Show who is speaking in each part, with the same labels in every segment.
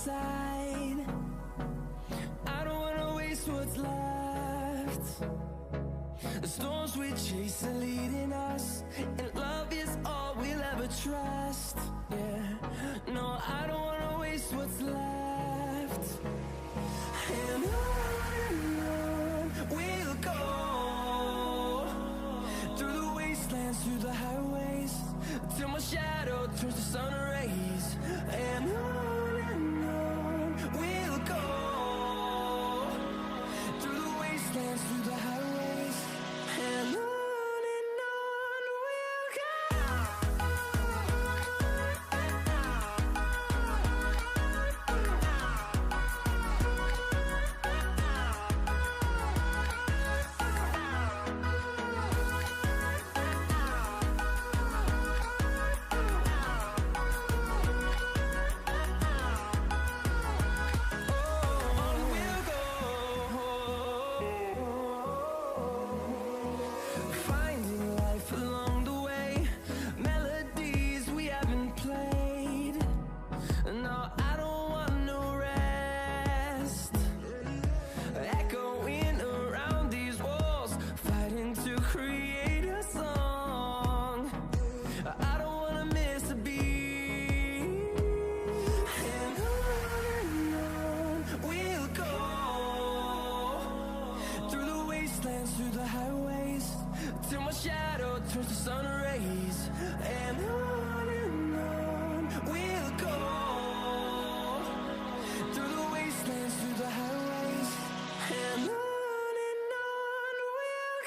Speaker 1: inside. I don't wanna waste what's left. The storms we chase are leading us, and love is all we'll ever trust. Yeah, no, I don't wanna waste what's left. And on we'll go, through the wastelands, through the highways, till my shadow turns to sun rays. And on we'll go, through the wastelands, through the highways, and on we'll go. Finding life along the way, melodies we haven't played. No, I don't want no rest. Echoing around these walls, fighting to create a song. I don't wanna miss a beat. And on we'll go, through the wastelands, through the highways, till my shadow turns to sun rays. And on we'll go, through the wastelands, through the highways, and on we'll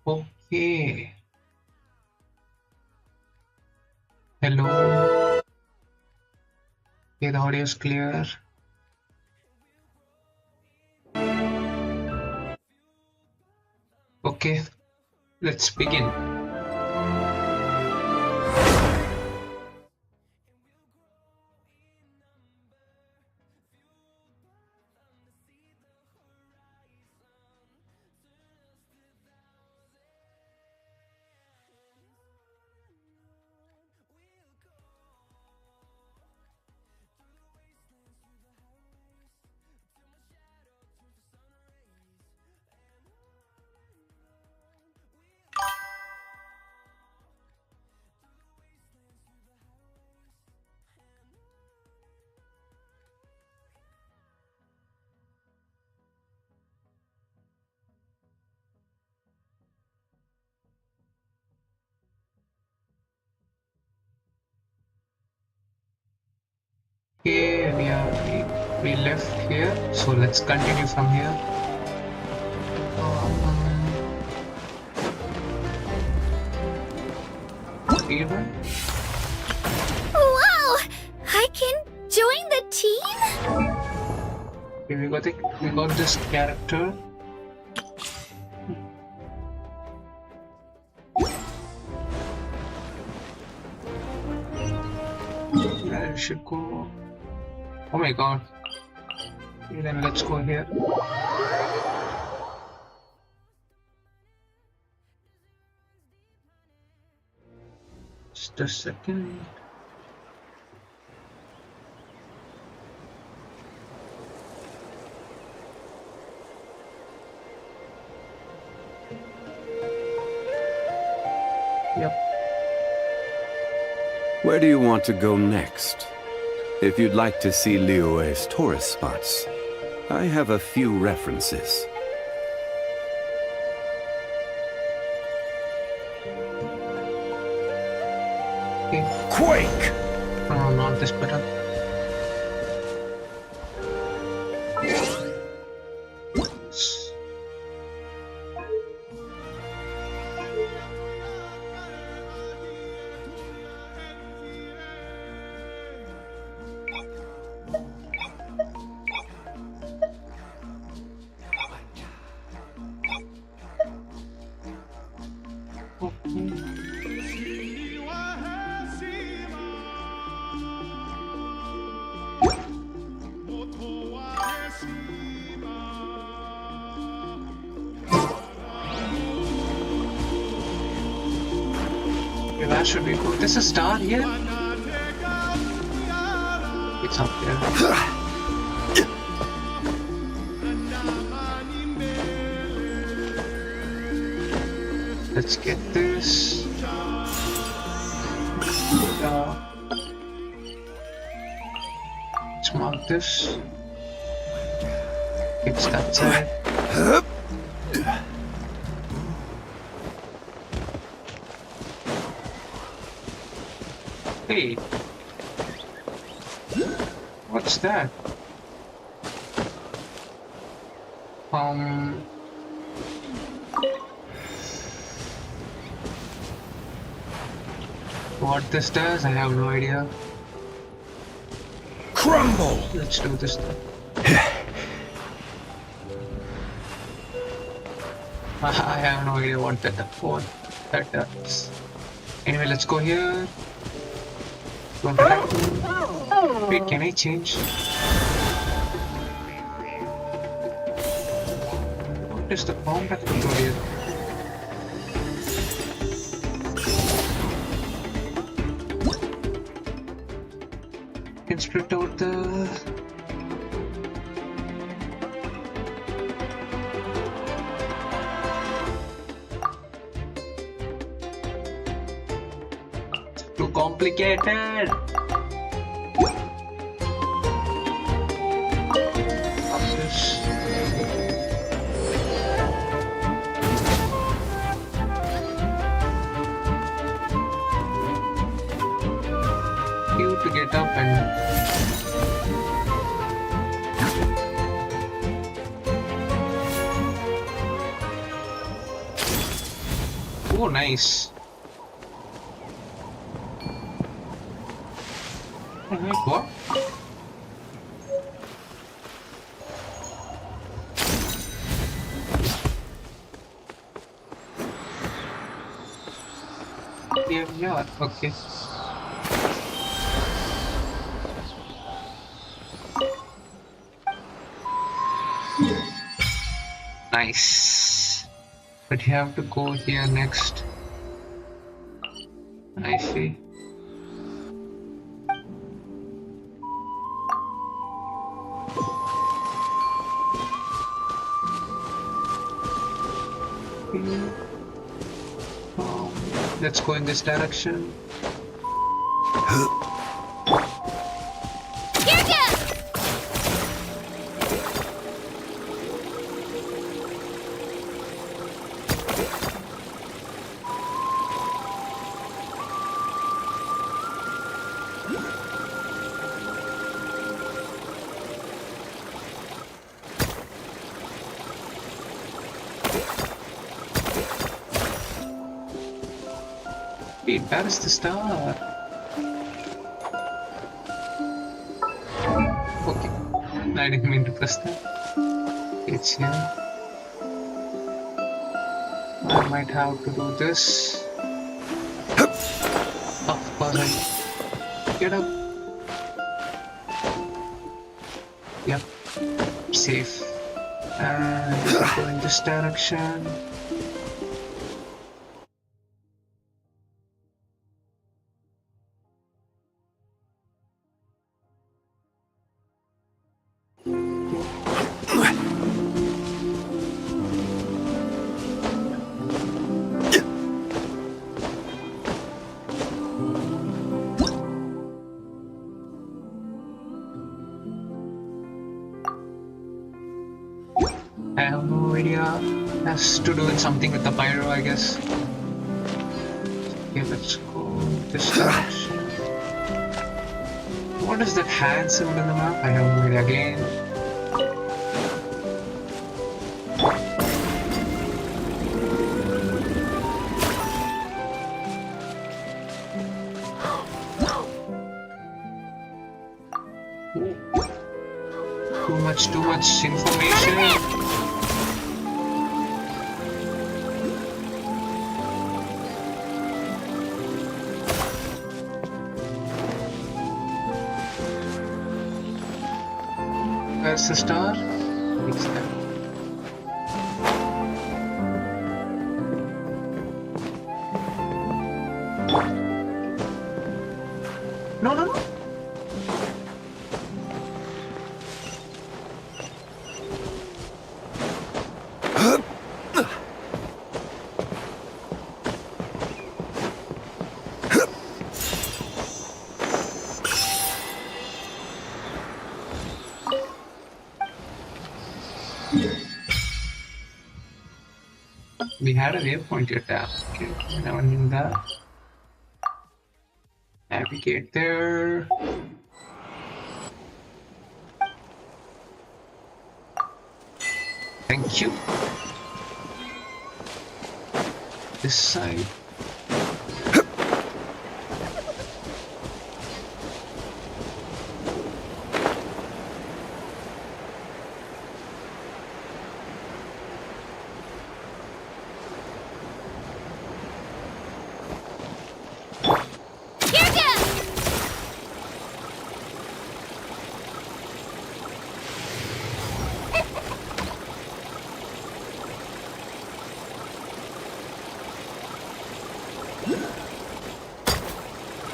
Speaker 1: go.
Speaker 2: Okay. Hello. Okay, the audio is clear. Okay, let's begin. Okay, we left here, so let's continue from here. Even
Speaker 3: Wow! I can join the team?
Speaker 2: okay, we got this character. Where we should go? Oh my god. Okay, then let's go here. Just a second. Yep.
Speaker 4: Where do you want to go next? If you'd like to see Liyue's tourist spots, I have a few references.
Speaker 2: Okay.
Speaker 4: Quake!
Speaker 2: Oh, not this button. Where should we go? There's a star here? It's up there. Let's get this. Let's mark this. It's that side. Hey, what's that? What this does, I have no idea.
Speaker 4: Crumble!
Speaker 2: Let's do this then. I have no idea what that does. Anyway, let's go here. Wait, can I change? What is the combat control here? Can split out the... Too complicated. To get up and oh, nice. Wait, what? Yeah, okay. Nice. But you have to go here next. I see. Let's go in this direction. Wait, where is the star? Okay, I didn't mean to press that. It's here. I might have to do this. Of course, I get up. Yep, safe. And go in this direction. I have no idea. Has to do with something with the pyro, I guess. Okay, let's go this direction. What is that hand symbol in the map? I have no idea again. Too much information. Where's the star? It's there. We had a waypoint here. Tab. Okay, I never knew that. Navigate there. Thank you. This side.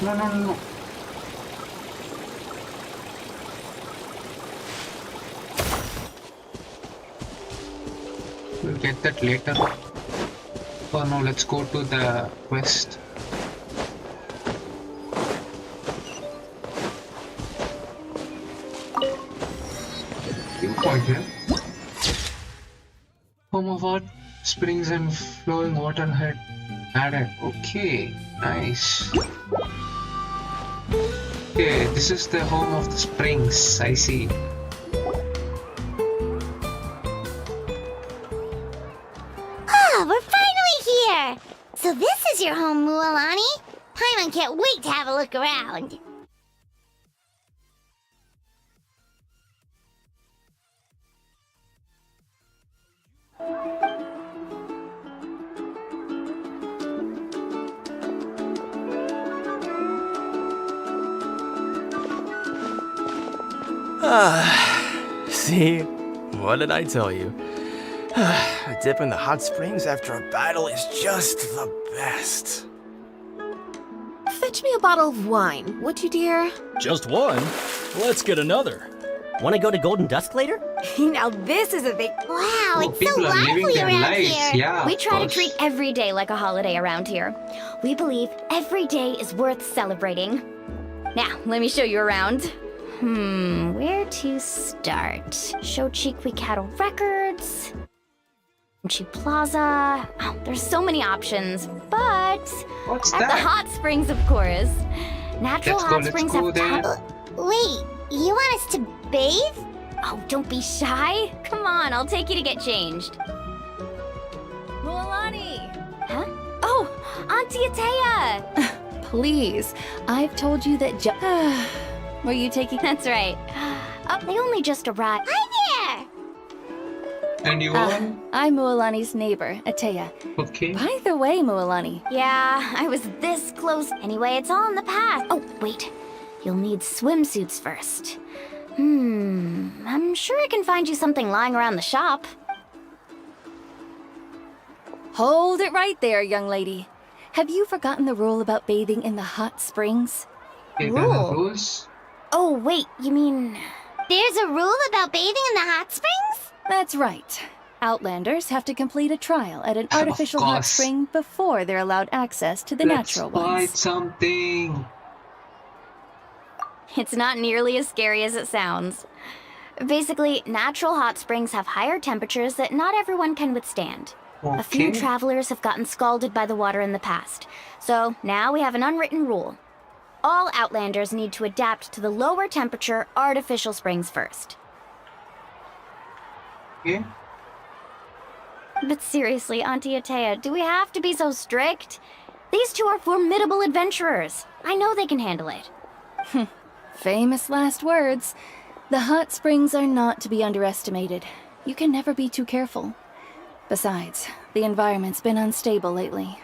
Speaker 2: No. We'll get that later. Oh no, let's go to the quest. Viewpoint here. Home of hot springs and flowing water had added. Okay, nice. Okay, this is the home of the springs, I see.
Speaker 3: Ah, we're finally here! So this is your home, Mualani? Paimon can't wait to have a look around.
Speaker 5: See? What did I tell you? A dip in the hot springs after a battle is just the best.
Speaker 6: Fetch me a bottle of wine, would you, dear?
Speaker 7: Just one? Let's get another. Want to go to Golden Dusk later?
Speaker 6: Now this is a big...
Speaker 3: Wow, it's so
Speaker 2: People are living
Speaker 3: lively
Speaker 2: their
Speaker 3: around
Speaker 2: lives.
Speaker 3: here.
Speaker 2: Yeah,
Speaker 8: We
Speaker 2: of
Speaker 8: try to
Speaker 2: course.
Speaker 8: treat every day like a holiday around here. We believe every day is worth celebrating. Now, let me show you around. Where to start? Shochiqui Cattle Records, Chi Plaza. Oh, there's so many options, but
Speaker 2: What's
Speaker 8: at the
Speaker 2: that?
Speaker 8: hot springs, of course. Natural hot
Speaker 2: Let's
Speaker 8: springs
Speaker 2: go
Speaker 8: have
Speaker 2: there.
Speaker 3: Wait, you want us to bathe?
Speaker 8: Oh, don't be shy. Come on, I'll take you to get changed.
Speaker 6: Mualani!
Speaker 8: Huh? Oh, Auntie Atea!
Speaker 6: Please, I've told you that Were you taking...
Speaker 8: That's right. Oh, they only just arrived.
Speaker 3: Hi
Speaker 2: And you are?
Speaker 6: I'm Mualani's neighbor, Atea.
Speaker 2: Okay.
Speaker 6: By the way, Mualani,
Speaker 8: Yeah, I was this close. Anyway, it's all in the past. Oh, wait. You'll need swimsuits first. I'm sure I can find you something lying around the shop.
Speaker 6: hold it right there, young lady. Have you forgotten the rule about bathing in the hot springs?
Speaker 2: Okay,
Speaker 8: Rule.
Speaker 2: then rules.
Speaker 8: Oh, wait, you mean...
Speaker 3: there. There's a rule about bathing in the hot springs?
Speaker 6: That's right. Outlanders have to complete a trial at an
Speaker 2: Of
Speaker 6: artificial hot
Speaker 2: course.
Speaker 6: spring before they're allowed access to the natural
Speaker 2: Let's buy
Speaker 6: ones.
Speaker 2: something.
Speaker 8: It's not nearly as scary as it sounds. Basically, natural hot springs have higher temperatures that not everyone can withstand. A few
Speaker 2: Okay.
Speaker 8: travelers have gotten scalded by the water in the past. So now we have an unwritten rule. All Outlanders need to adapt to the lower temperature artificial springs first.
Speaker 2: Okay.
Speaker 8: But seriously, Auntie Atea, do we have to be so strict? These two are formidable adventurers. I know they can handle it.
Speaker 6: Famous last words. The hot springs are not to be underestimated. You can never be too careful. Besides, the environment's been unstable lately.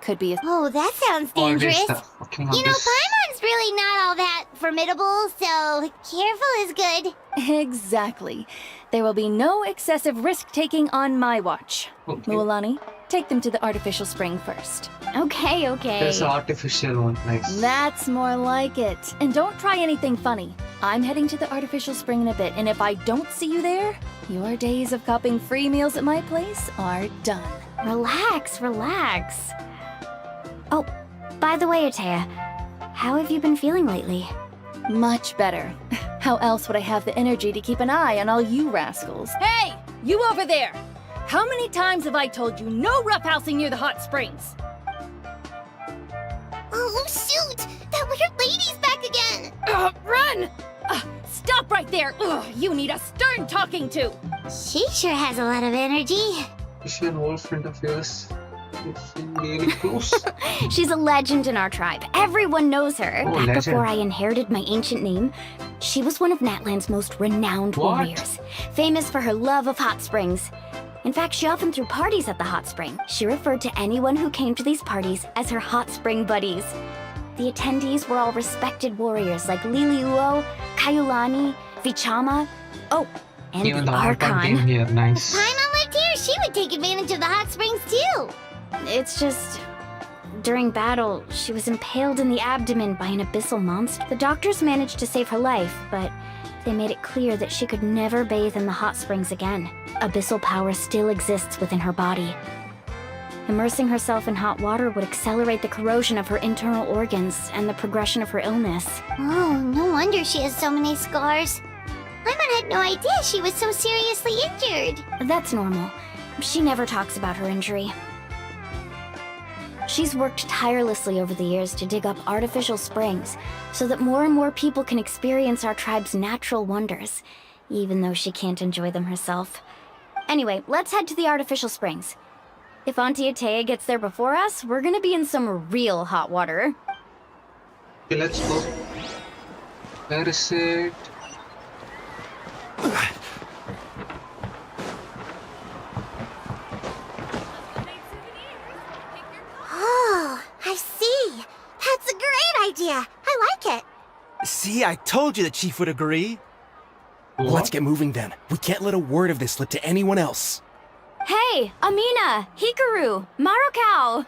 Speaker 6: Could be a...
Speaker 3: Oh, that sounds
Speaker 2: Always
Speaker 3: dangerous.
Speaker 2: the fucking
Speaker 3: You know,
Speaker 2: abyss.
Speaker 3: Paimon's really not all that formidable, so careful is good.
Speaker 6: Exactly. There will be no excessive risk-taking on my watch.
Speaker 2: Okay.
Speaker 6: Mualani, take them to the artificial spring first.
Speaker 8: Okay.
Speaker 2: There's an artificial one. Nice.
Speaker 6: That's more like it. And don't try anything funny. I'm heading to the artificial spring in a bit, and if I don't see you there, your days of copping free meals at my place are done.
Speaker 8: Relax. Oh, by the way, Atea, how have you been feeling lately?
Speaker 6: Much better. How else would I have the energy to keep an eye on all you rascals? Hey! You over there! How many times have I told you no roughhousing near the hot springs?
Speaker 3: Oh, shoot! That weird lady's back again!
Speaker 6: Run! Stop right there! You need a stern talking to!
Speaker 3: She sure has a lot of energy.
Speaker 2: Is she an old friend of yours? Is she really close?
Speaker 8: She's a legend in our tribe. Everyone knows her.
Speaker 2: Oh,
Speaker 8: Back
Speaker 2: legend.
Speaker 8: before I inherited my ancient name, she was one of Natland's most renowned
Speaker 2: What?
Speaker 8: warriors, famous for her love of hot springs. In fact, she often threw parties at the hot spring. She referred to anyone who came to these parties as her hot spring buddies. The attendees were all respected warriors like Liliuo, Kaiulani, Vichama, and
Speaker 2: Even
Speaker 8: the
Speaker 2: the Archon came
Speaker 8: Archon.
Speaker 2: here. Nice.
Speaker 3: Paimon lived here. She would take advantage of the hot springs too.
Speaker 8: It's just... During battle, she was impaled in the abdomen by an abyssal monster. The doctors managed to save her life, but they made it clear that she could never bathe in the hot springs again. Abyssal power still exists within her body. Immersing herself in hot water would accelerate the corrosion of her internal organs and the progression of her illness.
Speaker 3: Oh, no wonder she has so many scars. Paimon had no idea she was so seriously injured.
Speaker 8: That's normal. She never talks about her injury. She's worked tirelessly over the years to dig up artificial springs so that more and more people can experience our tribe's natural wonders, even though she can't enjoy them herself. Anyway, let's head to the artificial springs. If Auntie Atea gets there before us, we're gonna be in some real hot water.
Speaker 2: Okay, let's go. Where is it?
Speaker 3: Oh, I see. That's a great idea. I like it.
Speaker 5: See, I told you the chief would agree.
Speaker 2: What?
Speaker 5: Let's get moving then. We can't let a word of this slip to anyone else.
Speaker 8: Hey, Amina, Hikaru, Marukao!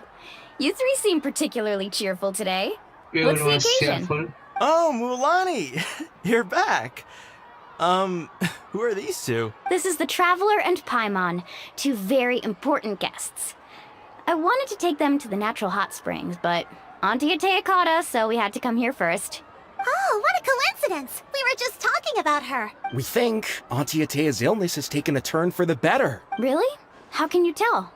Speaker 8: You three seem particularly cheerful today. What's the
Speaker 2: Everyone was
Speaker 8: occasion?
Speaker 2: cheerful.
Speaker 5: Oh, Mulani! You're back. Who are these two?
Speaker 8: This is the Traveler and Paimon, two very important guests. I wanted to take them to the natural hot springs, but Auntie Atea caught us, so we had to come here first.
Speaker 3: Oh, what a coincidence. We were just talking about her.
Speaker 5: We think Auntie Atea's illness has taken a turn for the better.
Speaker 8: Really? How can you tell?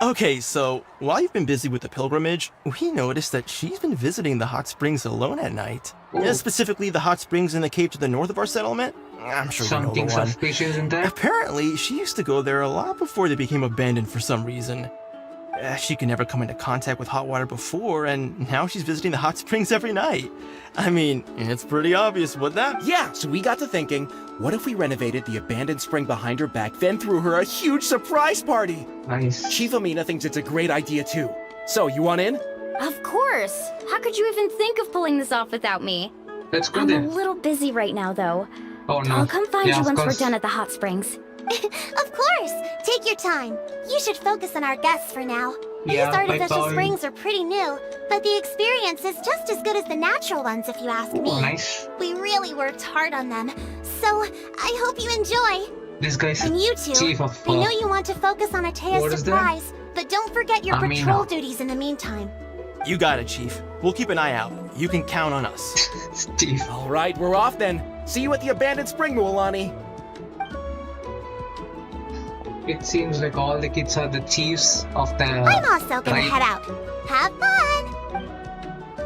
Speaker 5: Okay, so while you've been busy with the pilgrimage, we noticed that she's been visiting the hot springs alone at night.
Speaker 2: Oh.
Speaker 5: Specifically the hot springs in the cave to the north of our settlement. I'm sure you know
Speaker 2: Something
Speaker 5: the one.
Speaker 2: suspicious in there.
Speaker 5: Apparently, she used to go there a lot before they became abandoned for some reason. She could never come into contact with hot water before, and now she's visiting the hot springs every night. I mean, it's pretty obvious, what that?
Speaker 9: Yeah, so we got to thinking, what if we renovated the abandoned spring behind her back, then threw her a huge surprise party?
Speaker 2: Nice.
Speaker 9: Chief Amina thinks it's a great idea too. So, you want in?
Speaker 8: Of course! How could you even think of pulling this off without me?
Speaker 2: Let's go
Speaker 8: I'm a
Speaker 2: then.
Speaker 8: little busy right now, though.
Speaker 2: Oh no.
Speaker 8: I'll come find
Speaker 2: Yeah,
Speaker 8: you
Speaker 2: of
Speaker 8: once we're
Speaker 2: course.
Speaker 8: done at the hot springs.
Speaker 3: Of course. Take your time. You should focus on our guests for now.
Speaker 2: Yeah,
Speaker 3: These artificial
Speaker 2: bye-bye.
Speaker 3: springs are pretty new, but the experience is just as good as the natural ones if you ask me.
Speaker 2: Oh, nice.
Speaker 3: We really worked hard on them, so I hope you enjoy.
Speaker 2: This guy's
Speaker 3: And you two,
Speaker 2: chief of
Speaker 3: I know you want to focus on
Speaker 2: What
Speaker 3: Atea's
Speaker 2: is that?
Speaker 3: surprise, but don't forget your
Speaker 2: Amina.
Speaker 3: patrol duties in the meantime.
Speaker 5: You got it, Chief. We'll keep an eye out. You can count on us.
Speaker 2: Steve.
Speaker 9: All right, we're off then. See you at the abandoned spring, Mualani.
Speaker 2: It seems like all the kids are the chiefs of the.
Speaker 3: I'm also gonna
Speaker 2: tribe.
Speaker 3: head out. Have fun!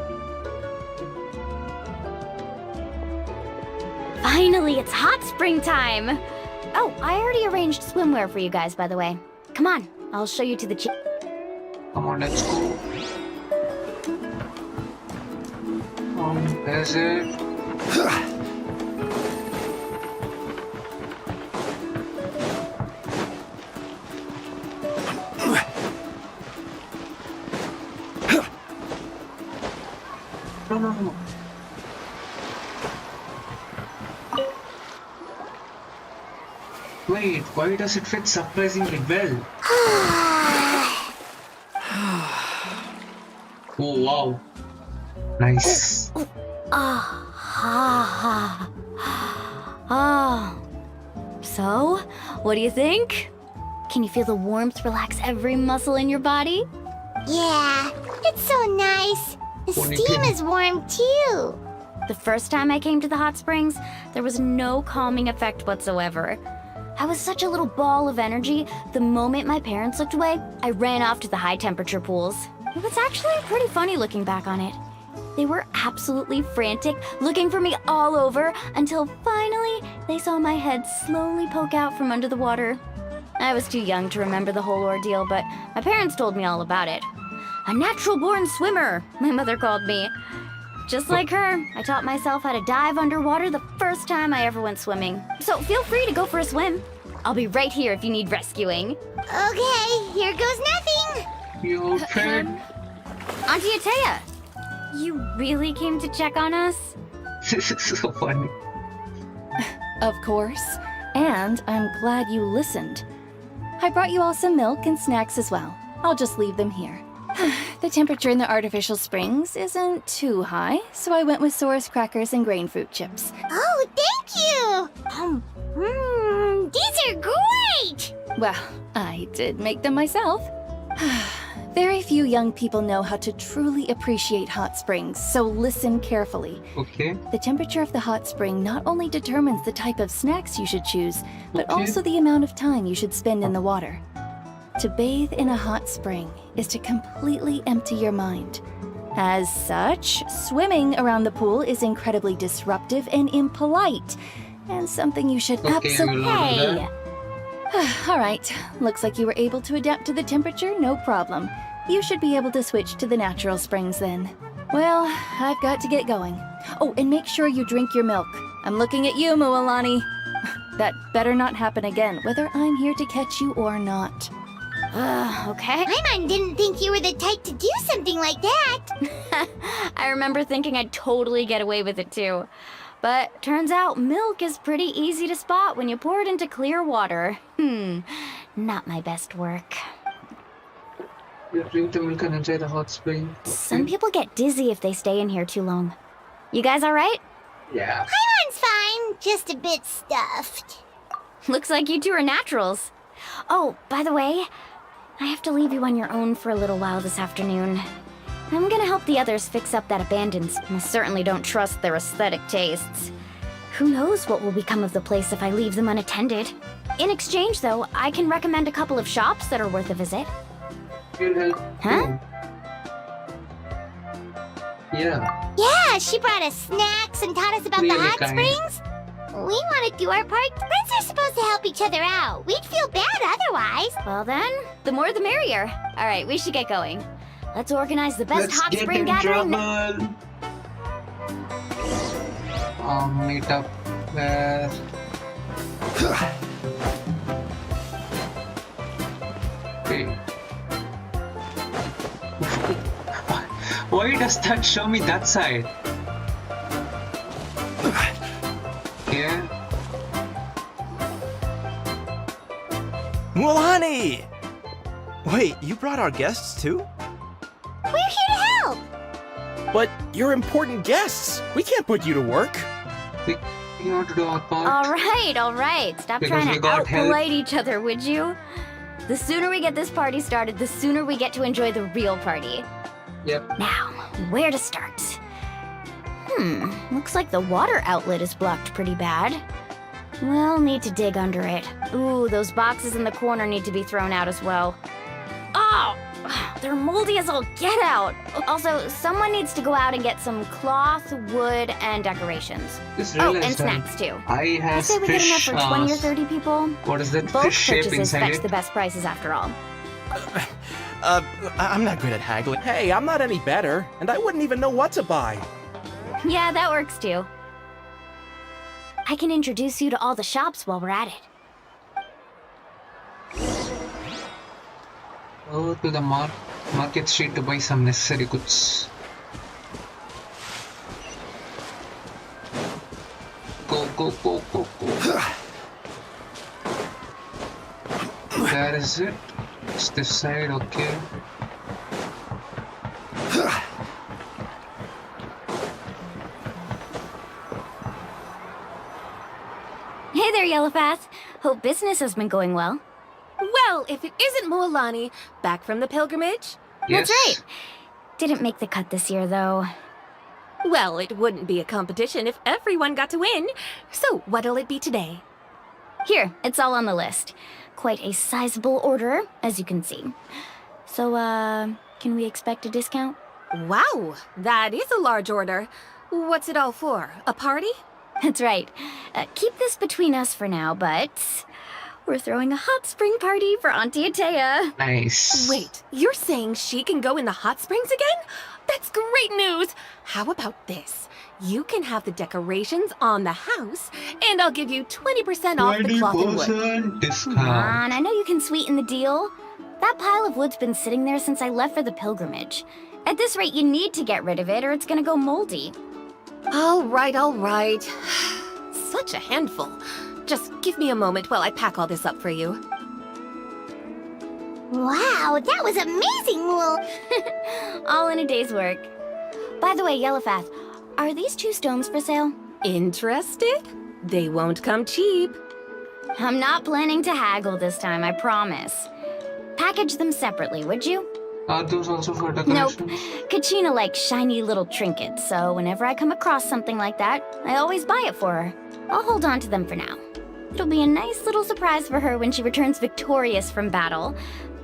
Speaker 8: Finally, it's hot spring time! Oh, I already arranged swimwear for you guys, by the way. Come on, I'll show you to the
Speaker 2: Come on, let's go. There's it. No. Wait, why does it fit surprisingly well? Oh wow. Nice.
Speaker 8: Oh. So, what do you think? Can you feel the warmth relax every muscle in your body?
Speaker 3: Yeah, it's so nice. The steam is warm too.
Speaker 8: The first time I came to the hot springs, there was no calming effect whatsoever. I was such a little ball of energy. The moment my parents looked away, I ran off to the high temperature pools. It was actually pretty funny looking back on it. They were absolutely frantic, looking for me all over, until finally they saw my head slowly poke out from under the water. I was too young to remember the whole ordeal, but my parents told me all about it. A natural-born swimmer, my mother called me. Just like her, I taught myself how to dive underwater the first time I ever went swimming. So feel free to go for a swim. I'll be right here if you need rescuing.
Speaker 3: Okay, here goes nothing.
Speaker 2: You okay?
Speaker 8: Auntie Atea, you really came to check on us?
Speaker 2: This is so funny.
Speaker 6: Of course. And I'm glad you listened. I brought you all some milk and snacks as well. I'll just leave them here. The temperature in the artificial springs isn't too high, so I went with Saurus crackers and grain fruit chips.
Speaker 3: Oh, thank you. These are great.
Speaker 6: Well, I did make them myself. Very few young people know how to truly appreciate hot springs, so listen carefully.
Speaker 2: Okay.
Speaker 6: The temperature of the hot spring not only determines the type of snacks you should choose, but
Speaker 2: Okay.
Speaker 6: also the amount of time you should spend in the water. To bathe in a hot spring is to completely empty your mind. As such, swimming around the pool is incredibly disruptive and impolite, and something you should
Speaker 2: Okay,
Speaker 6: absolutely...
Speaker 2: we'll order
Speaker 8: Hey!
Speaker 2: that.
Speaker 6: All right, looks like you were able to adapt to the temperature, no problem. You should be able to switch to the natural springs then. Well, I've got to get going. Oh, and make sure you drink your milk. I'm looking at you, Mualani. That better not happen again, whether I'm here to catch you or not.
Speaker 8: Okay.
Speaker 3: Paimon didn't think you were the type to do something like that.
Speaker 8: I remember thinking I'd totally get away with it too. But turns out milk is pretty easy to spot when you pour it into clear water. Not my best work.
Speaker 2: You drink the milk and enjoy the hot spring.
Speaker 8: Some people get dizzy if they stay in here too long. You guys alright?
Speaker 2: Yeah.
Speaker 3: Paimon's fine, just a bit stuffed.
Speaker 8: Looks like you two are naturals. Oh, by the way, I have to leave you on your own for a little while this afternoon. I'm gonna help the others fix up that abandoned. I certainly don't trust their aesthetic tastes. Who knows what will become of the place if I leave them unattended. In exchange, though, I can recommend a couple of shops that are worth a visit.
Speaker 2: You'll help.
Speaker 8: Huh?
Speaker 2: too. Yeah.
Speaker 3: Yeah, she brought us snacks and taught us about the
Speaker 2: Really
Speaker 3: hot
Speaker 2: kind.
Speaker 3: springs. We want to do our part. Friends are supposed to help each other out. We'd feel bad otherwise.
Speaker 8: Well then, the more the merrier. All right, we should get going. Let's organize the best
Speaker 2: Let's
Speaker 8: hot
Speaker 2: get
Speaker 8: spring
Speaker 2: in
Speaker 8: gathering.
Speaker 2: trouble. Meet up where... Okay. Why does that show me that side? Yeah.
Speaker 5: Mualani! Wait, you brought our guests too?
Speaker 3: We're here to help.
Speaker 9: But you're important guests. We can't put you to work.
Speaker 2: We want to do our part.
Speaker 8: All right. Stop
Speaker 2: Because
Speaker 8: trying
Speaker 2: we
Speaker 8: to
Speaker 2: got help.
Speaker 8: out-polite each other, would you? The sooner we get this party started, the sooner we get to enjoy the real party.
Speaker 2: Yep.
Speaker 8: Now, where to start? Looks like the water outlet is blocked pretty bad. We'll need to dig under it. Ooh, those boxes in the corner need to be thrown out as well. Oh! They're moldy as all get out! Also, someone needs to go out and get some cloth, wood, and decorations.
Speaker 2: Just
Speaker 8: Oh,
Speaker 2: realized
Speaker 8: and
Speaker 2: that
Speaker 8: snacks too.
Speaker 2: I
Speaker 8: I
Speaker 2: has
Speaker 8: say we get enough
Speaker 2: fish.
Speaker 8: for 20 or 30 people.
Speaker 2: What is that
Speaker 8: Bulk
Speaker 2: fish shape
Speaker 8: purchases
Speaker 2: inside
Speaker 8: fetch
Speaker 2: it?
Speaker 8: the best prices after all.
Speaker 5: I'm not good at haggling.
Speaker 9: Hey, I'm not any better, and I wouldn't even know what to buy.
Speaker 8: Yeah, that works too. I can introduce you to all the shops while we're at it.
Speaker 2: Go to the market street to buy some necessary goods. Go. There is it. It's this side, okay.
Speaker 8: Hey there, Yellowpath. Hope business has been going well.
Speaker 10: Well, if it isn't Mualani, back from the pilgrimage?
Speaker 2: Yes.
Speaker 8: That's right. Didn't make the cut this year, though.
Speaker 10: Well, it wouldn't be a competition if everyone got to win. So, what'll it be today?
Speaker 8: Here, it's all on the list. Quite a sizable order, as you can see. So, can we expect a discount?
Speaker 10: Wow, that is a large order. What's it all for? A party?
Speaker 8: That's right. Keep this between us for now, but we're throwing a hot spring party for Auntie Atea.
Speaker 2: Nice.
Speaker 10: Wait, you're saying she can go in the hot springs again? That's great news! How about this? You can have the decorations on the house, and I'll give you 20% off the cloth and wood.
Speaker 2: 20% discount.
Speaker 8: Come on, I know you can sweeten the deal. That pile of wood's been sitting there since I left for the pilgrimage. At this rate, you need to get rid of it or it's gonna go moldy.
Speaker 10: All right, all right. Such a handful. Just give me a moment while I pack all this up for you.
Speaker 3: Wow, that was amazing, Mool.
Speaker 8: All in a day's work. By the way, Yellowfath, are these 2 stones for sale?
Speaker 10: Interested? They won't come cheap.
Speaker 8: I'm not planning to haggle this time, I promise. Package them separately, would you?
Speaker 2: Are those also for
Speaker 8: Nope.
Speaker 2: decorations?
Speaker 8: Kachina likes shiny little trinkets, so whenever I come across something like that, I always buy it for her. I'll hold on to them for now. It'll be a nice little surprise for her when she returns victorious from battle.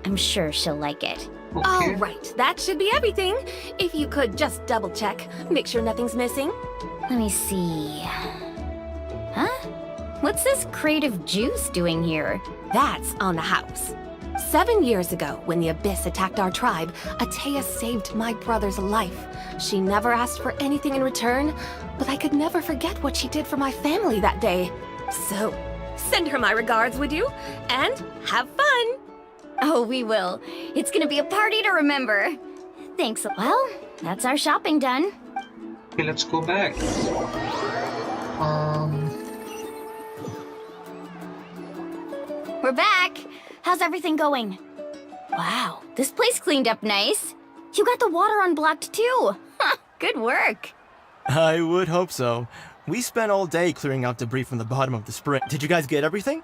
Speaker 8: I'm sure she'll like it.
Speaker 2: Okay.
Speaker 10: All right, that should be everything. If you could just double check, make sure nothing's missing.
Speaker 8: Let me see. Huh? What's this crate of juice doing here?
Speaker 10: That's on the house. 7 years ago, when the Abyss attacked our tribe, Atea saved my brother's life. She never asked for anything in return, but I could never forget what she did for my family that day. So, send her my regards, would you? And have fun!
Speaker 8: Oh, we will. It's gonna be a party to remember. Thanks. Well, that's our shopping done.
Speaker 2: Okay, let's go back.
Speaker 8: We're back. How's everything going? Wow, this place cleaned up nice. You got the water unblocked too. Huh, good work.
Speaker 5: I would hope so. We spent all day clearing out debris from the bottom of the spring. Did you guys get everything?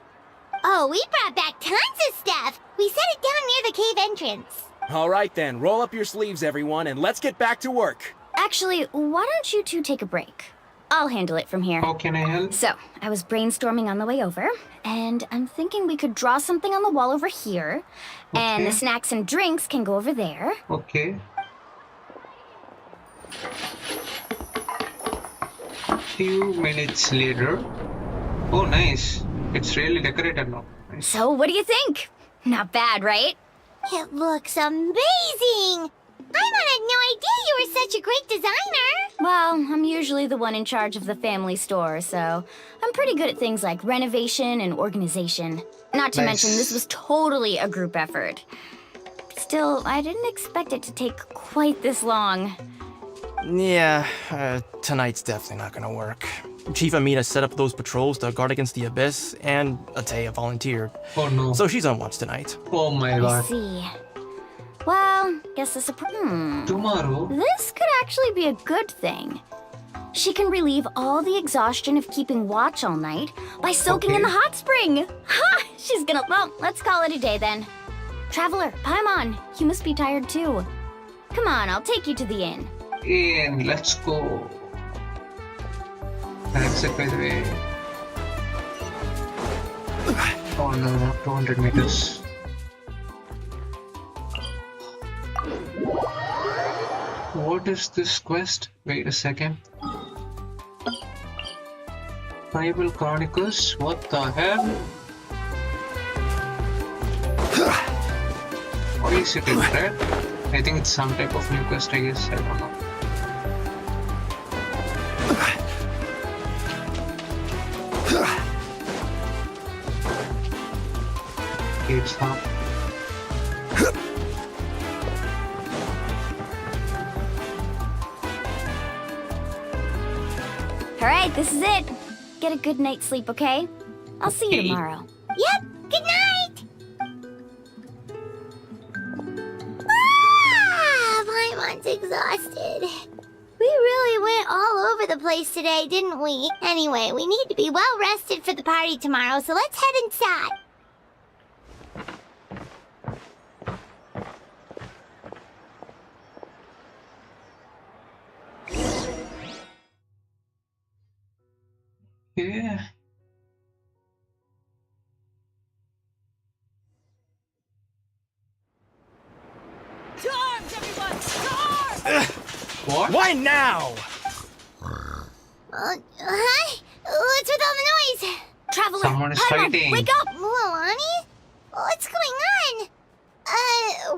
Speaker 3: Oh, we brought back tons of stuff. We set it down near the cave entrance.
Speaker 9: All right then, roll up your sleeves, everyone, and let's get back to work.
Speaker 8: Actually, why don't you 2 take a break? I'll handle it from here.
Speaker 2: How can I help?
Speaker 8: So, I was brainstorming on the way over, and I'm thinking we could draw something on the wall over here, and the
Speaker 2: Okay.
Speaker 8: snacks and drinks can go over there.
Speaker 2: Okay. Few minutes later. Oh, nice. It's really decorated now. Nice.
Speaker 8: So, what do you think? Not bad, right?
Speaker 3: It looks amazing. Paimon had no idea you were such a great designer.
Speaker 8: Well, I'm usually the one in charge of the family store, so I'm pretty good at things like renovation and organization. Not to mention, this was totally a group effort. Still, I didn't expect it to take quite this long.
Speaker 5: Yeah, tonight's definitely not gonna work. Chief Amina set up those patrols to guard against the Abyss, and Atea volunteered.
Speaker 2: Oh no.
Speaker 5: So she's on watch tonight.
Speaker 2: Oh my
Speaker 8: I
Speaker 2: god.
Speaker 8: see. Well, guess the
Speaker 2: Tomorrow?
Speaker 8: This could actually be a good thing. She can relieve all the exhaustion of keeping watch all night by soaking in the hot spring. Ha! She's gonna... Well, let's call it a day then. Traveler, Paimon, you must be tired too. Come on, I'll take you to the inn.
Speaker 2: In, let's go. That's it, by the way. Oh no, not 200 meters. What is this quest? Wait a second. Bible Chronicles? What the hell? Why is it in red? I think it's some type of new quest, I guess. I don't know. Okay, it's not.
Speaker 8: Alright, this is it. Get a good night's sleep, okay? I'll see you tomorrow.
Speaker 3: Yep, good night. Ah, Paimon's exhausted. We really went all over the place today, didn't we? Anyway, we need to be well rested for the party tomorrow, so let's head inside.
Speaker 2: Yeah. What?
Speaker 5: Why now?
Speaker 3: Huh? What's with all the noise?
Speaker 8: Traveler,
Speaker 2: Someone is
Speaker 8: Paimon,
Speaker 2: fighting.
Speaker 8: wake up!
Speaker 3: Mualani? What's going on?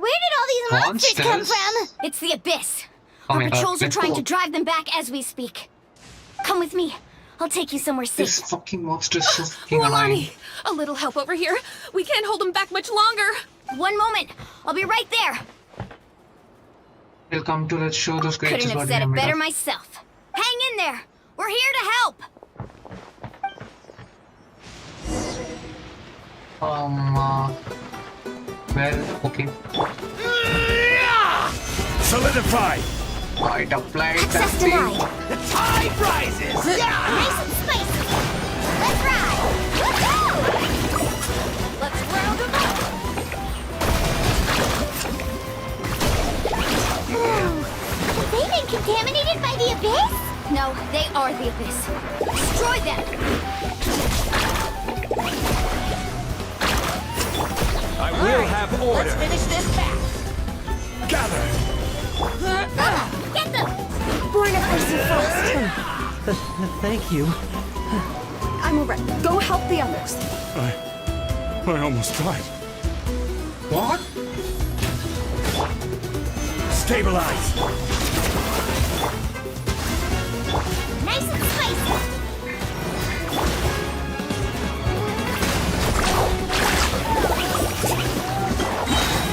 Speaker 3: Where did all these monsters come
Speaker 2: Monsters?
Speaker 3: from?
Speaker 8: It's the Abyss.
Speaker 2: Oh
Speaker 8: Our
Speaker 2: my God,
Speaker 8: patrols are
Speaker 2: let's
Speaker 8: trying
Speaker 2: go.
Speaker 8: to drive them back as we speak. Come with me. I'll take you somewhere
Speaker 2: This
Speaker 8: safe.
Speaker 2: fucking monster is so fucking annoying.
Speaker 10: Mualani, a little help over here. We can't hold them back much longer.
Speaker 8: One moment. I'll be right there.
Speaker 2: We'll come to let's show those creatures
Speaker 8: Couldn't have
Speaker 2: what
Speaker 8: said
Speaker 2: we
Speaker 8: it
Speaker 2: are made
Speaker 8: better
Speaker 2: of.
Speaker 8: myself. Hang in there. We're here to help.
Speaker 2: Well, okay.
Speaker 9: Solidify!
Speaker 2: Might apply that
Speaker 8: Access
Speaker 2: thing.
Speaker 8: denied.
Speaker 9: The tide rises!
Speaker 3: Nice and spicy. Let's ride. Woohoo!
Speaker 8: Let's round them up.
Speaker 3: Have they been contaminated by the Abyss?
Speaker 8: No, they are the Abyss. Destroy them.
Speaker 9: I will have order!
Speaker 8: Finish this back.
Speaker 9: Gather!
Speaker 8: Get them. Born of ice and frost.
Speaker 7: Thank you.
Speaker 10: I'm alright. Go help the others.
Speaker 9: I almost died.
Speaker 2: What?
Speaker 9: Stabilize!
Speaker 3: Nice and spicy.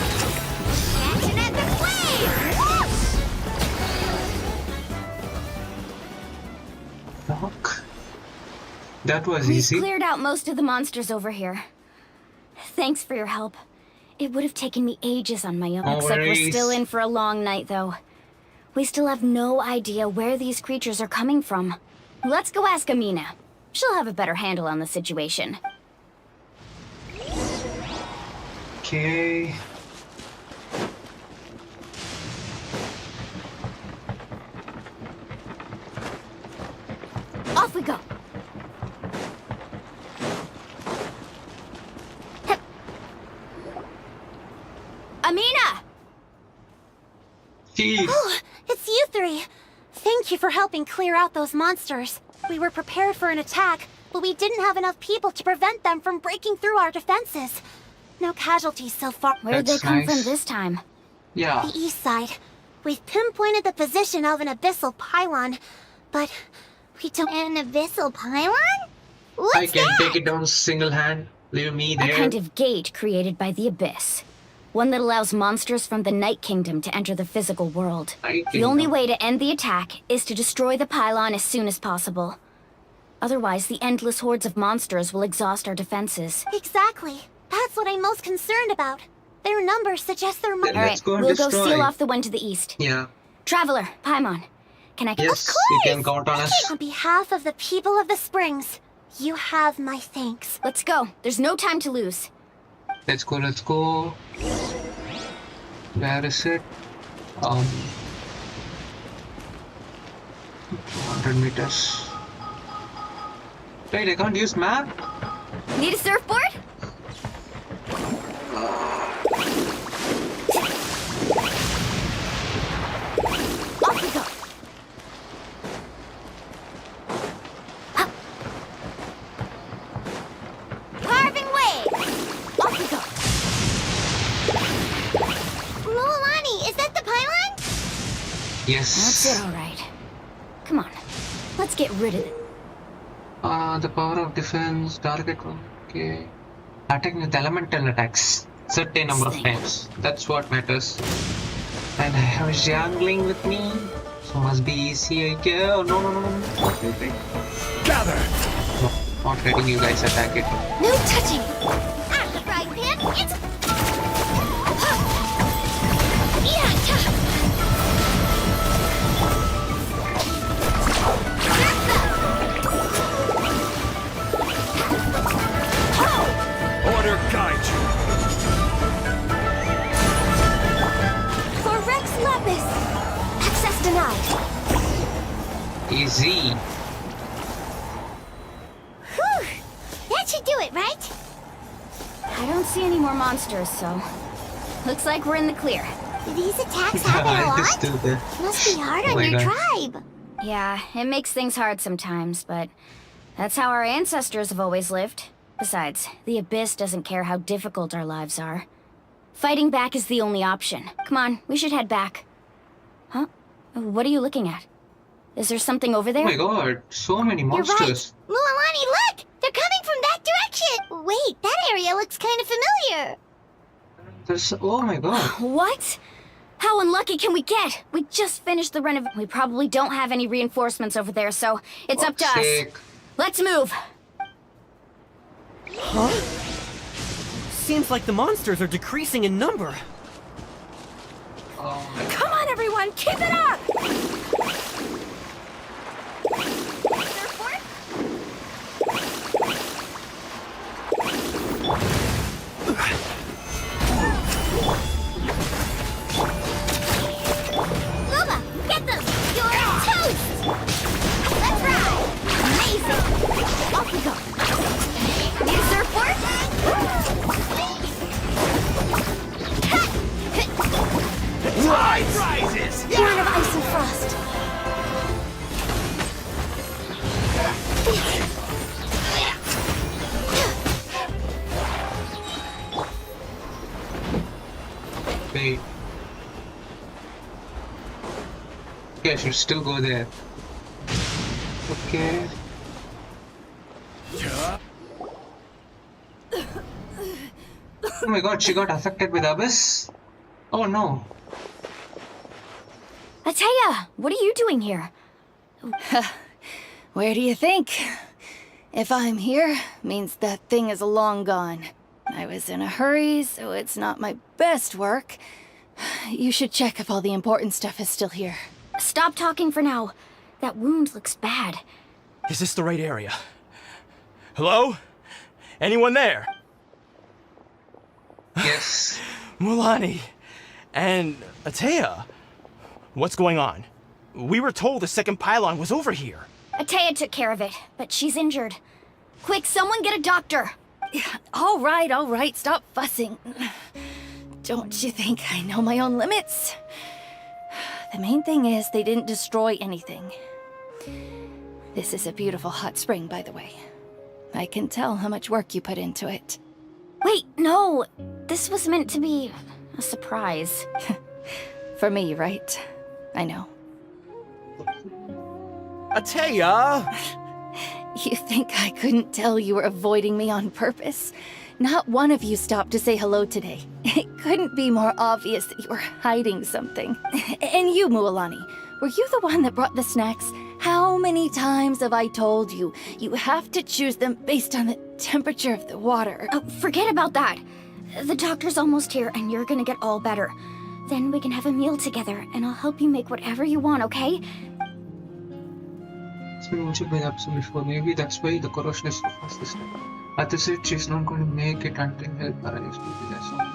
Speaker 3: Catching at the flame. Whoosh!
Speaker 2: Fuck. That was
Speaker 8: We've
Speaker 2: easy.
Speaker 8: cleared out most of the monsters over here. Thanks for your help. It would have taken me ages on my own.
Speaker 2: No
Speaker 8: Looks like we're
Speaker 2: worries.
Speaker 8: still in for a long night, though. We still have no idea where these creatures are coming from. Let's go ask Amina. She'll have a better handle on the situation.
Speaker 2: Okay.
Speaker 8: Off we go. Amina!
Speaker 2: Jeez.
Speaker 3: Oh, it's you three. Thank you for helping clear out those monsters. We were prepared for an attack, but we didn't have enough people to prevent them from breaking through our defenses. No casualties so far.
Speaker 8: Where'd they
Speaker 2: That's
Speaker 8: come
Speaker 2: nice.
Speaker 8: from this time?
Speaker 2: Yeah.
Speaker 3: The east side. We've pinpointed the position of an abyssal pylon, but we don't... An abyssal pylon? What's
Speaker 2: I can
Speaker 3: that?
Speaker 2: take it down single hand. Leave me
Speaker 8: A
Speaker 2: there.
Speaker 8: kind of gate created by the Abyss. One that allows monsters from the Night Kingdom to enter the physical world.
Speaker 2: Night
Speaker 8: The only
Speaker 2: Kingdom.
Speaker 8: way to end the attack is to destroy the pylon as soon as possible. Otherwise, the endless hordes of monsters will exhaust our defenses.
Speaker 3: Exactly. That's what I'm most concerned about. Their numbers suggest there might...
Speaker 2: Then let's
Speaker 8: Alright,
Speaker 2: go and
Speaker 8: we'll go
Speaker 2: destroy.
Speaker 8: seal off the one to the east.
Speaker 2: Yeah.
Speaker 8: Traveler, Paimon, can I get...
Speaker 2: Yes, you can count on us.
Speaker 3: On behalf of the people of the Springs, you have my thanks.
Speaker 8: Let's go. There's no time to lose.
Speaker 2: Let's go, let's go. Where is it? 200 meters. Wait, I can't use map?
Speaker 8: Need a surfboard? Off we go. Hup. Carving way. Off we go.
Speaker 3: Mualani, is that the pylon?
Speaker 2: Yes.
Speaker 8: That's it, all right. Come on. Let's get rid of it.
Speaker 2: The power of defense, target one. Okay. Attacking with elemental attacks. Certain number of times. That's what matters. And I have jangling with me. So must be easy, I guess. Oh, no, no, no, no. Wait, wait.
Speaker 9: Gather!
Speaker 2: No, not letting you guys attack it.
Speaker 3: No touching. Ah, the frying pan. It's... Yeah,
Speaker 9: Order guide you!
Speaker 3: For Rex Lapis. Access denied.
Speaker 2: Easy.
Speaker 3: Whew. That should do it, right?
Speaker 8: I don't see any more monsters, so... Looks like we're in the clear.
Speaker 3: Do these attacks happen a
Speaker 2: It is
Speaker 3: lot?
Speaker 2: still there.
Speaker 3: Must be hard
Speaker 2: Oh
Speaker 3: on
Speaker 2: my
Speaker 3: your
Speaker 2: God.
Speaker 3: tribe.
Speaker 8: Yeah, it makes things hard sometimes, but that's how our ancestors have always lived. Besides, the Abyss doesn't care how difficult our lives are. Fighting back is the only option. Come on, we should head back. Huh? What are you looking at? Is there something over
Speaker 2: Oh
Speaker 8: there?
Speaker 2: my God, so many
Speaker 3: You're right.
Speaker 2: monsters.
Speaker 3: Mualani, look! They're coming from that direction! Wait, that area looks kind of familiar.
Speaker 2: There's, oh my God.
Speaker 8: What? How unlucky can we get? We just finished the renovation. We probably don't have any reinforcements over there, so it's up to us.
Speaker 2: Sake.
Speaker 8: Let's move.
Speaker 7: Huh? Seems like the monsters are decreasing in number.
Speaker 2: Oh my God.
Speaker 10: Come on, everyone, keep it up!
Speaker 3: Luba, get them! You're toast! Let's ride! Amazing! Off we go! Need a surfboard?
Speaker 10: Born of ice and frost.
Speaker 2: Wait. Okay, I should still go there. Okay. Oh my God, she got affected with Abyss? Oh no.
Speaker 8: Ateya, what are you doing here?
Speaker 6: Where do you think? If I'm here, means that thing is long gone. I was in a hurry, so it's not my best work. You should check if all the important stuff is still here.
Speaker 8: Stop talking for now. That wound looks bad.
Speaker 5: Is this the right area? Hello? Anyone there?
Speaker 2: Yes.
Speaker 5: Mulani and Ateya. What's going on? We were told the second pylon was over here.
Speaker 8: Ateya took care of it, but she's injured. Quick, someone get a doctor.
Speaker 6: All right, stop fussing. Don't you think I know my own limits? The main thing is they didn't destroy anything. This is a beautiful hot spring, by the way. I can tell how much work you put into it.
Speaker 8: Wait, no. This was meant to be a surprise.
Speaker 6: For me, right? I know.
Speaker 9: Ateya!
Speaker 6: You think I couldn't tell you were avoiding me on purpose? Not one of you stopped to say hello today. It couldn't be more obvious that you were hiding something. And you, Mualani, were you the one that brought the snacks? How many times have I told you, you have to choose them based on the temperature of the water?
Speaker 8: Oh, forget about that. The doctor's almost here, and you're gonna get all better. Then we can have a meal together, and I'll help you make whatever you want, okay?
Speaker 2: It's been mentioned by the episode before. Maybe that's why the corrosion is so fast this time. Ati said she's not going to make it until help arrives. Maybe that's something.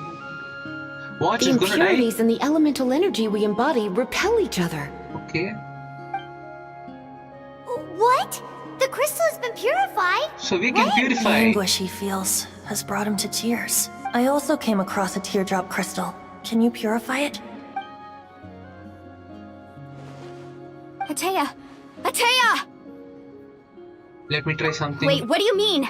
Speaker 2: What?
Speaker 10: The
Speaker 2: She's gonna die?
Speaker 10: impurities and the elemental energy we embody repel each other.
Speaker 2: Okay.
Speaker 3: What? The crystal has been purified?
Speaker 2: So we can
Speaker 11: The
Speaker 2: purify.
Speaker 11: anguish he feels has brought him to tears. I also came across a teardrop crystal. Can you purify it?
Speaker 8: Ateya! Ateya!
Speaker 2: Let me try something.
Speaker 8: Wait, what do you mean?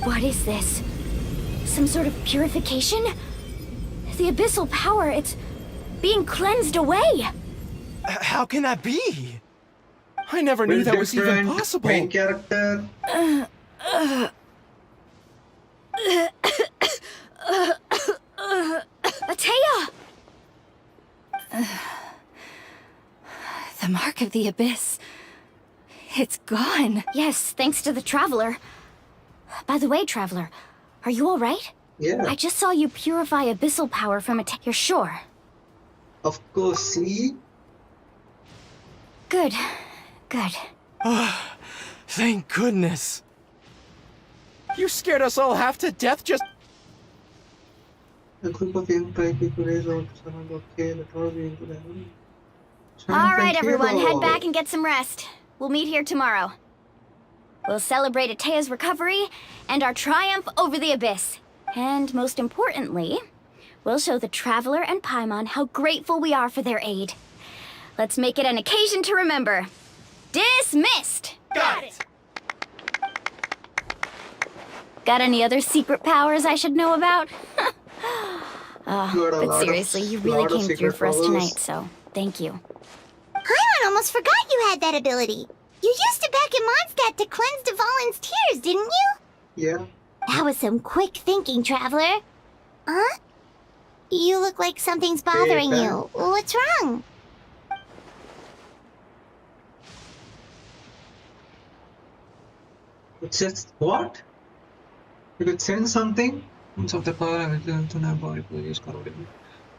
Speaker 8: What is this? Some sort of purification? The abyssal power, it's being cleansed away!
Speaker 5: How can that be?
Speaker 9: I never knew that was even
Speaker 2: Different
Speaker 9: possible.
Speaker 2: main character.
Speaker 8: Ateya!
Speaker 6: The mark of the abyss. It's gone.
Speaker 8: Yes, thanks to the Traveler. By the way, Traveler, are you alright?
Speaker 2: Yeah.
Speaker 8: I just saw you purify abyssal power from You're sure?
Speaker 2: Of course, see?
Speaker 8: Good. Good.
Speaker 5: Thank goodness.
Speaker 9: You scared us all half to death just...
Speaker 2: A group of young people raise out to surround the cave that all being to them.
Speaker 8: Alright, everyone, head back and get some rest. We'll meet here tomorrow. We'll celebrate Atea's recovery and our triumph over the Abyss. And most importantly, we'll show the Traveler and Paimon how grateful we are for their aid. Let's make it an occasion to remember. Dismissed!
Speaker 5: Got it!
Speaker 8: Got any other secret powers I should know about? But seriously, you really came through for us tonight, so thank you.
Speaker 3: Paimon almost forgot you had that ability. You used it back in Mondstadt to cleanse Dvalin's tears, didn't you?
Speaker 2: Yeah.
Speaker 3: That was some quick thinking, Traveler. Huh? You look like something's bothering you. What's wrong?
Speaker 2: It's just what? You could send something? Of the power to my body is corroded.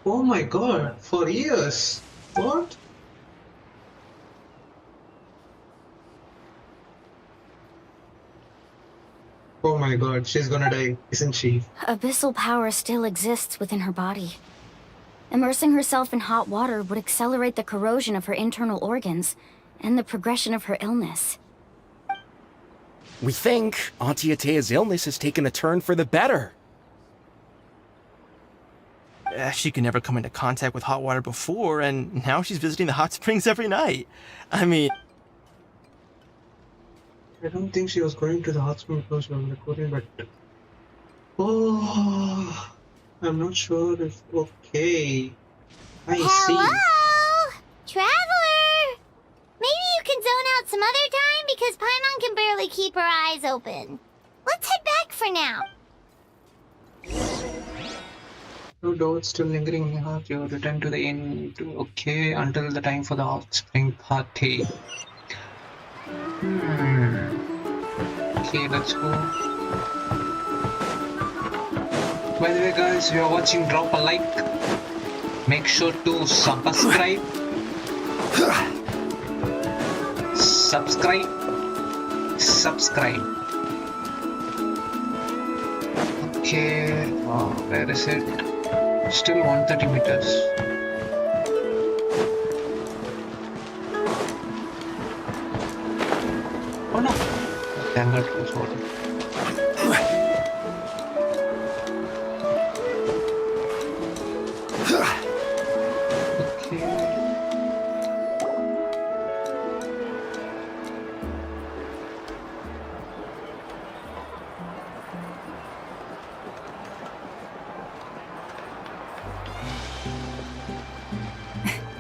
Speaker 2: Oh my god, for years. What? Oh my god, she's gonna die, isn't she?
Speaker 8: Abyssal power still exists within her body. Immersing herself in hot water would accelerate the corrosion of her internal organs and the progression of her illness.
Speaker 9: We think Auntie Atea's illness has taken a turn for the better.
Speaker 5: She could never come into contact with hot water before, and now she's visiting the hot springs every night. I mean...
Speaker 2: I don't think she was going to the hot spring because she was recording, but... Oh... I'm not sure if... Okay...
Speaker 3: Hello? Traveler! Maybe you can zone out some other time because Paimon can barely keep her eyes open. Let's head back for now.
Speaker 2: No doubt still lingering in your heart. You return to the inn okay until the time for the hot spring party. Okay, let's go. By the way guys, if you are watching, drop a like. Make sure to subscribe. Subscribe. Okay, where is it? Still 130 meters. Oh no! Thank God it was water.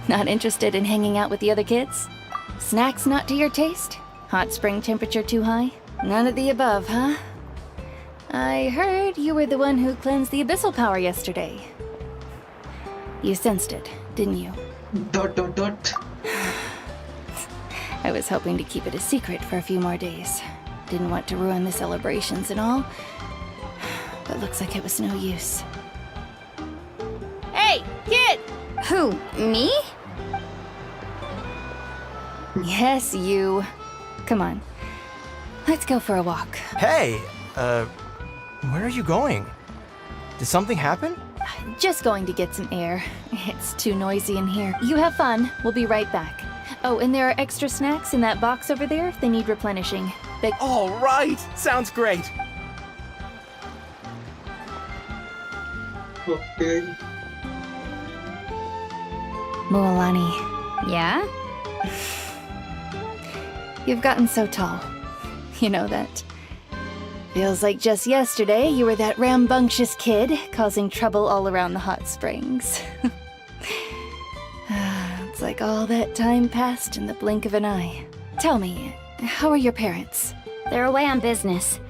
Speaker 6: Not interested in hanging out with the other kids? Snacks not to your taste? Hot spring temperature too high? None of the above, huh? I heard you were the one who cleansed the abyssal power yesterday. You sensed it, didn't you? ... I was hoping to keep it a secret for a few more days. Didn't want to ruin the celebrations and all. But looks like it was no use. Hey, kid!
Speaker 8: Who, me?
Speaker 6: Yes, you. Come on. Let's go for a walk.
Speaker 5: Hey, where are you going? Did something happen?
Speaker 6: Just going to get some air. It's too noisy in here. You have fun. We'll be right back. Oh, and there are extra snacks in that box over there if they need replenishing.
Speaker 9: All right! Sounds great!
Speaker 2: Okay.
Speaker 6: Moalani.
Speaker 8: Yeah?
Speaker 6: You've gotten so tall. You know that. Feels like just yesterday you were that rambunctious kid causing trouble all around the hot springs. It's like all that time passed in the blink of an eye. Tell me, how are your parents?
Speaker 8: They're away on business.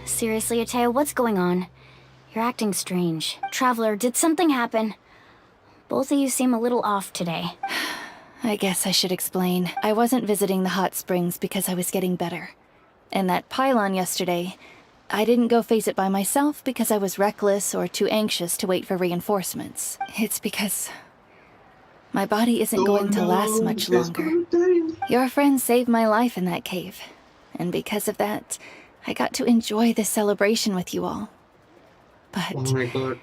Speaker 8: Seriously, Atea, what's going on? You're acting strange. Traveler, did something happen? Both of you seem a little off today.
Speaker 6: I guess I should explain. I wasn't visiting the hot springs because I was getting better. And that pylon yesterday, I didn't go face it by myself because I was reckless or too anxious to wait for reinforcements. It's because my body isn't going to last much longer. Your friend saved my life in that cave. And because of that, I got to enjoy this celebration with you all. But
Speaker 2: Oh my god.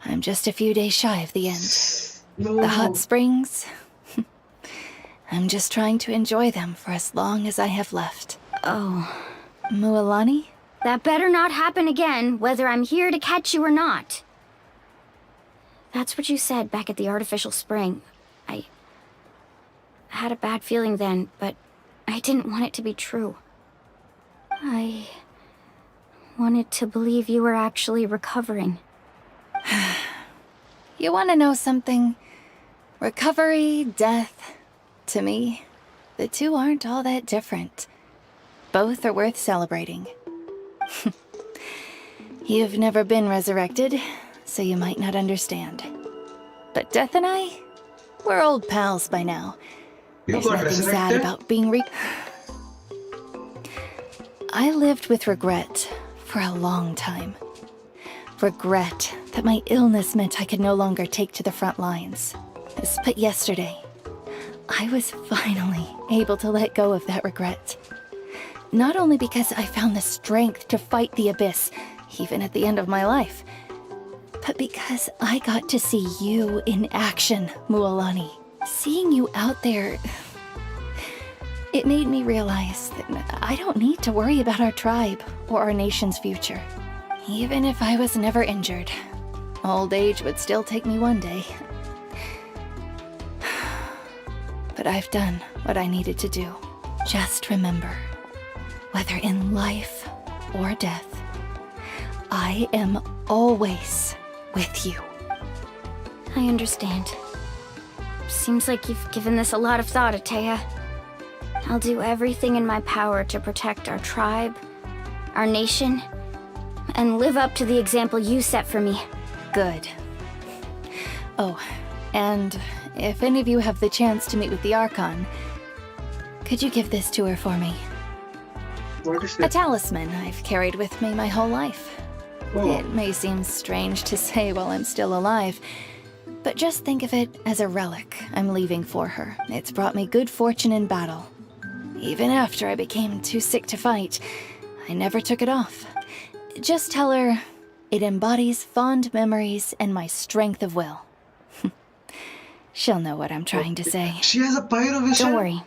Speaker 6: I'm just a few days shy of the end. The hot springs... I'm just trying to enjoy them for as long as I have left.
Speaker 8: Oh.
Speaker 6: Mualani?
Speaker 8: That better not happen again, whether I'm here to catch you or not. That's what you said back at the artificial spring. I had a bad feeling then, but I didn't want it to be true. I wanted to believe you were actually recovering.
Speaker 6: You want to know something? Recovery, death, to me, the two aren't all that different. Both are worth celebrating. You've never been resurrected, so you might not understand. But Death and I, we're old pals by now. There's nothing sad about being I lived with regret for a long time. Regret that my illness meant I could no longer take to the front lines. But yesterday, I was finally able to let go of that regret. Not only because I found the strength to fight the abyss, even at the end of my life, but because I got to see you in action, Mualani. Seeing you out there, it made me realize that I don't need to worry about our tribe or our nation's future. Even if I was never injured, old age would still take me one day. But I've done what I needed to do. Just remember, whether in life or death, I am always with you.
Speaker 8: I understand. Seems like you've given this a lot of thought, Atea. I'll do everything in my power to protect our tribe, our nation, and live up to the example you set for me.
Speaker 6: Good. Oh, and if any of you have the chance to meet with the Archon, could you give this to her for me?
Speaker 2: What is
Speaker 6: A
Speaker 2: it?
Speaker 6: talisman I've carried with me my whole life.
Speaker 2: Oh.
Speaker 6: It may seem strange to say while I'm still alive, but just think of it as a relic I'm leaving for her. It's brought me good fortune in battle. Even after I became too sick to fight, I never took it off. Just tell her it embodies fond memories and my strength of will. She'll know what I'm trying to say.
Speaker 2: She has a pyro vision.
Speaker 8: Don't worry.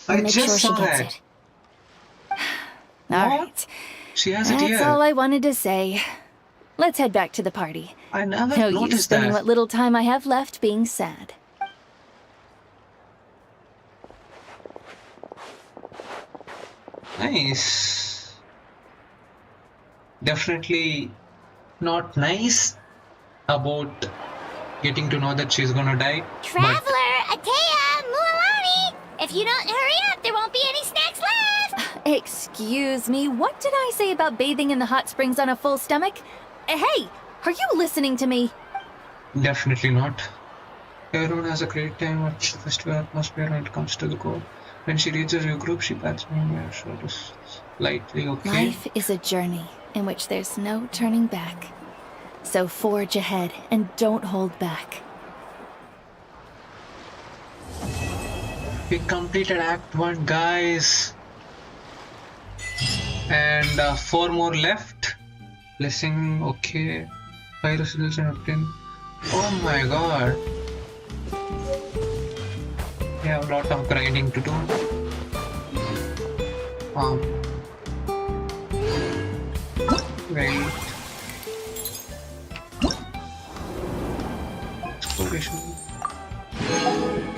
Speaker 2: I
Speaker 8: I'll make sure
Speaker 2: just
Speaker 8: she
Speaker 2: saw
Speaker 8: gets
Speaker 2: that.
Speaker 8: it.
Speaker 6: All right.
Speaker 2: She has it
Speaker 6: That's
Speaker 2: here.
Speaker 6: all I wanted to say. Let's head back to the party.
Speaker 2: I never
Speaker 6: No use
Speaker 2: noticed
Speaker 6: spending
Speaker 2: that.
Speaker 6: what little time I have left being sad.
Speaker 2: Nice. Definitely not nice about getting to know that she's gonna die.
Speaker 3: Traveler, Atea, Mualani! If you don't hurry up, there won't be any snacks left!
Speaker 6: Excuse me, what did I say about bathing in the hot springs on a full stomach? Hey, are you listening to me?
Speaker 2: But definitely not. Everyone has a great time at the festival atmosphere when it comes to the goal. When she reaches your group, she pats me on my shoulder lightly, okay?
Speaker 6: Life is a journey in which there's no turning back. So forge ahead and don't hold back.
Speaker 2: We completed Act 1, guys. And 4 more left. Blessing, okay. Pyro solution obtained. Oh my god. We have a lot of grinding to do. Wait. Exploration.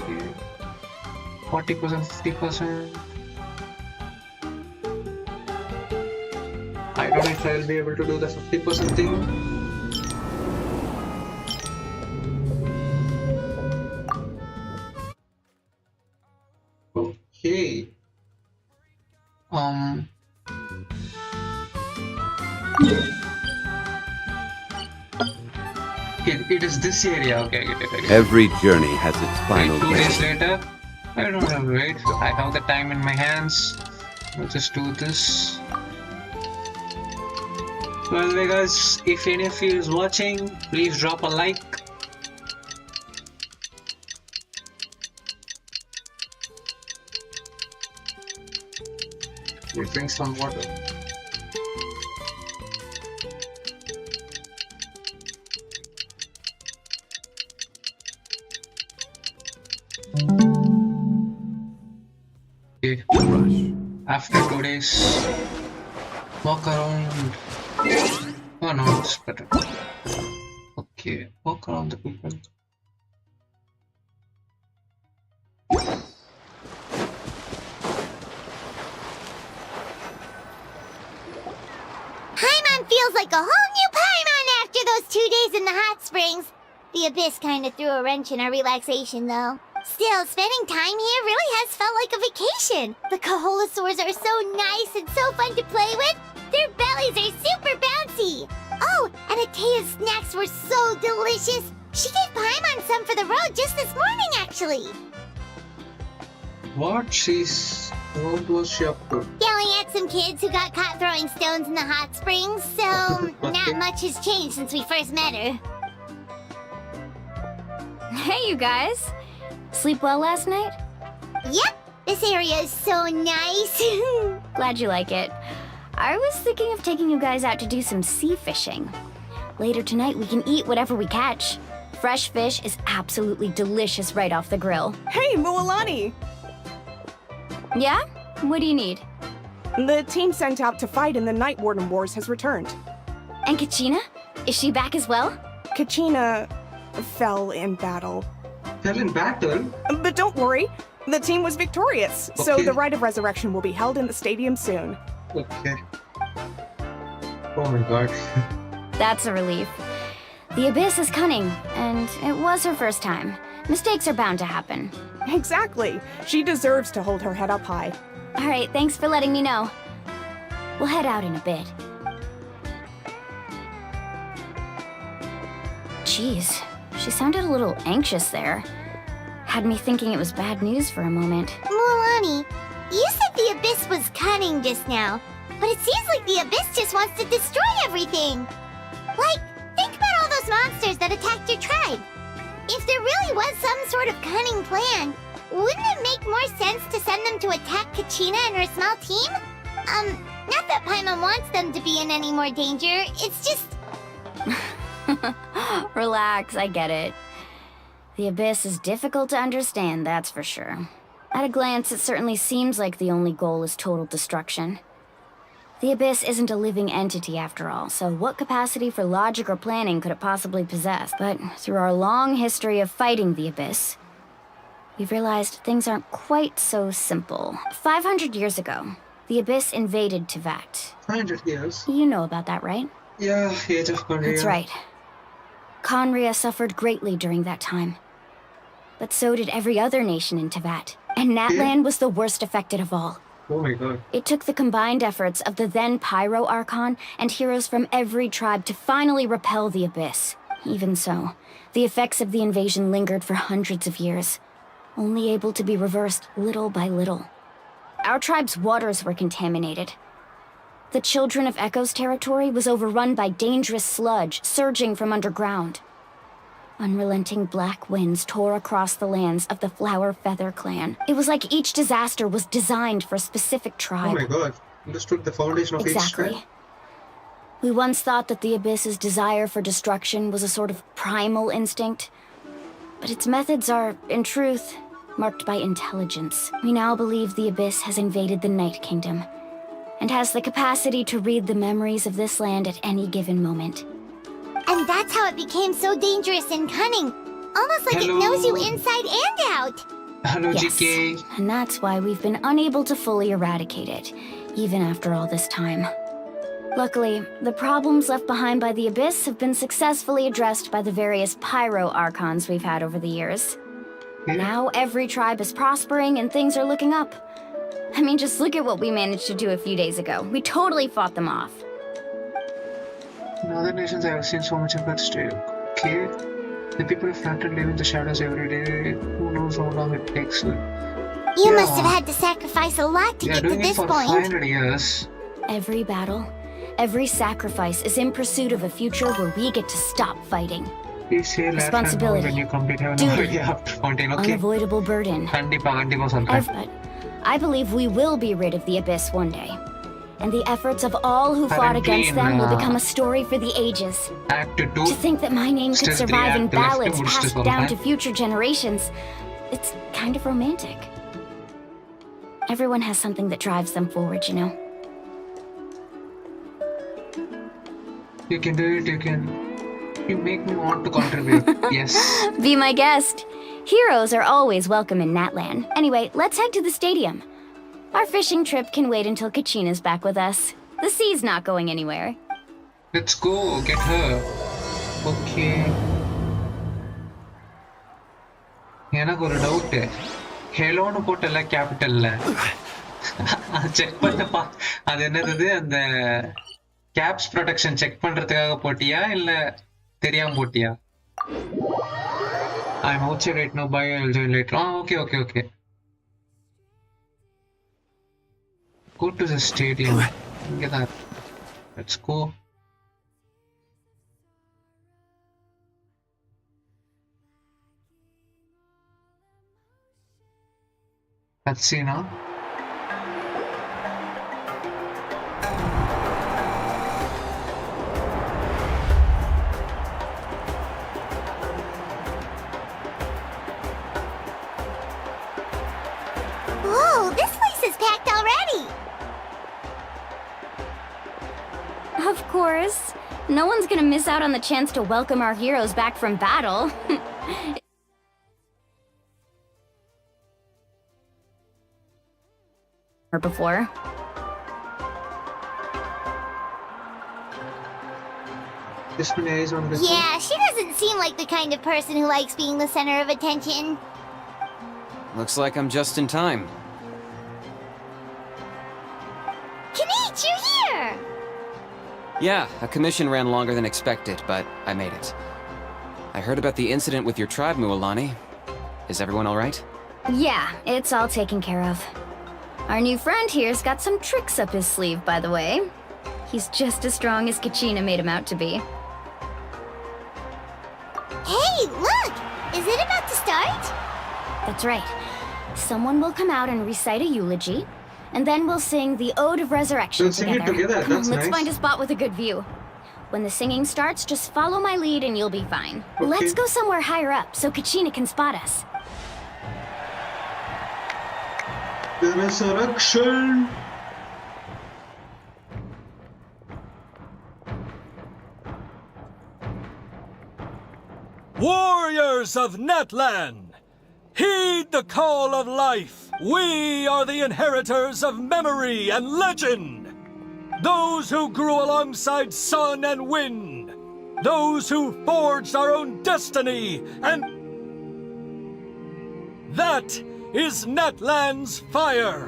Speaker 2: Okay. 40%, 50%. I don't know if I'll be able to do the 50% thing. Okay. It is this area. Okay, I get it.
Speaker 4: Every journey has its final
Speaker 2: Wait, 2 days
Speaker 4: day.
Speaker 2: later. I don't have to wait. I have the time in my hands. I'll just do this. Well, guys, if any of you is watching, please drop a like. We'll drink some water. Okay.
Speaker 4: Rush.
Speaker 2: After 2 days, walk around. Oh no, it's better. Okay, walk around the people.
Speaker 3: Paimon feels like a whole new Paimon after those 2 days in the hot springs. The Abyss kind of threw a wrench in our relaxation, though. Still, spending time here really has felt like a vacation. The Kaholosaurs are so nice and so fun to play with. Their bellies are super bouncy. Oh, and Atea's snacks were so delicious. She gave Paimon some for the road just this morning, actually.
Speaker 2: What was she up to?
Speaker 3: Yelling at some kids who got caught throwing stones in the hot springs, so not much has changed since we first met her.
Speaker 8: Hey, you guys. Sleep well last night?
Speaker 3: Yep, this area is so nice.
Speaker 8: Glad you like it. I was thinking of taking you guys out to do some sea fishing. Later tonight, we can eat whatever we catch. Fresh fish is absolutely delicious right off the grill.
Speaker 12: Hey, Mualani!
Speaker 8: Yeah? What do you need?
Speaker 12: The team sent out to fight in the Night Warden Wars has returned.
Speaker 8: And Kachina? Is she back as well?
Speaker 12: Kachina fell in battle.
Speaker 2: Fell in battle?
Speaker 12: But don't worry, the team was victorious, so
Speaker 2: Okay.
Speaker 12: the rite of resurrection will be held in the stadium soon.
Speaker 2: Okay. Oh my god.
Speaker 8: That's a relief. The Abyss is cunning, and it was her first time. Mistakes are bound to happen.
Speaker 12: Exactly. She deserves to hold her head up high.
Speaker 8: All right, thanks for letting me know. We'll head out in a bit. Jeez, she sounded a little anxious there. Had me thinking it was bad news for a moment.
Speaker 3: Mualani, you said the Abyss was cunning just now, but it seems like the Abyss just wants to destroy everything. Like, think about all those monsters that attacked your tribe. If there really was some sort of cunning plan, wouldn't it make more sense to send them to attack Kachina and her small team? Not that Paimon wants them to be in any more danger, it's just...
Speaker 8: Relax, I get it. The Abyss is difficult to understand, that's for sure. At a glance, it certainly seems like the only goal is total destruction. The Abyss isn't a living entity after all, so what capacity for logic or planning could it possibly possess? But through our long history of fighting the Abyss, we've realized things aren't quite so simple. 500 years ago, the Abyss invaded Teyvat.
Speaker 2: 500 years?
Speaker 8: You know about that, right?
Speaker 2: Yeah, Age of Conria.
Speaker 8: That's right. Conria suffered greatly during that time. But so did every other nation in Teyvat. And Natlan was the worst affected of all.
Speaker 2: Oh my god.
Speaker 8: It took the combined efforts of the then Pyro Archon and heroes from every tribe to finally repel the Abyss. Even so, the effects of the invasion lingered for hundreds of years, only able to be reversed little by little. Our tribe's waters were contaminated. The Children of Echo's territory was overrun by dangerous sludge surging from underground. Unrelenting black winds tore across the lands of the Flower Feather clan. It was like each disaster was designed for a specific tribe.
Speaker 2: Oh my god. Understood the foundation of each
Speaker 8: Exactly.
Speaker 2: tribe.
Speaker 8: We once thought that the Abyss's desire for destruction was a sort of primal instinct. But its methods are, in truth, marked by intelligence. We now believe the Abyss has invaded the Night Kingdom, and has the capacity to read the memories of this land at any given moment.
Speaker 3: And that's how it became so dangerous and cunning. Almost like
Speaker 2: Hello.
Speaker 3: it knows you inside and out.
Speaker 2: Hello,
Speaker 8: Yes,
Speaker 2: GK.
Speaker 8: and that's why we've been unable to fully eradicate it, even after all this time. Luckily, the problems left behind by the Abyss have been successfully addressed by the various Pyro Archons we've had over the years. Now every tribe is prospering and things are looking up. I mean, just look at what we managed to do a few days ago. We totally fought them off.
Speaker 2: In other nations, I have seen so much empathy stay. Okay. The people have started living the shadows every day. Who knows how long it takes?
Speaker 3: You must have had to sacrifice a lot to get to
Speaker 2: doing it
Speaker 3: this
Speaker 2: for
Speaker 3: point.
Speaker 2: 500 years.
Speaker 8: Every battle, every sacrifice is in pursuit of a future where we get to stop fighting.
Speaker 2: Please say last time
Speaker 8: Responsibility,
Speaker 2: when you complete have no
Speaker 8: duty,
Speaker 2: idea after 14, okay?
Speaker 8: unavoidable burden.
Speaker 2: Kandipa something.
Speaker 8: But I believe we will be rid of the Abyss one day. And the efforts of all who fought
Speaker 2: Currently
Speaker 8: against them will
Speaker 2: in,
Speaker 8: become a story for the ages.
Speaker 2: Act 2.
Speaker 8: To think that my name could
Speaker 2: Still
Speaker 8: survive in
Speaker 2: 3 act left,
Speaker 8: ballads
Speaker 2: which is
Speaker 8: passed
Speaker 2: one
Speaker 8: down
Speaker 2: time.
Speaker 8: to future generations, it's kind of romantic. Everyone has something that drives them forward, you know?
Speaker 2: You can do it, you can. You make me want to contribute. Yes.
Speaker 8: Be my guest. Heroes are always welcome in Natlan. Anyway, let's head to the stadium. Our fishing trip can wait until Kachina's back with us. The sea's not going anywhere.
Speaker 2: Let's go, get her. Okay. எனக்கு ஒரு doubt ஹெலோன்னு போட்டல கேபிட்டல்ல check பண்ணப்பா அது என்னது அந்த caps protection check பண்றதுக்காக போட்டியா இல்ல தெரியாம போட்டியா I'm outside right now, bye, I'll join later. Okay. Go to the stadium. Get that. Let's go. Let's see now.
Speaker 3: Whoa, this place is packed already!
Speaker 8: Of course. No one's gonna miss out on the chance to welcome our heroes back from battle. Or before.
Speaker 3: Yeah, she doesn't seem like the kind of person who likes being the center of attention.
Speaker 13: Looks like I'm just in time.
Speaker 3: Kanich, you're here!
Speaker 13: Yeah, a commission ran longer than expected, but I made it. I heard about the incident with your tribe, Mualani. Is everyone alright?
Speaker 8: Yeah, it's all taken care of. Our new friend here's got some tricks up his sleeve, by the way. He's just as strong as Kachina made him out to be.
Speaker 3: Hey, look! Is it about to start?
Speaker 8: That's right. Someone will come out and recite a eulogy, and then we'll sing the Ode of Resurrection
Speaker 2: We'll sing it together, that's
Speaker 8: Let's
Speaker 2: nice.
Speaker 8: find a spot with a good view. When the singing starts, just follow my lead and you'll be fine.
Speaker 2: Okay.
Speaker 8: Let's go somewhere higher up so Kachina can spot us.
Speaker 2: The resurrection.
Speaker 14: Warriors of Natlan, heed the call of life. We are the inheritors of memory and legend. Those who grew alongside sun and wind. Those who forged our own destiny and... That is Natlan's fire,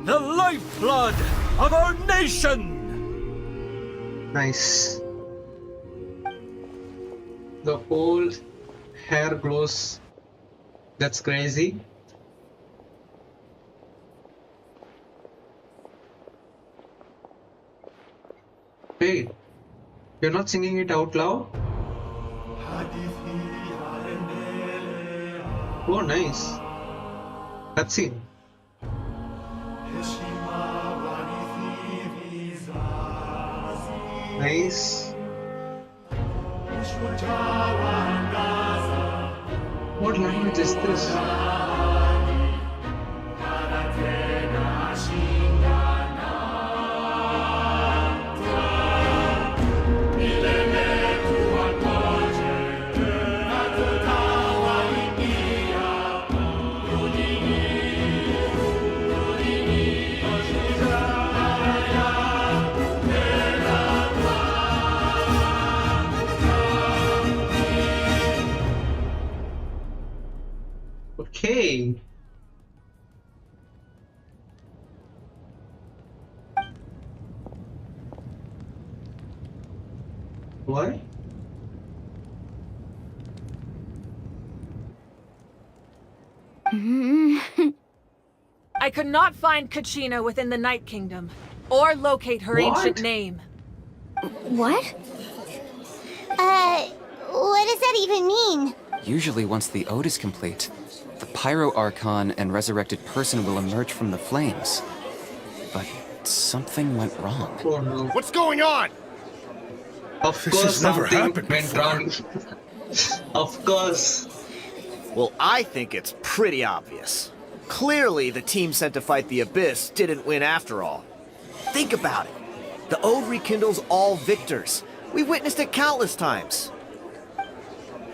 Speaker 14: the lifeblood of our nation!
Speaker 2: Nice. The whole hair glows. That's crazy. Wait, you're not singing it out loud? Oh, nice. Cutscene. Nice. What language is this? Okay. What?
Speaker 15: I could not find Kachina within the Night Kingdom, or locate her ancient name.
Speaker 8: What?
Speaker 3: What does that even mean?
Speaker 13: Usually once the ode is complete, the Pyro Archon and resurrected person will emerge from the flames. But something went wrong.
Speaker 2: Oh no.
Speaker 16: What's going on?
Speaker 2: Of
Speaker 16: This
Speaker 2: course
Speaker 16: has never
Speaker 2: something
Speaker 16: happened
Speaker 2: went
Speaker 16: before.
Speaker 2: wrong. Of course.
Speaker 16: Well, I think it's pretty obvious. Clearly, the team sent to fight the Abyss didn't win after all. Think about it. The Ode rekindles all victors. We've witnessed it countless times.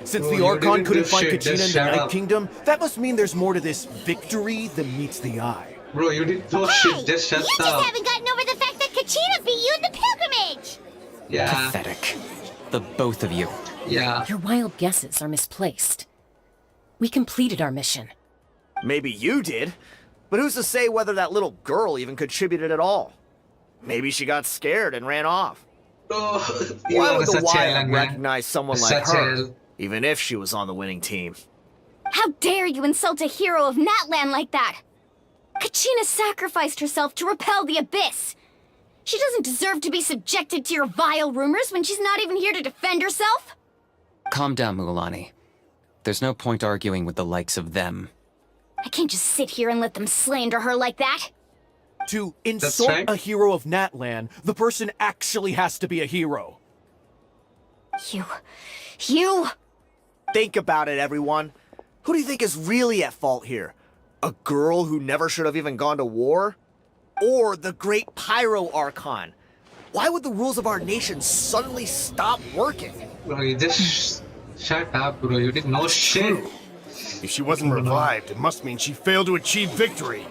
Speaker 16: Since the Archon couldn't find Kachina in the Night Kingdom, that must mean there's more to this victory than meets the eye.
Speaker 2: Bro, you did no shit, just shut
Speaker 3: You
Speaker 2: up.
Speaker 3: just haven't gotten over the fact that Kachina beat you in the pilgrimage!
Speaker 2: Yeah.
Speaker 13: Pathetic. The both of you.
Speaker 2: Yeah.
Speaker 17: Your wild guesses are misplaced. We completed our mission.
Speaker 16: Maybe you did, but who's to say whether that little girl even contributed at all? Maybe she got scared and ran off. Why would the YM recognize someone like her, even if she was on the winning team?
Speaker 8: How dare you insult a hero of Natlan like that? Kachina sacrificed herself to repel the Abyss. She doesn't deserve to be subjected to your vile rumors when she's not even here to defend herself.
Speaker 13: Calm down, Mualani. There's no point arguing with the likes of them.
Speaker 8: I can't just sit here and let them slander her like that.
Speaker 9: To insult a hero of Natlan, the person actually has to be a hero.
Speaker 8: You...
Speaker 16: Think about it, everyone. Who do you think is really at fault here? A girl who never should have even gone to war? Or the great Pyro Archon? Why would the rules of our nation suddenly stop working?
Speaker 2: Bro, you just shut up, bro. You did no shit.
Speaker 18: If she wasn't revived, it must mean she failed to achieve victory.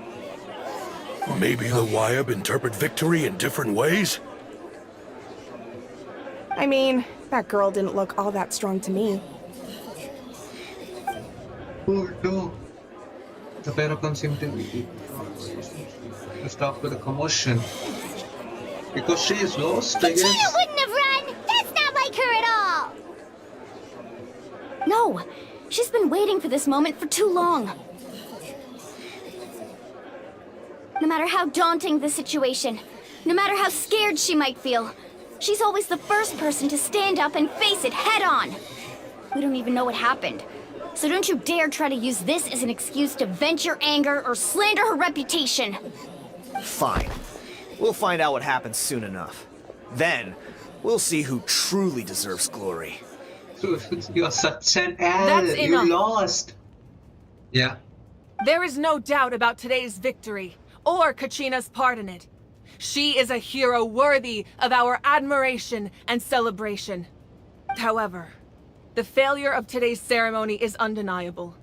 Speaker 19: Maybe the Wyab interpret victory in different ways?
Speaker 12: I mean, that girl didn't look all that strong to me.
Speaker 2: Oh no. The Paracon seemed to stop with the commotion. Because she is lost, I guess.
Speaker 3: Kachina wouldn't have run! That's not like her at all!
Speaker 8: No, she's been waiting for this moment for too long. No matter how daunting the situation, no matter how scared she might feel, she's always the first person to stand up and face it head on. We don't even know what happened, so don't you dare try to use this as an excuse to vent your anger or slander her reputation.
Speaker 16: Fine. We'll find out what happens soon enough. Then, we'll see who truly deserves glory.
Speaker 2: You're such an L.
Speaker 15: That's
Speaker 2: You
Speaker 15: enough.
Speaker 2: lost. Yeah.
Speaker 15: There is no doubt about today's victory, or Kachina's part in it. She is a hero worthy of our admiration and celebration. However, the failure of today's ceremony is undeniable.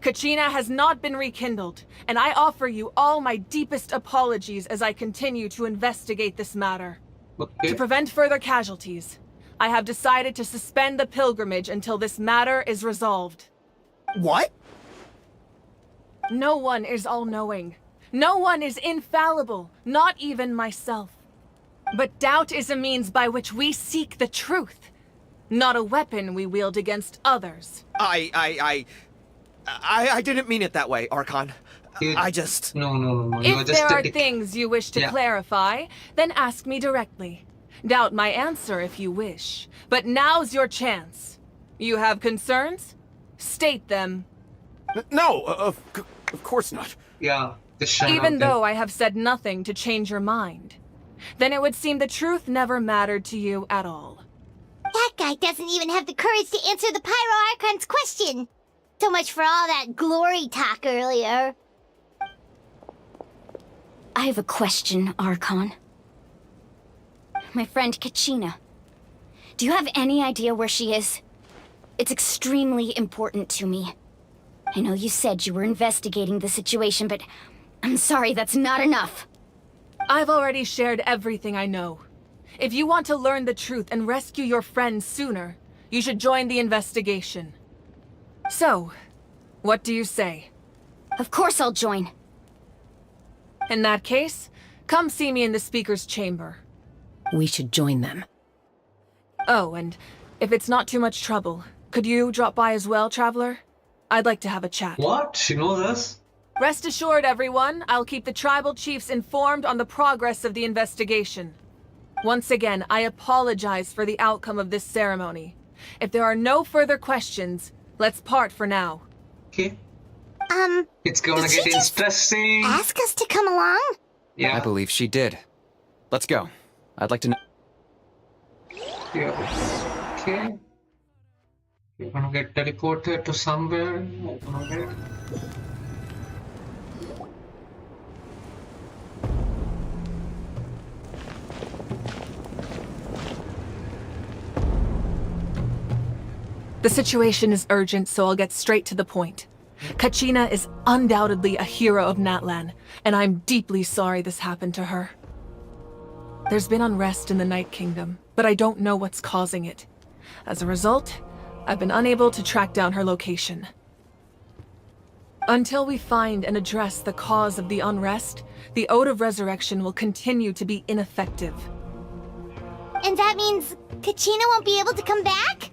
Speaker 15: Kachina has not been rekindled, and I offer you all my deepest apologies as I continue to investigate this matter.
Speaker 2: Okay.
Speaker 15: To prevent further casualties, I have decided to suspend the pilgrimage until this matter is resolved.
Speaker 16: What?
Speaker 15: No one is all-knowing. No one is infallible, not even myself. But doubt is a means by which we seek the truth, not a weapon we wield against others.
Speaker 16: I didn't mean it that way, Archon. I just...
Speaker 2: No.
Speaker 15: If there are things you wish to clarify, then ask me directly. Doubt my answer if you wish. But now's your chance. You have concerns? State them.
Speaker 9: No, of course not.
Speaker 2: Yeah.
Speaker 15: Even though I have said nothing to change your mind, then it would seem the truth never mattered to you at all.
Speaker 3: That guy doesn't even have the courage to answer the Pyro Archon's question. So much for all that glory talk earlier.
Speaker 8: I have a question, Archon. My friend Kachina. Do you have any idea where she is? It's extremely important to me. I know you said you were investigating the situation, but I'm sorry, that's not enough.
Speaker 15: I've already shared everything I know. If you want to learn the truth and rescue your friend sooner, you should join the investigation. So, what do you say?
Speaker 8: Of course I'll join.
Speaker 15: In that case, come see me in the speaker's chamber.
Speaker 17: We should join them.
Speaker 15: Oh, and if it's not too much trouble, could you drop by as well, Traveler? I'd like to have a chat.
Speaker 2: What? She knows us?
Speaker 15: Rest assured, everyone, I'll keep the tribal chiefs informed on the progress of the investigation. Once again, I apologize for the outcome of this ceremony. If there are no further questions, let's part for now.
Speaker 2: Okay. It's gonna get interesting.
Speaker 3: Ask us to come along?
Speaker 2: Yeah.
Speaker 13: I believe she did. Let's go. I'd like to know.
Speaker 2: Yeah. Okay. You're gonna get teleported to somewhere. Open it.
Speaker 15: The situation is urgent, so I'll get straight to the point. Kachina is undoubtedly a hero of Natlan, and I'm deeply sorry this happened to her. There's been unrest in the Night Kingdom, but I don't know what's causing it. As a result, I've been unable to track down her location. Until we find and address the cause of the unrest, the Ode of Resurrection will continue to be ineffective.
Speaker 3: And that means Kachina won't be able to come back?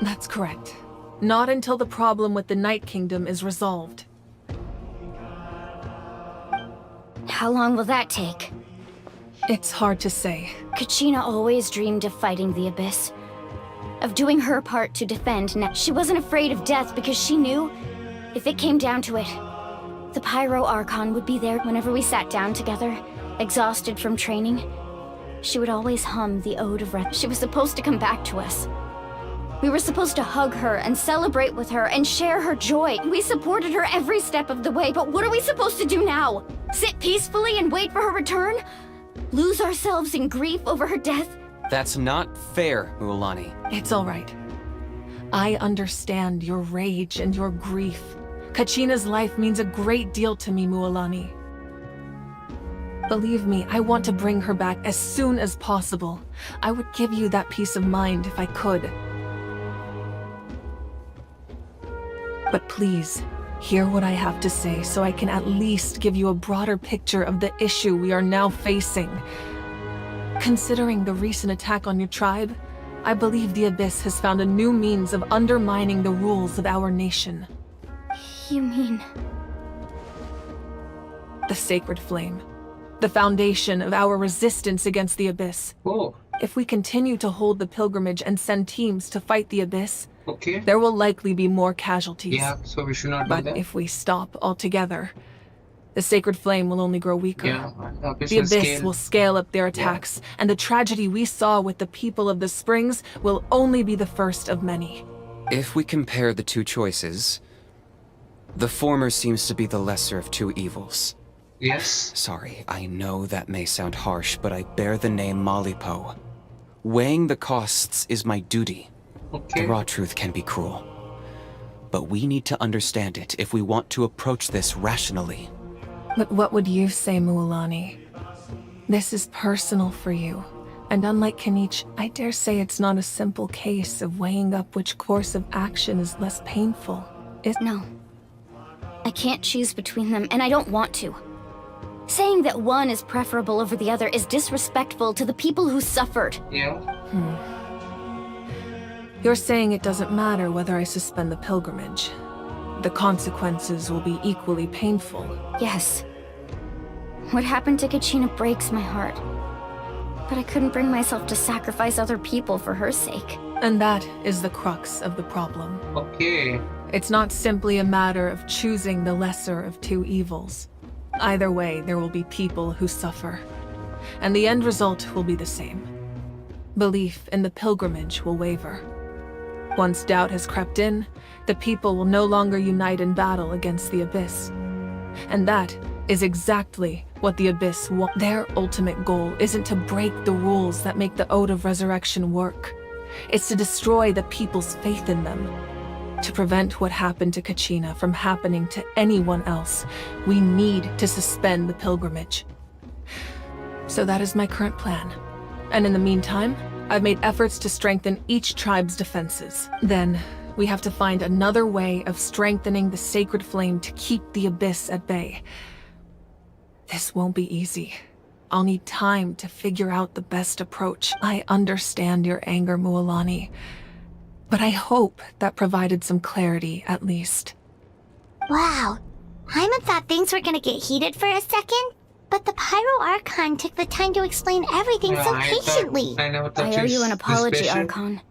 Speaker 15: That's correct. Not until the problem with the Night Kingdom is resolved.
Speaker 8: How long will that take?
Speaker 15: It's hard to say.
Speaker 8: Kachina always dreamed of fighting the Abyss. Of doing her part to defend. She wasn't afraid of death because she knew, if it came down to it, the Pyro Archon would be there whenever we sat down together, exhausted from training. She would always hum the Ode of Resurrection. She was supposed to come back to us. We were supposed to hug her and celebrate with her and share her joy. We supported her every step of the way, but what are we supposed to do now? Sit peacefully and wait for her return? Lose ourselves in grief over her death?
Speaker 13: That's not fair, Mualani.
Speaker 15: It's all right. I understand your rage and your grief. Kachina's life means a great deal to me, Mualani. Believe me, I want to bring her back as soon as possible. I would give you that peace of mind if I could. But please, hear what I have to say so I can at least give you a broader picture of the issue we are now facing. Considering the recent attack on your tribe, I believe the Abyss has found a new means of undermining the rules of our nation.
Speaker 8: You mean?
Speaker 15: The Sacred Flame. The foundation of our resistance against the Abyss.
Speaker 2: Oh.
Speaker 15: If we continue to hold the pilgrimage and send teams to fight the Abyss,
Speaker 2: okay,
Speaker 15: there will likely be more casualties.
Speaker 2: Yeah, so we should not do
Speaker 15: But
Speaker 2: that.
Speaker 15: if we stop altogether, the Sacred Flame will only grow weaker.
Speaker 2: Yeah,
Speaker 15: the Abyss will scale up their attacks, and the tragedy we saw with the people of the Springs will only be the first of many.
Speaker 13: If we compare the two choices, the former seems to be the lesser of two evils.
Speaker 2: Yes.
Speaker 13: Sorry, I know that may sound harsh, but I bear the name Malipo. Weighing the costs is my duty.
Speaker 2: Okay.
Speaker 13: The raw truth can be cruel. But we need to understand it if we want to approach this rationally.
Speaker 15: But what would you say, Mualani? This is personal for you. And unlike Kanich, I dare say it's not a simple case of weighing up which course of action is less painful.
Speaker 8: No. I can't choose between them, and I don't want to. Saying that one is preferable over the other is disrespectful to the people who suffered.
Speaker 2: Yeah.
Speaker 15: You're saying it doesn't matter whether I suspend the pilgrimage. The consequences will be equally painful.
Speaker 8: Yes. What happened to Kachina breaks my heart. But I couldn't bring myself to sacrifice other people for her sake.
Speaker 15: And that is the crux of the problem.
Speaker 2: Okay.
Speaker 15: It's not simply a matter of choosing the lesser of two evils. Either way, there will be people who suffer. And the end result will be the same. Belief in the pilgrimage will waver. Once doubt has crept in, the people will no longer unite in battle against the Abyss. And that is exactly what the Abyss wants. Their ultimate goal isn't to break the rules that make the Ode of Resurrection work. It's to destroy the people's faith in them. To prevent what happened to Kachina from happening to anyone else, we need to suspend the pilgrimage. So that is my current plan. And in the meantime, I've made efforts to strengthen each tribe's defenses. Then, we have to find another way of strengthening the Sacred Flame to keep the Abyss at bay. This won't be easy. I'll need time to figure out the best approach. I understand your anger, Mualani, but I hope that provided some clarity, at least.
Speaker 3: Wow. Hyman thought things were gonna get heated for a second, but the Pyro Archon took the time to explain everything so patiently.
Speaker 8: I owe you an apology, Archon.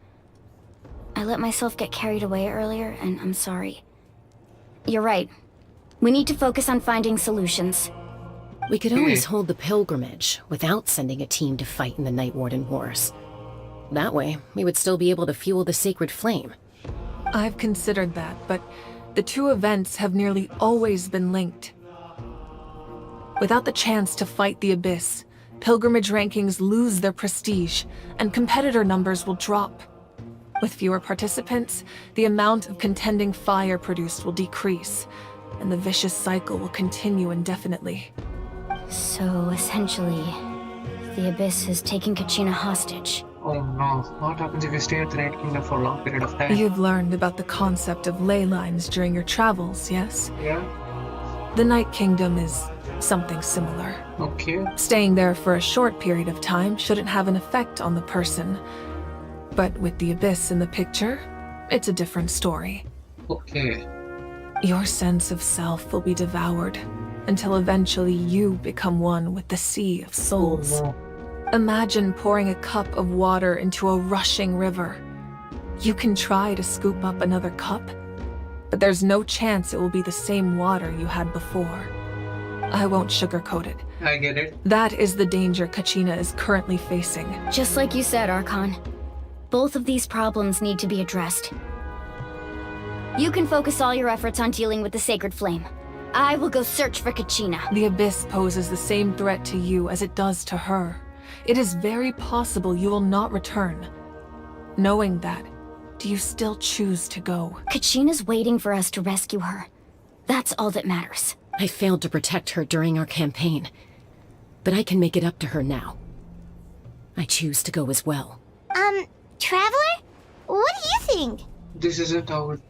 Speaker 8: I let myself get carried away earlier, and I'm sorry. You're right. We need to focus on finding solutions.
Speaker 17: We could always hold the pilgrimage without sending a team to fight in the Night Warden Wars. That way, we would still be able to fuel the Sacred Flame.
Speaker 15: I've considered that, but the two events have nearly always been linked. Without the chance to fight the Abyss, pilgrimage rankings lose their prestige, and competitor numbers will drop. With fewer participants, the amount of contending fire produced will decrease, and the vicious cycle will continue indefinitely.
Speaker 8: So, essentially, the Abyss is taking Kachina hostage.
Speaker 2: Oh no, what happens if you stay at the Night Kingdom for a long period of time?
Speaker 15: You've learned about the concept of ley lines during your travels, yes?
Speaker 2: Yeah.
Speaker 15: The Night Kingdom is something similar.
Speaker 2: Okay.
Speaker 15: Staying there for a short period of time shouldn't have an effect on the person. But with the Abyss in the picture, it's a different story.
Speaker 2: Okay.
Speaker 15: Your sense of self will be devoured until eventually you become one with the sea of souls.
Speaker 2: Oh, no.
Speaker 15: Imagine pouring a cup of water into a rushing river. You can try to scoop up another cup, but there's no chance it will be the same water you had before. I won't sugarcoat it.
Speaker 2: I get it.
Speaker 15: That is the danger Kachina is currently facing.
Speaker 8: Just like you said, Archon. Both of these problems need to be addressed. You can focus all your efforts on dealing with the Sacred Flame. I will go search for Kachina.
Speaker 15: The Abyss poses the same threat to you as it does to her. It is very possible you will not return. Knowing that, do you still choose to go?
Speaker 8: Kachina's waiting for us to rescue her. That's all that matters.
Speaker 17: I failed to protect her during our campaign, but I can make it up to her now. I choose to go as well.
Speaker 3: Traveler? What do you think?
Speaker 2: This isn't how it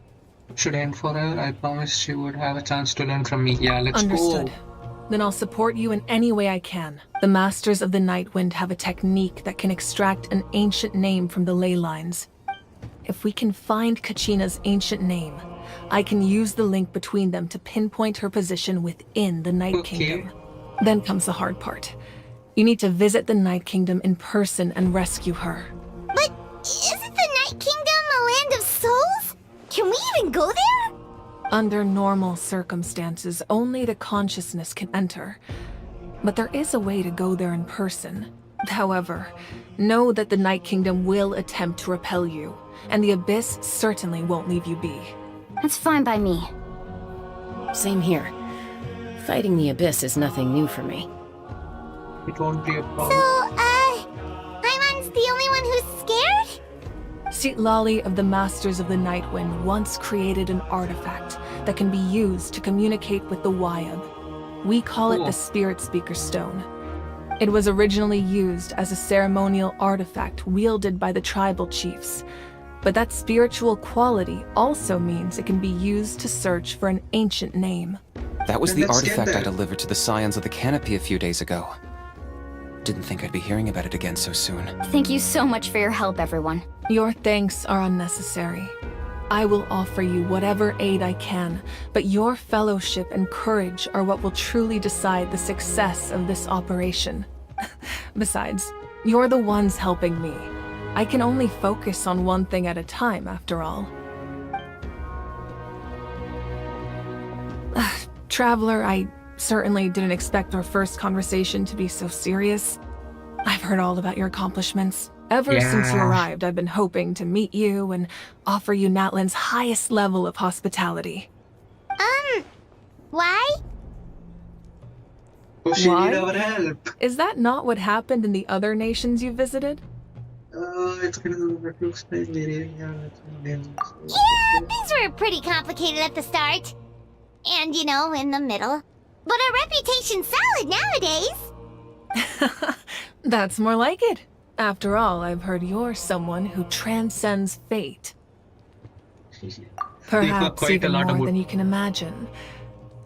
Speaker 2: should end for her. I promised she would have a chance to learn from me. Yeah, let's
Speaker 15: Understood.
Speaker 2: go.
Speaker 15: Then I'll support you in any way I can. The Masters of the Nightwind have a technique that can extract an ancient name from the ley lines. If we can find Kachina's ancient name, I can use the link between them to pinpoint her position within the Night Kingdom. Then comes the hard part. You need to visit the Night Kingdom in person and rescue her.
Speaker 3: But isn't the Night Kingdom a land of souls? Can we even go there?
Speaker 15: Under normal circumstances, only the consciousness can enter. But there is a way to go there in person. However, know that the Night Kingdom will attempt to repel you, and the Abyss certainly won't leave you be.
Speaker 8: That's fine by me.
Speaker 17: Same here. Fighting the Abyss is nothing new for me.
Speaker 2: It won't be a problem.
Speaker 3: So, Paimon's the only one who's scared?
Speaker 15: Sitlali of the Masters of the Nightwind once created an artifact that can be used to communicate with the Wyab. We call it the Spirit Speaker Stone. It was originally used as a ceremonial artifact wielded by the tribal chiefs. But that spiritual quality also means it can be used to search for an ancient name.
Speaker 13: That was the artifact I delivered to the Scions of the Canopy a few days ago. Didn't think I'd be hearing about it again so soon.
Speaker 8: Thank you so much for your help, everyone.
Speaker 15: Your thanks are unnecessary. I will offer you whatever aid I can, but your fellowship and courage are what will truly decide the success of this operation. Besides, you're the ones helping me. I can only focus on one thing at a time, after all. Traveler, I certainly didn't expect our first conversation to be so serious. I've heard all about your accomplishments. Ever since you arrived, I've been hoping to meet you and offer you Natlan's highest level of hospitality.
Speaker 3: Why?
Speaker 2: Oh, she
Speaker 15: Why?
Speaker 2: need our help.
Speaker 15: Is that not what happened in the other nations you visited?
Speaker 2: It's gonna be to explain later.
Speaker 3: Yeah, things were pretty complicated at the start. And, you know, in the middle. But our reputation's solid nowadays.
Speaker 15: That's more like it. After all, I've heard you're someone who transcends fate. Perhaps
Speaker 2: quite a
Speaker 15: even
Speaker 2: lot
Speaker 15: more
Speaker 2: about-
Speaker 15: than you can imagine.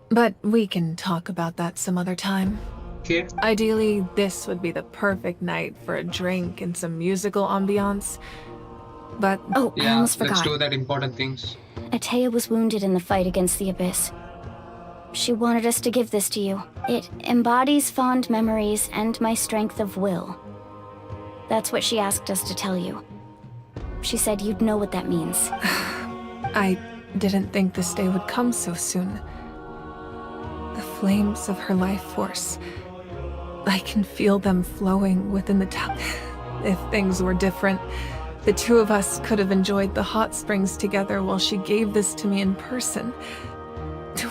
Speaker 15: But we can talk about that some other time.
Speaker 2: Okay.
Speaker 15: Ideally, this would be the perfect night for a drink and some musical ambiance. But
Speaker 8: oh, I almost forgot.
Speaker 2: Let's do that important things.
Speaker 8: Atea was wounded in the fight against the Abyss. She wanted us to give this to you. It embodies fond memories and my strength of will. That's what she asked us to tell you. She said you'd know what that means.
Speaker 15: I didn't think this day would come so soon. The flames of her life force. I can feel them flowing within the town. If things were different, the two of us could have enjoyed the hot springs together while she gave this to me in person.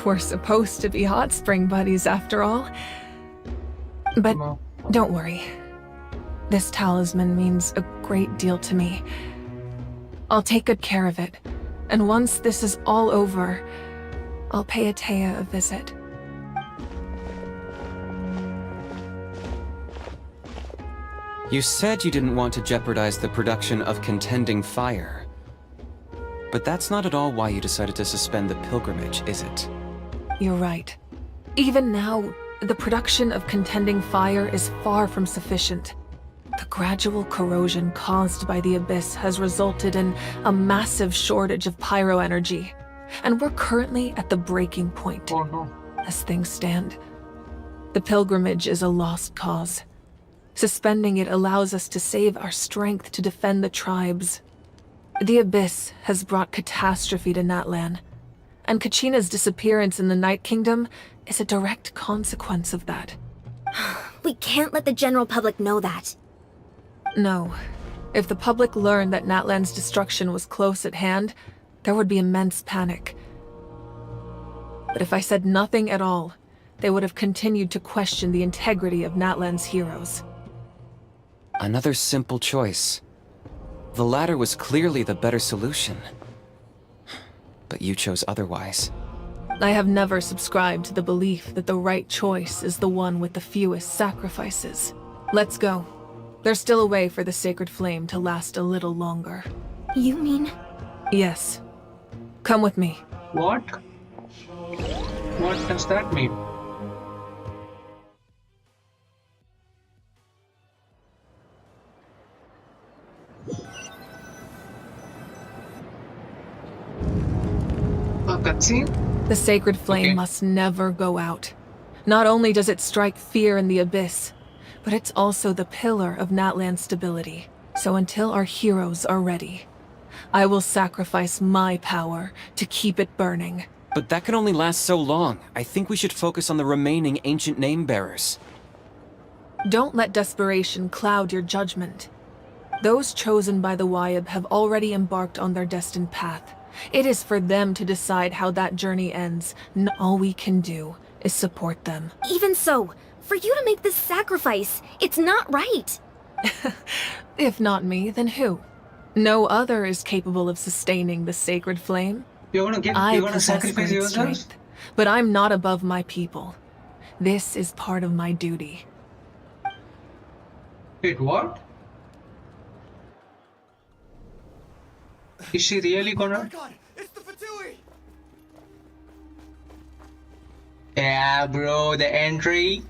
Speaker 15: We're supposed to be hot spring buddies after all. But don't worry. This talisman means a great deal to me. I'll take good care of it. And once this is all over, I'll pay Atea a visit.
Speaker 13: You said you didn't want to jeopardize the production of contending fire. But that's not at all why you decided to suspend the pilgrimage, is it?
Speaker 15: You're right. Even now, the production of contending fire is far from sufficient. The gradual corrosion caused by the Abyss has resulted in a massive shortage of pyro energy, and we're currently at the breaking point.
Speaker 2: Oh no.
Speaker 15: As things stand, the pilgrimage is a lost cause. Suspending it allows us to save our strength to defend the tribes. The Abyss has brought catastrophe to Natlan, and Kachina's disappearance in the Night Kingdom is a direct consequence of that.
Speaker 8: We can't let the general public know that.
Speaker 15: No. If the public learned that Natlan's destruction was close at hand, there would be immense panic. But if I said nothing at all, they would have continued to question the integrity of Natlan's heroes.
Speaker 13: Another simple choice. The latter was clearly the better solution. But you chose otherwise.
Speaker 15: I have never subscribed to the belief that the right choice is the one with the fewest sacrifices. Let's go. There's still a way for the sacred flame to last a little longer.
Speaker 8: You mean?
Speaker 15: Yes. Come with me.
Speaker 2: What? What does that mean? A cutscene?
Speaker 15: The sacred flame must never go out. Not only does it strike fear in the Abyss, but it's also the pillar of Natlan's stability. So until our heroes are ready, I will sacrifice my power to keep it burning.
Speaker 13: But that can only last so long. I think we should focus on the remaining ancient name-bearers.
Speaker 15: Don't let desperation cloud your judgment. Those chosen by the Wayab have already embarked on their destined path. It is for them to decide how that journey ends. All we can do is support them.
Speaker 8: Even so, for you to make this sacrifice, it's not right.
Speaker 15: If not me, then who? No other is capable of sustaining the sacred flame.
Speaker 2: You're gonna sacrifice yourself?
Speaker 15: Strength, but I'm not above my people. This is part of my duty.
Speaker 2: Wait, what? Is she really gonna? Yeah, bro, the entry.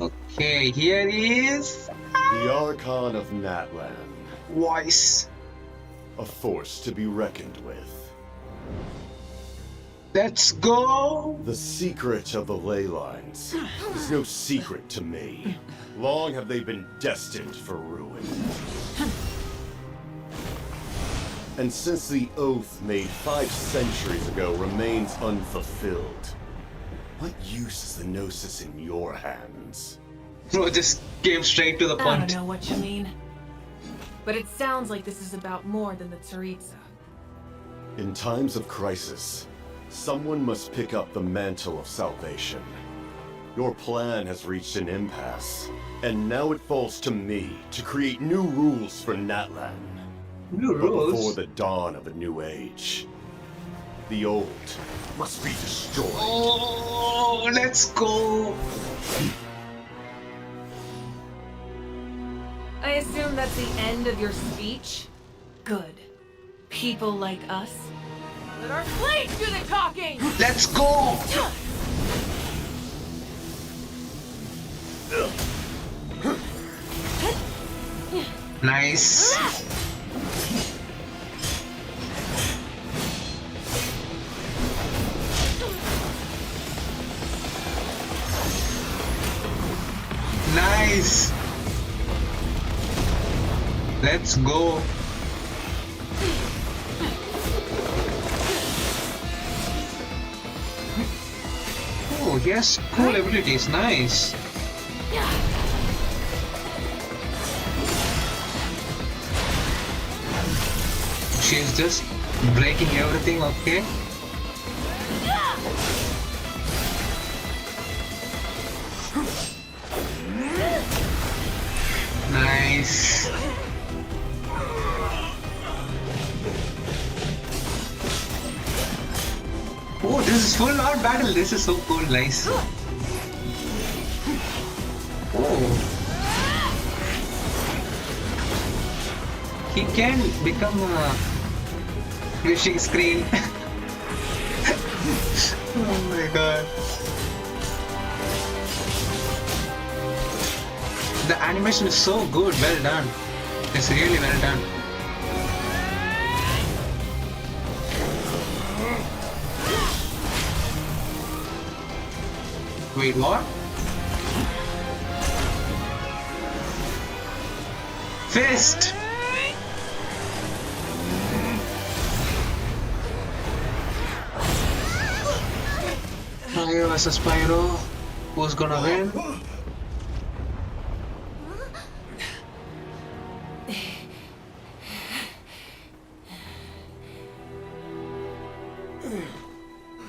Speaker 2: Okay, here he is.
Speaker 20: The Archon of Natlan.
Speaker 2: Voice.
Speaker 20: A force to be reckoned with.
Speaker 2: Let's go!
Speaker 20: The secret of the ley lines is no secret to me. Long have they been destined for ruin. And since the oath made 5 centuries ago remains unfulfilled, what use is the Gnosis in your hands?
Speaker 2: Bro, just came straight to the
Speaker 15: I
Speaker 2: point.
Speaker 15: don't know what you mean. But it sounds like this is about more than the Tsaritsa.
Speaker 20: In times of crisis, someone must pick up the mantle of salvation. Your plan has reached an impasse, and now it falls to me to create new rules for Natlan.
Speaker 2: New
Speaker 20: But
Speaker 2: rules?
Speaker 20: before the dawn of a new age, the old must be destroyed.
Speaker 2: Oh, let's go!
Speaker 15: I assume that's the end of your speech? Good. People like us. Let our flames do the talking!
Speaker 2: Let's go! Nice. Nice. Let's go. Oh, yes, cool abilities, nice. She's just breaking everything, okay? Nice. This is full out battle. This is so cool, nice. Oh. He can become a wishing screen. Oh my god. The animation is so good, well done. It's really well done. Wait, what? Fist! Cryo vs Pyro. Who's gonna win?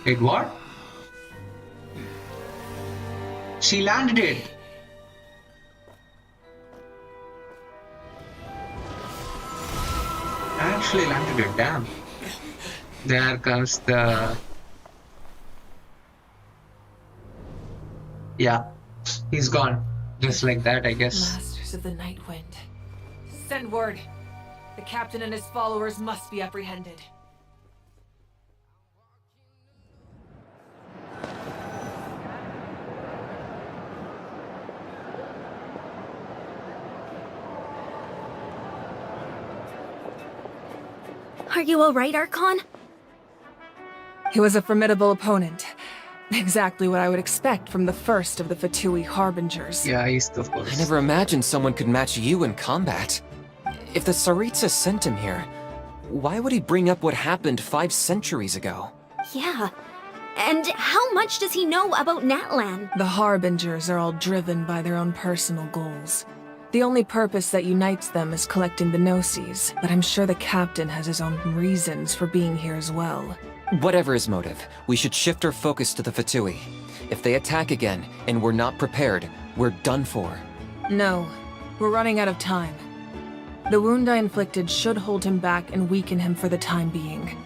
Speaker 2: Wait, what? She landed it! Actually landed it, damn. There comes the... Yeah, he's gone. Just like that, I guess.
Speaker 15: Masters of the Night Wind. Send word. The captain and his followers must be apprehended.
Speaker 8: Are you alright, Archon?
Speaker 15: He was a formidable opponent. Exactly what I would expect from the first of the Fatui Harbingers.
Speaker 2: Yeah, he's of course.
Speaker 13: I never imagined someone could match you in combat. If the Tsaritsa sent him here, why would he bring up what happened 5 centuries ago?
Speaker 8: Yeah. And how much does he know about Natlan?
Speaker 15: The Harbingers are all driven by their own personal goals. The only purpose that unites them is collecting the Gnosis, but I'm sure the captain has his own reasons for being here as well.
Speaker 13: Whatever his motive, we should shift our focus to the Fatui. If they attack again, and we're not prepared, we're done for.
Speaker 15: No, we're running out of time. The wound I inflicted should hold him back and weaken him for the time being.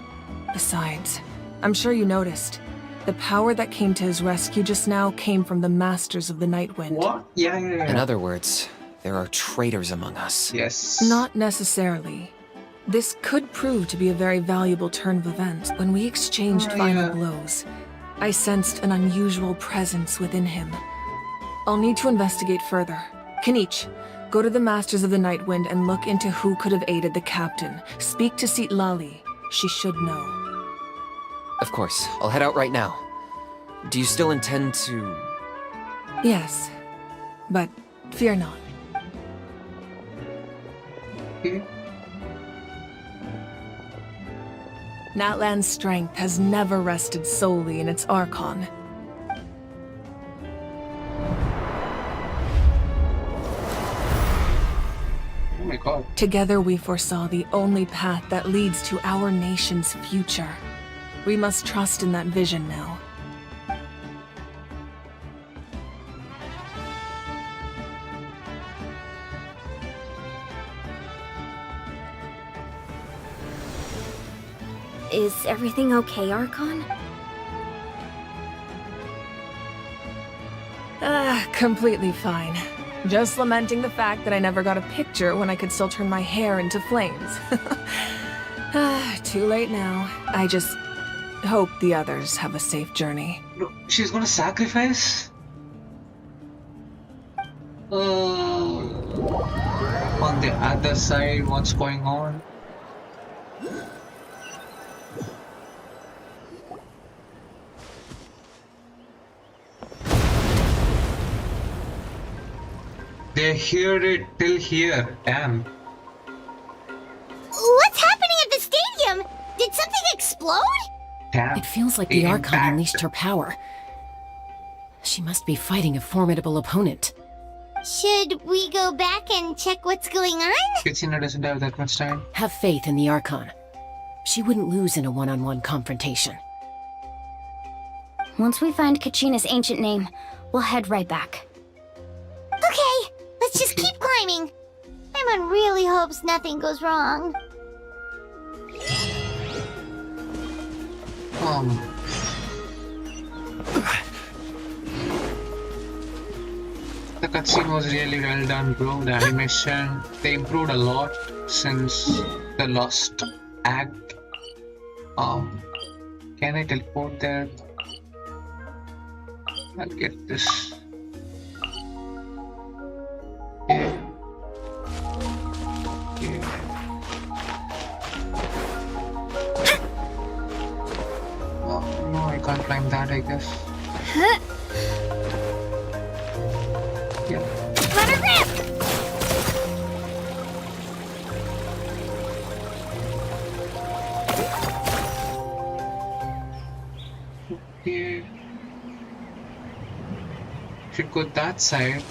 Speaker 15: Besides, I'm sure you noticed, the power that came to his rescue just now came from the Masters of the Night Wind.
Speaker 2: What? Yeah.
Speaker 13: In other words, there are traitors among us.
Speaker 2: Yes.
Speaker 15: Not necessarily. This could prove to be a very valuable turn of events. When we exchanged final blows, I sensed an unusual presence within him. I'll need to investigate further. Kanich, go to the Masters of the Night Wind and look into who could have aided the captain. Speak to Seat Lali. She should know.
Speaker 13: Of course, I'll head out right now. Do you still intend to...
Speaker 15: Yes, but fear not. Natlan's strength has never rested solely in its Archon.
Speaker 2: Oh my god.
Speaker 15: Together we foresaw the only path that leads to our nation's future. We must trust in that vision now.
Speaker 8: Is everything okay, Archon?
Speaker 15: Completely fine. Just lamenting the fact that I never got a picture when I could still turn my hair into flames. Too late now. I just hope the others have a safe journey.
Speaker 2: Look, she's gonna sacrifice? On the other side, what's going on? They heard it till here, damn.
Speaker 3: What's happening at the stadium? Did something explode?
Speaker 2: Damn.
Speaker 17: It feels like the Archon unleashed her power. She must be fighting a formidable opponent.
Speaker 3: Should we go back and check what's going on?
Speaker 2: Kitsuna doesn't have that much time.
Speaker 17: Have faith in the Archon. She wouldn't lose in a one-on-one confrontation.
Speaker 8: Once we find Kachina's ancient name, we'll head right back.
Speaker 3: Okay, let's just keep climbing. Everyone really hopes nothing goes wrong.
Speaker 2: The cutscene was really well done, bro. The animation, they improved a lot since the last act. Can I teleport there? I'll get this. Okay. Okay. Oh, no, I can't climb that, I guess. Yeah.
Speaker 3: Let her rip!
Speaker 2: Okay. Should go that side.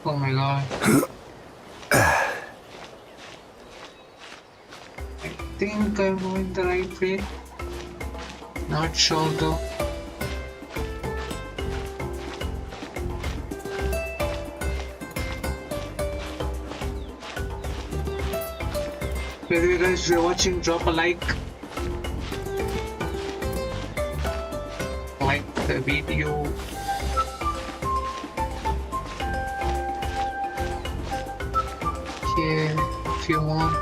Speaker 2: Oh my god. I think I'm going the right way. Not sure though. By the way guys, if you're watching, drop a like. Like the video. Okay, a few more.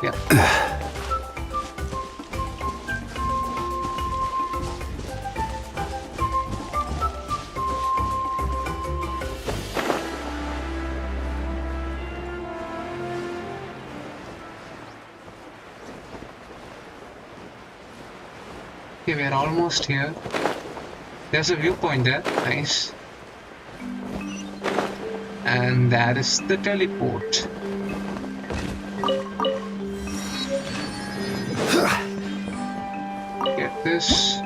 Speaker 2: Yep. Okay, we're almost here. There's a viewpoint there. Nice. And that is the teleport. Get this.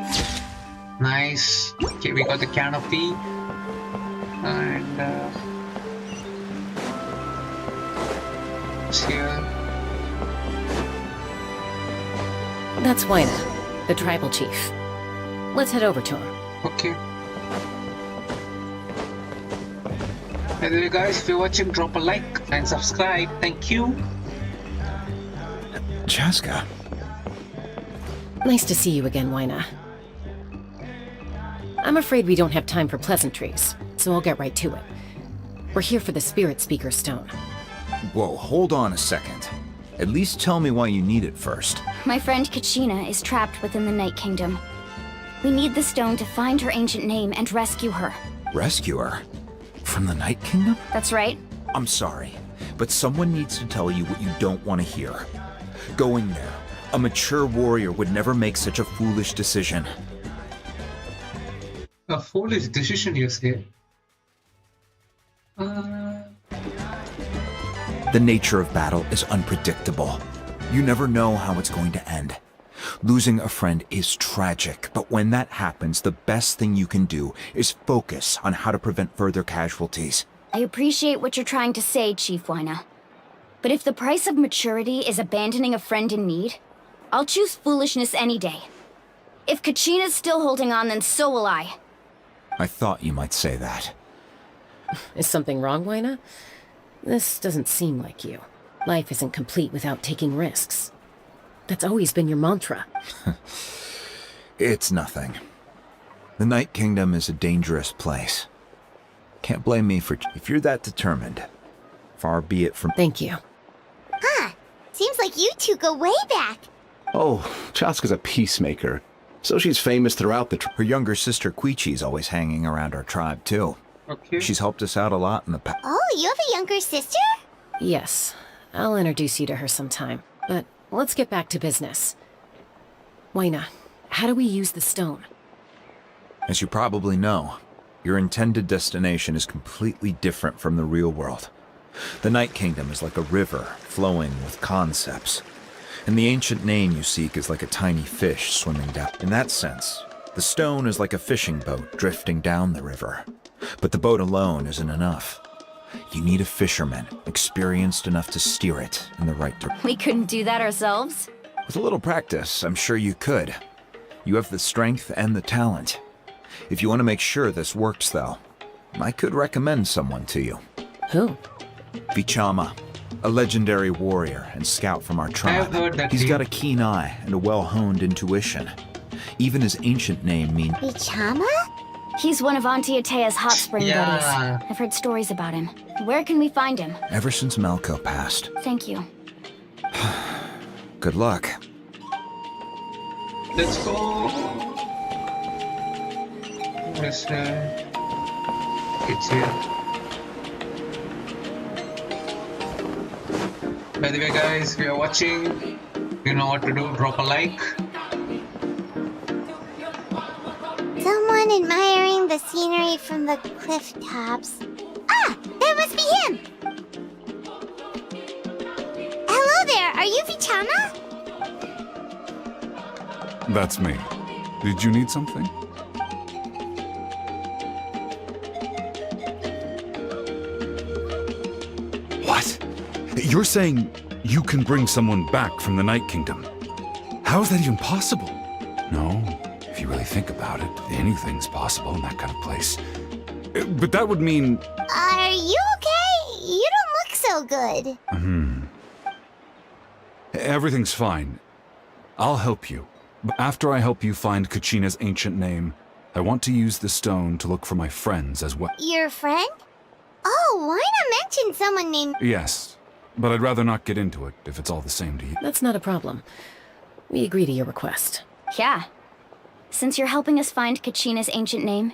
Speaker 2: Nice. Okay, we got the canopy. And it's here.
Speaker 17: That's Reyna, the tribal chief. Let's head over to him.
Speaker 2: Okay. By the way guys, if you're watching, drop a like and subscribe. Thank you.
Speaker 21: Chaska.
Speaker 17: Nice to see you again, Reyna. I'm afraid we don't have time for pleasantries, so I'll get right to it. We're here for the Spirit Speaker Stone.
Speaker 21: Whoa, hold on a second. At least tell me why you need it first.
Speaker 8: My friend Kachina is trapped within the Night Kingdom. We need the stone to find her ancient name and rescue her.
Speaker 21: Rescue her? From the Night Kingdom?
Speaker 8: That's right.
Speaker 21: I'm sorry, but someone needs to tell you what you don't want to hear. Going there. A mature warrior would never make such a foolish decision.
Speaker 2: A foolish decision, you say?
Speaker 21: The nature of battle is unpredictable. You never know how it's going to end. Losing a friend is tragic, but when that happens, the best thing you can do is focus on how to prevent further casualties.
Speaker 8: I appreciate what you're trying to say, Chief Reyna. But if the price of maturity is abandoning a friend in need, I'll choose foolishness any day. If Kachina's still holding on, then so will I.
Speaker 21: I thought you might say that.
Speaker 17: Is something wrong, Reyna? This doesn't seem like you. Life isn't complete without taking risks. That's always been your mantra.
Speaker 21: It's nothing. The Night Kingdom is a dangerous place. Can't blame me for if you're that determined. Far be it from—
Speaker 17: Thank you.
Speaker 3: Huh. Seems like you two go way back.
Speaker 22: Oh, Chaska's a peacemaker.
Speaker 21: So she's famous throughout the Her younger sister Quichi's always hanging around our tribe, too.
Speaker 2: Okay.
Speaker 21: She's helped us out a lot in the past.
Speaker 3: Oh, you have a younger sister?
Speaker 17: Yes, I'll introduce you to her sometime. But let's get back to business. Wayna, how do we use the stone?
Speaker 21: As you probably know, your intended destination is completely different from the real world. The Night Kingdom is like a river flowing with concepts. And the ancient name you seek is like a tiny fish swimming down. In that sense, the stone is like a fishing boat drifting down the river. But the boat alone isn't enough. You need a fisherman, experienced enough to steer it in the right direction.
Speaker 8: We couldn't do that ourselves?
Speaker 21: With a little practice, I'm sure you could. You have the strength and the talent. If you want to make sure this works, though, I could recommend someone to you.
Speaker 17: Who?
Speaker 21: Vichama, a legendary warrior and scout from our tribe.
Speaker 2: I've heard that
Speaker 21: He's
Speaker 2: name.
Speaker 21: got a keen eye and a well-honed intuition. Even his ancient name means...
Speaker 3: Vichama?
Speaker 8: He's one of Auntie Atea's hot spring
Speaker 21: Yeah.
Speaker 8: buddies. I've heard stories about him. Where can we find him?
Speaker 21: Ever since Malco passed.
Speaker 8: Thank you.
Speaker 21: Good luck.
Speaker 2: Let's go. Where's it's here. By the way, guys, if you're watching, you know what to do. Drop a like.
Speaker 3: Someone admiring the scenery from the cliff tops. Ah! That must be him! Hello there, are you Vichama?
Speaker 1: That's me. Did you need something? What? You're saying you can bring someone back from the Night Kingdom? How is that even possible? No, if you really think about it, anything's possible in that kind of place. But that would mean...
Speaker 3: Are you okay? You don't look so good.
Speaker 1: Everything's fine. I'll help you. But after I help you find Kachina's ancient name, I want to use the stone to look for my friends as well.
Speaker 3: Your friend? Oh, why not mention someone named...
Speaker 1: Yes, but I'd rather not get into it if it's all the same to you.
Speaker 17: That's not a problem. We agree to your request.
Speaker 8: Yeah. Since you're helping us find Kachina's ancient name,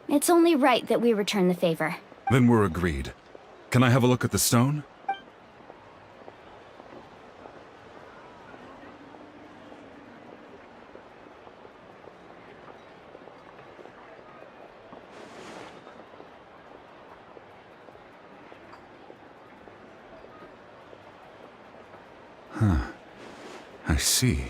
Speaker 8: it's only right that we return the favor.
Speaker 1: Then we're agreed. Can I have a look at the stone? Huh. I see.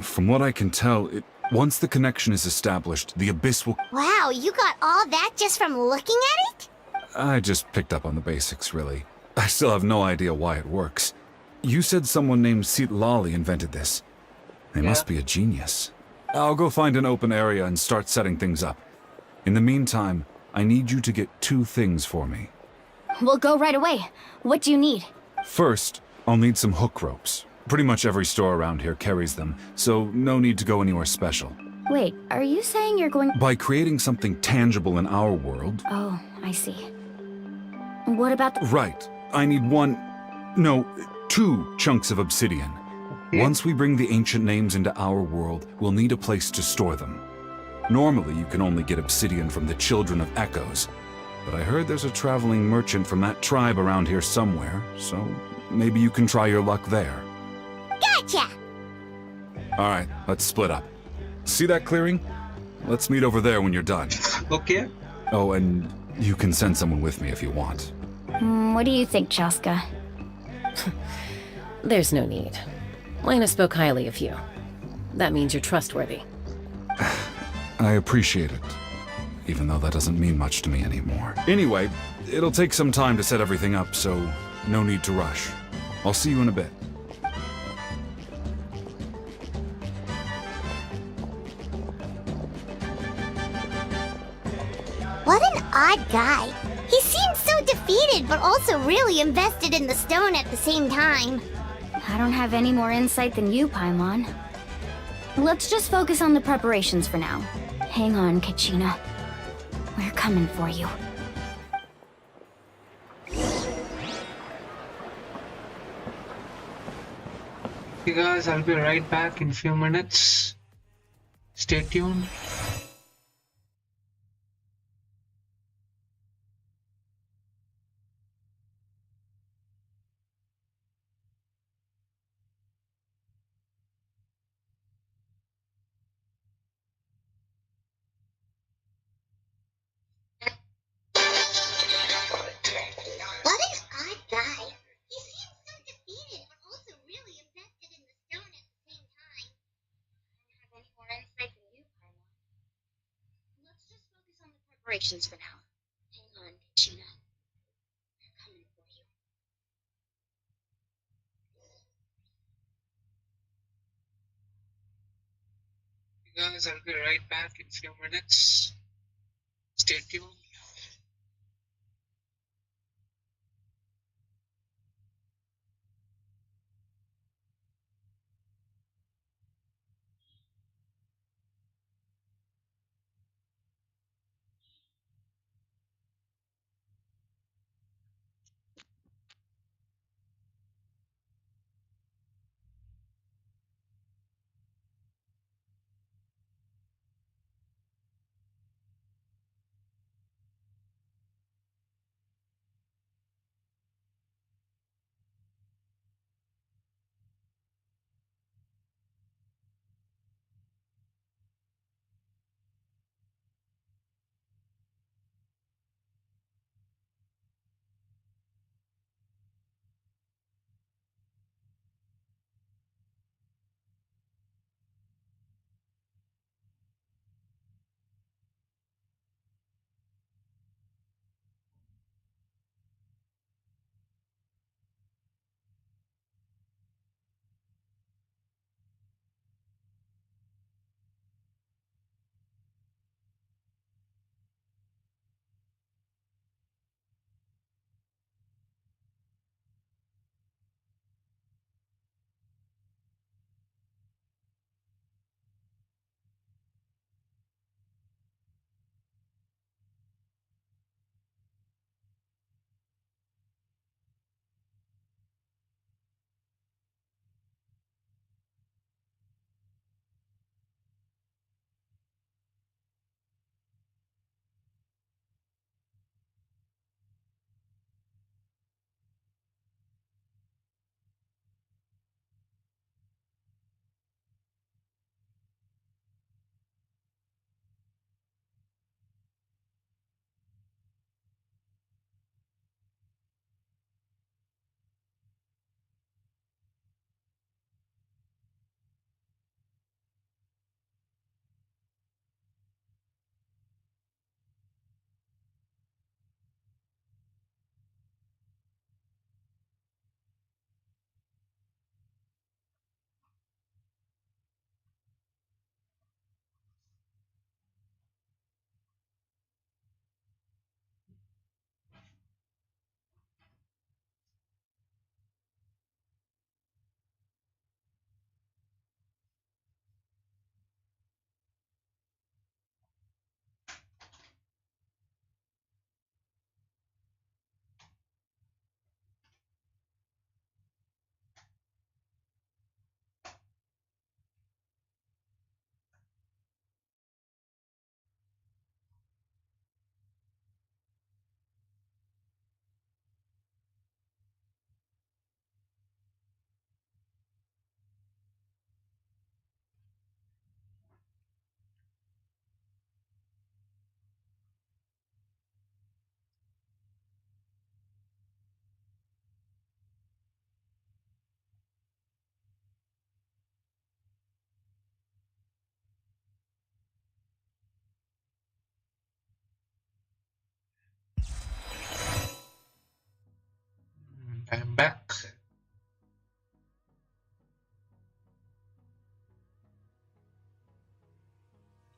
Speaker 1: From what I can tell, once the connection is established, the Abyss will...
Speaker 3: Wow, you got all that just from looking at it?
Speaker 1: I just picked up on the basics, really. I still have no idea why it works. You said someone named Lali invented this. They must be a genius. I'll go find an open area and start setting things up. In the meantime, I need you to get 2 things for me.
Speaker 8: We'll go right away. What do you need?
Speaker 1: First, I'll need some hook ropes. Pretty much every store around here carries them, so no need to go anywhere special.
Speaker 8: Wait, are you saying you're going...
Speaker 1: By creating something tangible in our world...
Speaker 8: Oh, I see. What about the...
Speaker 1: Right. I need 2 chunks of obsidian. Once we bring the ancient names into our world, we'll need a place to store them. Normally, you can only get obsidian from the Children of Echoes, but I heard there's a traveling merchant from that tribe around here somewhere, so maybe you can try your luck there.
Speaker 3: Gotcha!
Speaker 1: Alright, let's split up. See that clearing? Let's meet over there when you're done.
Speaker 2: Okay.
Speaker 1: Oh, and you can send someone with me if you want.
Speaker 8: What do you think, Chaska?
Speaker 17: There's no need. Lena spoke highly of you. That means you're trustworthy.
Speaker 1: I appreciate it, even though that doesn't mean much to me anymore. Anyway, it'll take some time to set everything up, so no need to rush. I'll see you in a bit.
Speaker 3: What an odd guy. He seems so defeated, but also really invested in the stone at the same time.
Speaker 8: I don't have any more insight than you, Paimon. Let's just focus on the preparations for now. Hang on, Kachina. We're coming for you.
Speaker 2: Okay guys, I'll be right back in a few minutes. Stay tuned.
Speaker 3: What if I die? He seems so defeated, but also really invested in the stone at the same time. I don't have any more insight than you, Karma. Let's just focus on the preparations for now. Hang on, Kachina. They're coming for you.
Speaker 2: You guys, I'll be right back in a few minutes. Stay tuned. I'm back.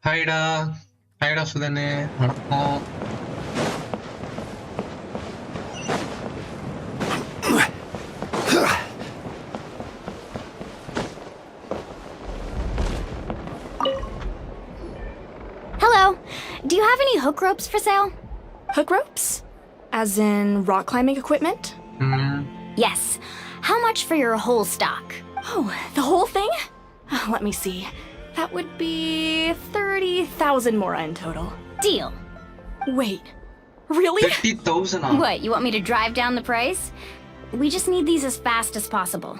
Speaker 2: Hiya. Hiya Sudhane. வணக்கம்.
Speaker 8: Hello. Do you have any hook ropes for sale?
Speaker 7: Hook ropes? As in rock climbing equipment?
Speaker 8: Yes. How much for your whole stock?
Speaker 7: Oh, the whole thing? Let me see. That would be 30,000 mora in total.
Speaker 8: Deal.
Speaker 7: Wait, really?
Speaker 2: 50,000.
Speaker 8: What, you want me to drive down the price? We just need these as fast as possible.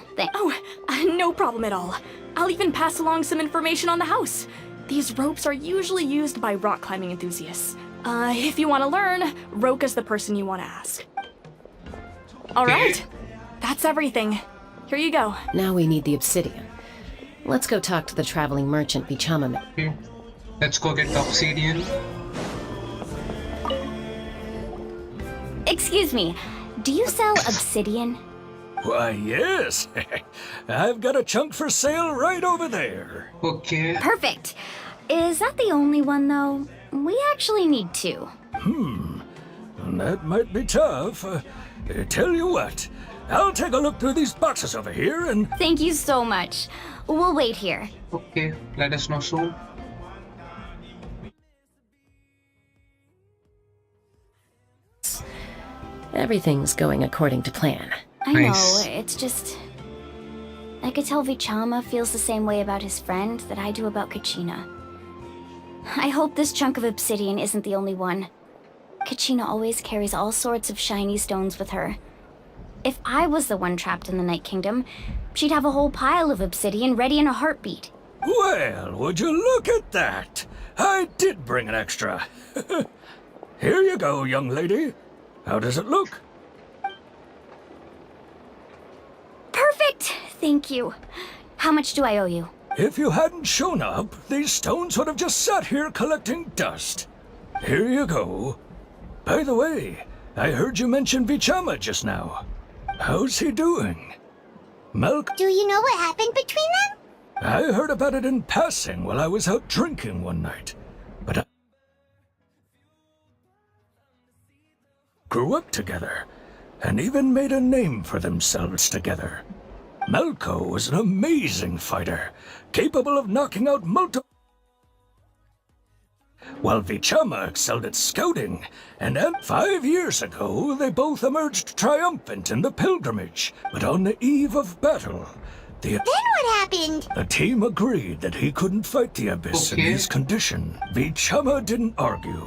Speaker 7: No problem at all. I'll even pass along some information on the house. These ropes are usually used by rock climbing enthusiasts. If you want to learn, Roka's the person you want to ask. All right, that's everything. Here you go.
Speaker 17: Now we need the obsidian. Let's go talk to the traveling merchant Vichama.
Speaker 2: Okay. Let's go get the obsidian.
Speaker 8: Excuse me, do you sell obsidian?
Speaker 14: Why, yes. I've got a chunk for sale right over there.
Speaker 2: Okay.
Speaker 8: Perfect. Is that the only one, though? We actually need two.
Speaker 14: That might be tough. Tell you what, I'll take a look through these boxes over here and...
Speaker 8: Thank you so much. We'll wait here.
Speaker 2: Okay, let us know soon.
Speaker 17: Everything's going according to plan.
Speaker 8: I know, it's just... I could tell Vichama feels the same way about his friend that I do about Kachina. I hope this chunk of obsidian isn't the only one. Kachina always carries all sorts of shiny stones with her. If I was the one trapped in the Night Kingdom, she'd have a whole pile of obsidian ready in a heartbeat.
Speaker 14: Well, would you look at that? I did bring an extra. Here you go, young lady. How does it look?
Speaker 8: Perfect! Thank you. How much do I owe you?
Speaker 14: If you hadn't shown up, these stones would have just sat here collecting dust. Here you go. By the way, I heard you mention Vichama just now. How's he doing? Milk?
Speaker 3: Do you know what happened between them?
Speaker 14: I heard about it in passing while I was out drinking one night. But I grew up together, and even made a name for themselves together. Melko was an amazing fighter, capable of knocking out multiple... While Vichama excelled at scouting, and 5 years ago they both emerged triumphant in the pilgrimage. But on the eve of battle,
Speaker 3: Then what happened?
Speaker 14: the team agreed that he couldn't fight the Abyss in his condition. Vichama didn't argue.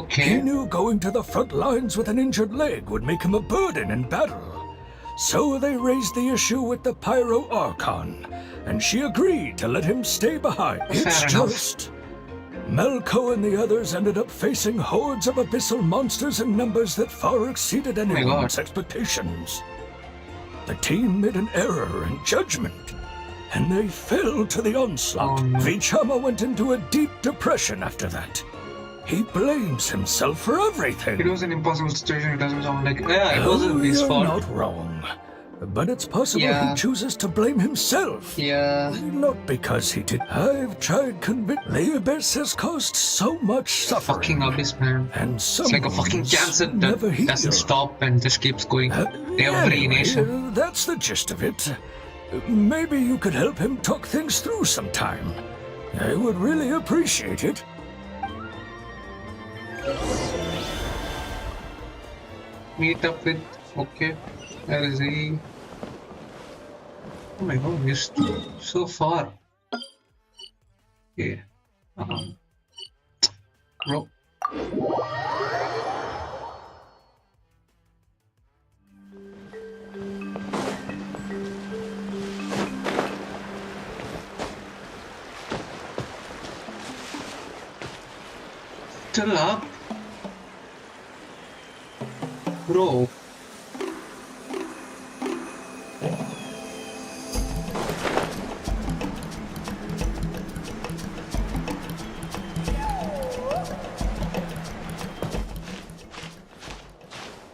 Speaker 14: He knew going to the front lines with an injured leg would make him a burden in battle. So they raised the issue with the Pyro Archon, and she agreed to let him stay behind. It's just... Melko and the others ended up facing hordes of abyssal monsters in numbers that far exceeded anyone's expectations. The team made an error in judgment, and they fell to the onslaught. Vichama went into a deep depression after that. He blames himself for everything.
Speaker 2: It was an impossible situation. It doesn't sound like... Yeah, it wasn't his fault.
Speaker 14: You're not wrong. But it's possible he chooses to blame himself.
Speaker 2: Yeah.
Speaker 14: Not because he did. I've tried convincing. The Abyss has caused so much suffering.
Speaker 2: Fucking Abyss, man.
Speaker 14: And
Speaker 2: it's like a fucking cancer that doesn't stop and just keeps going. Every nation.
Speaker 14: That's the gist of it. Maybe you could help him talk things through sometime. I would really appreciate it.
Speaker 2: Meet up with... Okay. Where is he? Oh my god, he's so far. Okay. Bro. Still up? Bro.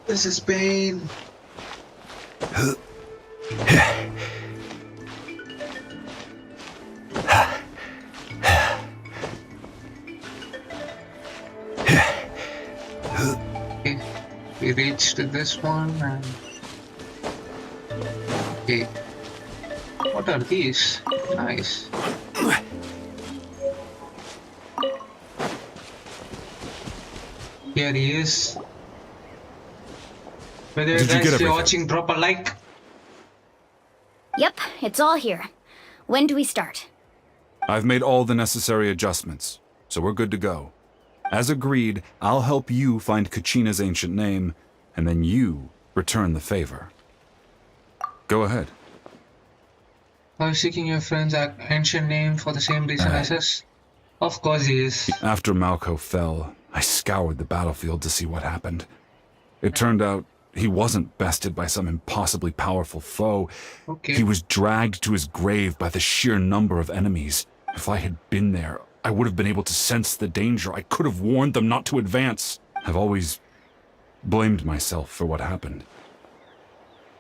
Speaker 2: This is pain. Okay, we reached this one and... Okay. What are these? Nice. Here he is. By the way, guys, if you're watching, drop a like.
Speaker 8: Yep, it's all here. When do we start?
Speaker 1: I've made all the necessary adjustments, so we're good to go. As agreed, I'll help you find Kachina's ancient name, and then you return the favor. Go ahead.
Speaker 2: Are you seeking your friend's ancient name for the same reason as us? Of course he is.
Speaker 1: After Malco fell, I scoured the battlefield to see what happened. It turned out he wasn't bested by some impossibly powerful foe.
Speaker 2: Okay.
Speaker 1: He was dragged to his grave by the sheer number of enemies. If I had been there, I would have been able to sense the danger. I could have warned them not to advance. I've always blamed myself for what happened.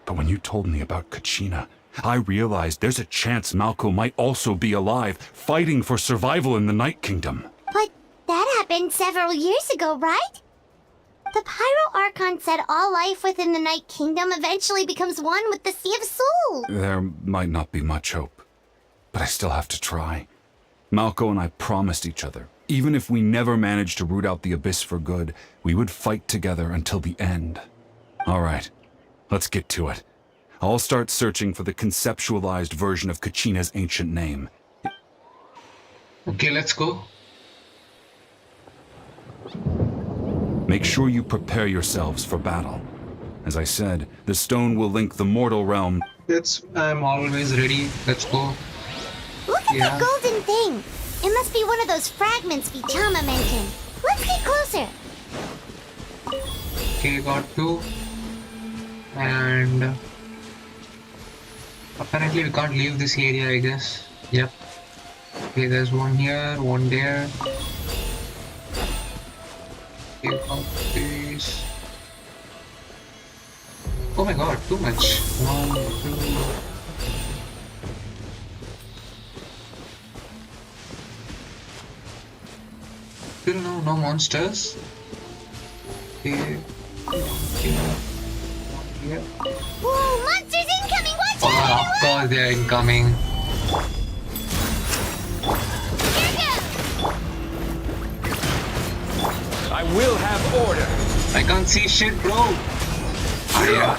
Speaker 1: But when you told me about Kachina, I realized there's a chance Malco might also be alive, fighting for survival in the Night Kingdom.
Speaker 3: But that happened several years ago, right? The Pyro Archon said all life within the Night Kingdom eventually becomes one with the Sea of Souls.
Speaker 1: There might not be much hope, but I still have to try. Malco and I promised each other, even if we never managed to root out the Abyss for good, we would fight together until the end. All right, let's get to it. I'll start searching for the conceptualized version of Kachina's ancient name.
Speaker 2: Okay, let's go.
Speaker 1: Make sure you prepare yourselves for battle. As I said, the stone will link the mortal realm.
Speaker 2: I'm always ready. Let's go.
Speaker 3: Look at that golden thing. It must be one of those fragments Vichama mentioned. Let's get closer.
Speaker 2: Okay, got two. And apparently we can't leave this area, I guess. Yep. Okay, there's one here, one there. Okay, count these. Oh my god, too much. 1, 2. Still no monsters. Okay. Here.
Speaker 3: Whoa, monsters incoming! Watch
Speaker 2: Oh, of course they're incoming.
Speaker 14: I will have order.
Speaker 2: I can't see shit, bro. Ah, yeah.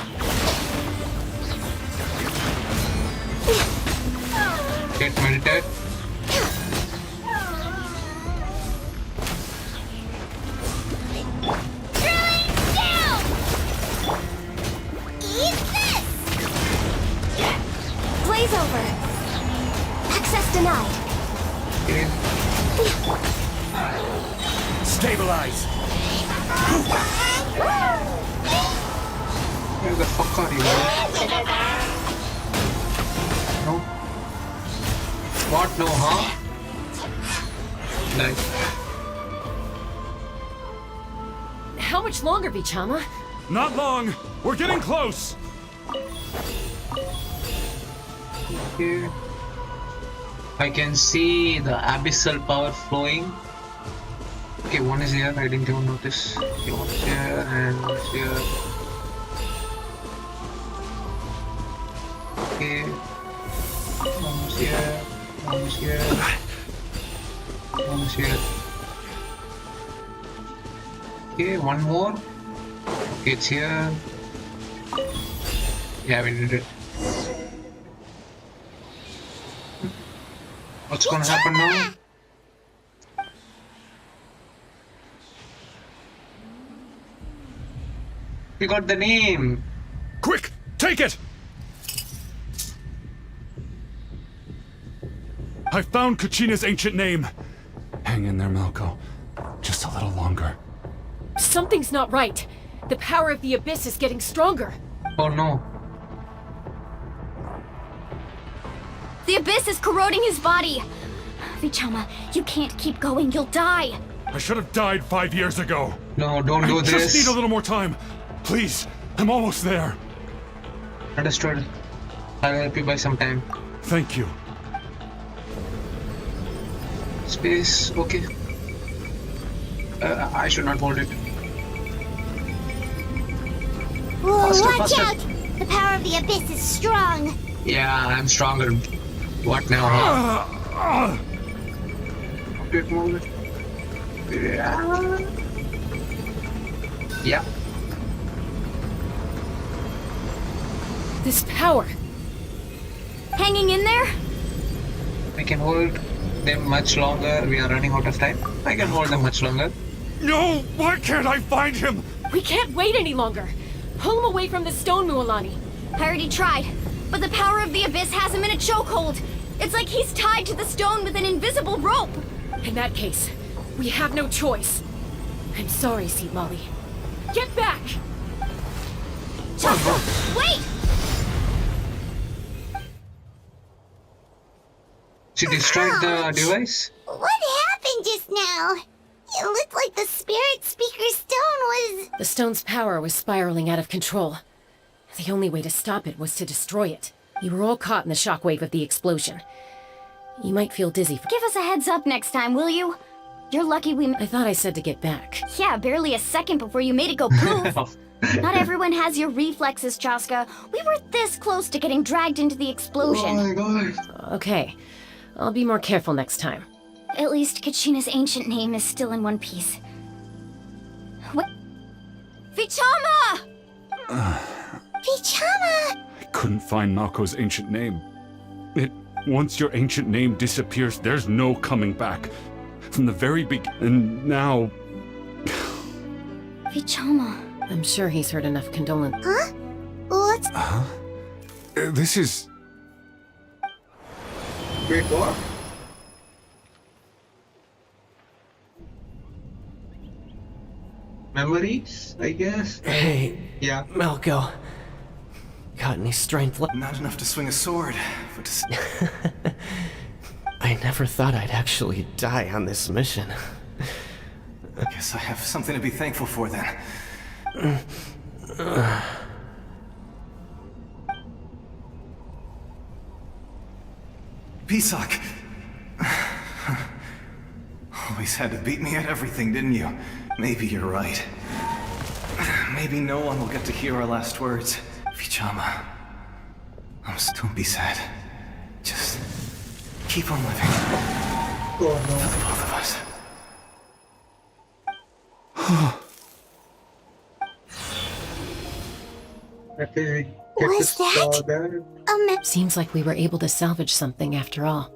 Speaker 2: Get melted.
Speaker 3: Blaze over. Access denied.
Speaker 2: Okay.
Speaker 14: Stabilize.
Speaker 2: Where the fuck are you, bro? No. What? No, huh? Like.
Speaker 17: How much longer, Vichama?
Speaker 1: Not long. We're getting close.
Speaker 2: Okay. I can see the abyssal power flowing. Okay, one is here. I didn't even notice. Okay, one is here and one is here. Okay. One is here. One is here. One is here. Okay, one more. Okay, it's here. Yeah, we did it. What's gonna happen now? We got the name!
Speaker 1: Quick! Take it! I found Kachina's ancient name. Hang in there, Malco. Just a little longer.
Speaker 17: Something's not right. The power of the Abyss is getting stronger.
Speaker 2: Oh no.
Speaker 8: The Abyss is corroding his body. Vichama, you can't keep going. You'll die.
Speaker 1: I should have died 5 years ago.
Speaker 2: No, don't do
Speaker 1: I
Speaker 2: this.
Speaker 1: just need a little more time. Please, I'm almost there.
Speaker 2: Understood. I'll help you by some time.
Speaker 1: Thank you.
Speaker 2: Space, okay. I should not hold it.
Speaker 3: Whoa,
Speaker 2: Faster,
Speaker 3: watch
Speaker 2: faster.
Speaker 3: out! The power of the Abyss is strong.
Speaker 2: Yeah, I'm stronger. What now, huh? Update mode. Yeah.
Speaker 17: This power.
Speaker 8: Hanging in there?
Speaker 2: I can hold. them much longer. We are running out of time. I can hold them much longer.
Speaker 14: No! Why can't I find him?
Speaker 15: We can't wait any longer. Pull him away from the stone, Mualani.
Speaker 8: I already tried, but the power of the abyss has him in a chokehold. It's like he's tied to the stone with an invisible rope.
Speaker 15: In that case, we have no choice. I'm sorry, Seat Lolly. Get back!
Speaker 8: Wait!
Speaker 2: She destroyed the device?
Speaker 3: What happened just now? It looked like the spirit speaker's stone was...
Speaker 17: The stone's power was spiraling out of control. The only way to stop it was to destroy it. You were all caught in the shockwave of the explosion. You might feel dizzy for...
Speaker 8: Give us a heads up next time, will you? You're lucky we...
Speaker 17: I thought I said to get back.
Speaker 8: Yeah, barely a second before you made it go poof. Not everyone has your reflexes, Chaska. We were this close to getting dragged into the explosion.
Speaker 2: Oh my god.
Speaker 17: Okay. I'll be more careful next time.
Speaker 8: At least Kachina's ancient name is still in one piece. What? Vichama!
Speaker 3: Vichama!
Speaker 1: I couldn't find Malko's ancient name. Once your ancient name disappears, there's no coming back. From the very beginning, and now...
Speaker 8: Vichama.
Speaker 17: I'm sure he's heard enough condolence.
Speaker 3: Huh? What's...
Speaker 1: Huh? This is...
Speaker 2: Wait, what? Memories, I guess?
Speaker 9: Hey.
Speaker 2: Yeah.
Speaker 9: Malko. Got any strength left? Not enough to swing a sword, but to... I never thought I'd actually die on this mission. I guess I have something to be thankful for then. Pisak! Always had to beat me at everything, didn't you? Maybe you're right. Maybe no one will get to hear our last words. Vichama. Don't be sad. Just keep on living. For the both of us.
Speaker 3: Was that?
Speaker 17: Seems like we were able to salvage something after all.